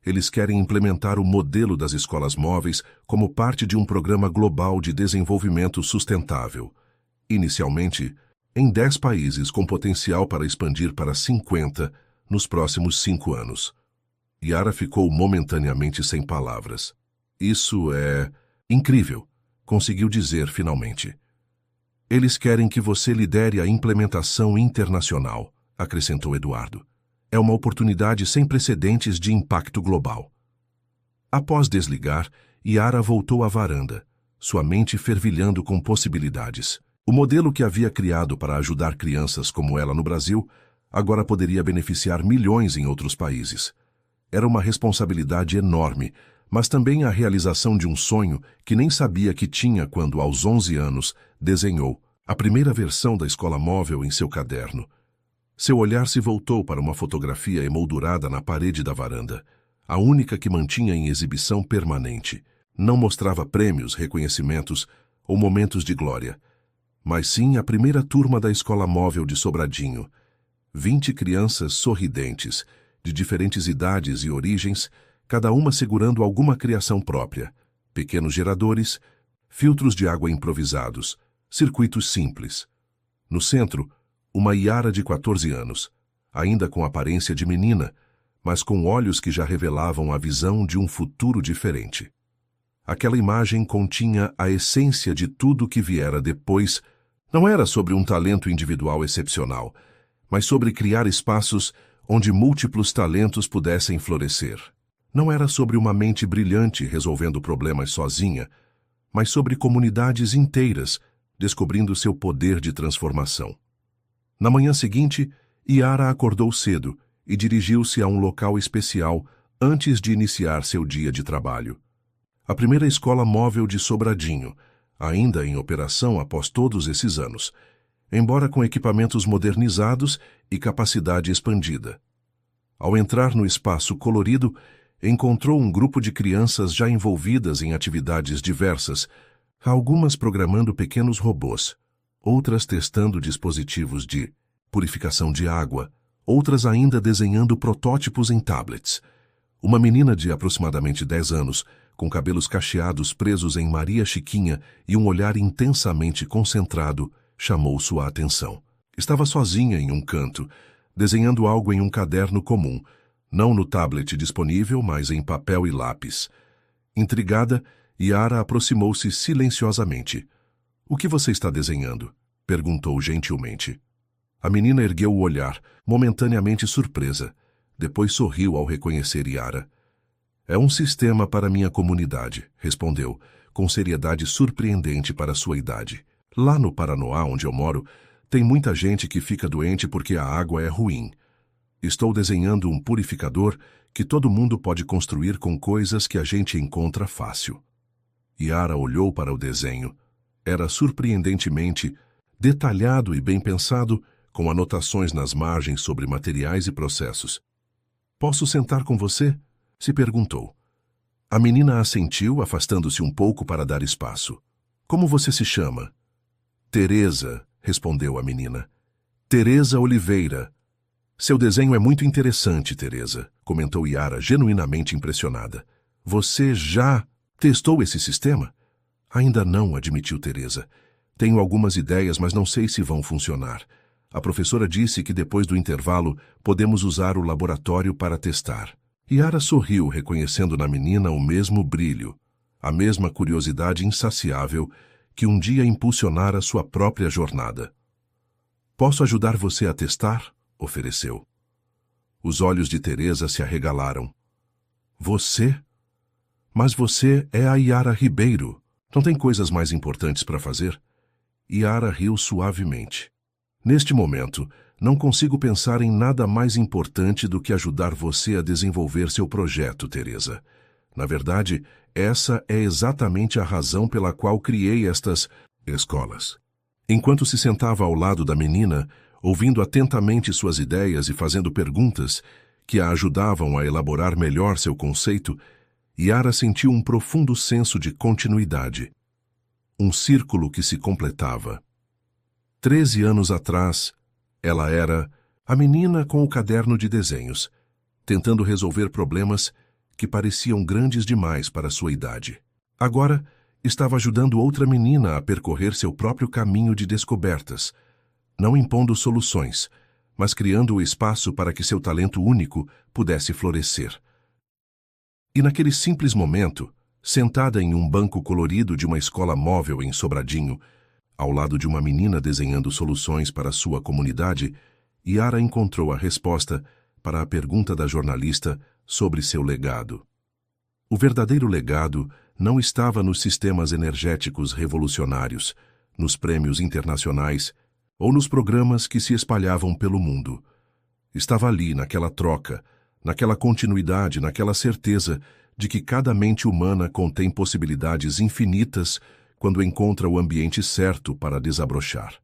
"Eles querem implementar o modelo das escolas móveis como parte de um programa global de desenvolvimento sustentável. Inicialmente, em 10 países com potencial para expandir para 50 nos próximos 5 anos. Yara ficou momentaneamente sem palavras. "Isso é incrível", conseguiu dizer finalmente. "Eles querem que você lidere a implementação internacional", acrescentou Eduardo. "É uma oportunidade sem precedentes de impacto global." Após desligar, Yara voltou à varanda, sua mente fervilhando com possibilidades. O modelo que havia criado para ajudar crianças como ela no Brasil agora poderia beneficiar milhões em outros países. Era uma responsabilidade enorme, mas também a realização de um sonho que nem sabia que tinha quando, aos 11 anos, desenhou a primeira versão da escola móvel em seu caderno. Seu olhar se voltou para uma fotografia emoldurada na parede da varanda, a única que mantinha em exibição permanente. Não mostrava prêmios, reconhecimentos ou momentos de glória, mas sim a primeira turma da escola móvel de Sobradinho. 20 crianças sorridentes, de diferentes idades e origens, cada uma segurando alguma criação própria, pequenos geradores, filtros de água improvisados, circuitos simples. No centro, uma Yara de 14 anos, ainda com aparência de menina, mas com olhos que já revelavam a visão de um futuro diferente. Aquela imagem continha a essência de tudo que viera depois. Não era sobre um talento individual excepcional, mas sobre criar espaços onde múltiplos talentos pudessem florescer. Não era sobre uma mente brilhante resolvendo problemas sozinha, mas sobre comunidades inteiras descobrindo seu poder de transformação. Na manhã seguinte, Yara acordou cedo e dirigiu-se a um local especial antes de iniciar seu dia de trabalho. A primeira escola móvel de Sobradinho, ainda em operação após todos esses anos, embora com equipamentos modernizados e capacidade expandida. Ao entrar no espaço colorido, encontrou um grupo de crianças já envolvidas em atividades diversas, algumas programando pequenos robôs, outras testando dispositivos de purificação de água, outras ainda desenhando protótipos em tablets. Uma menina de aproximadamente 10 anos, com cabelos cacheados presos em Maria Chiquinha e um olhar intensamente concentrado, chamou sua atenção. Estava sozinha em um canto, desenhando algo em um caderno comum, não no tablet disponível, mas em papel e lápis. Intrigada, Yara aproximou-se silenciosamente. — O que você está desenhando? Perguntou gentilmente. A menina ergueu o olhar, momentaneamente surpresa. Depois sorriu ao reconhecer Yara. — É um sistema para minha comunidade, respondeu, com seriedade surpreendente para sua idade. Lá no Paranoá, onde eu moro, tem muita gente que fica doente porque a água é ruim. Estou desenhando um purificador que todo mundo pode construir com coisas que a gente encontra fácil. Yara olhou para o desenho. Era surpreendentemente detalhado e bem pensado, com anotações nas margens sobre materiais e processos. — Posso sentar com você? Se perguntou. A menina assentiu, afastando-se um pouco para dar espaço. — Como você se chama? — Teresa, respondeu a menina. — Teresa Oliveira. — Seu desenho é muito interessante, Teresa, comentou Yara, genuinamente impressionada. — Você já testou esse sistema? — Ainda não, admitiu Teresa. Tenho algumas ideias, mas não sei se vão funcionar. A professora disse que depois do intervalo podemos usar o laboratório para testar. Yara sorriu, reconhecendo na menina o mesmo brilho, a mesma curiosidade insaciável que um dia impulsionara sua própria jornada. — Posso ajudar você a testar? Ofereceu. Os olhos de Teresa se arregalaram. — Você? Mas você é a Yara Ribeiro. Não tem coisas mais importantes para fazer? Yara riu suavemente. Neste momento, não consigo pensar em nada mais importante do que ajudar você a desenvolver seu projeto, Teresa. Na verdade, essa é exatamente a razão pela qual criei estas escolas. Enquanto se sentava ao lado da menina, ouvindo atentamente suas ideias e fazendo perguntas que a ajudavam a elaborar melhor seu conceito, Yara sentiu um profundo senso de continuidade. Um círculo que se completava. 13 anos atrás, ela era a menina com o caderno de desenhos, tentando resolver problemas que pareciam grandes demais para sua idade. Agora, estava ajudando outra menina a percorrer seu próprio caminho de descobertas, não impondo soluções, mas criando o espaço para que seu talento único pudesse florescer. E naquele simples momento, sentada em um banco colorido de uma escola móvel em Sobradinho, ao lado de uma menina desenhando soluções para sua comunidade, Yara encontrou a resposta para a pergunta da jornalista sobre seu legado. O verdadeiro legado não estava nos sistemas energéticos revolucionários, nos prêmios internacionais ou nos programas que se espalhavam pelo mundo. Estava ali, naquela troca, naquela continuidade, naquela certeza de que cada mente humana contém possibilidades infinitas quando encontra o ambiente certo para desabrochar.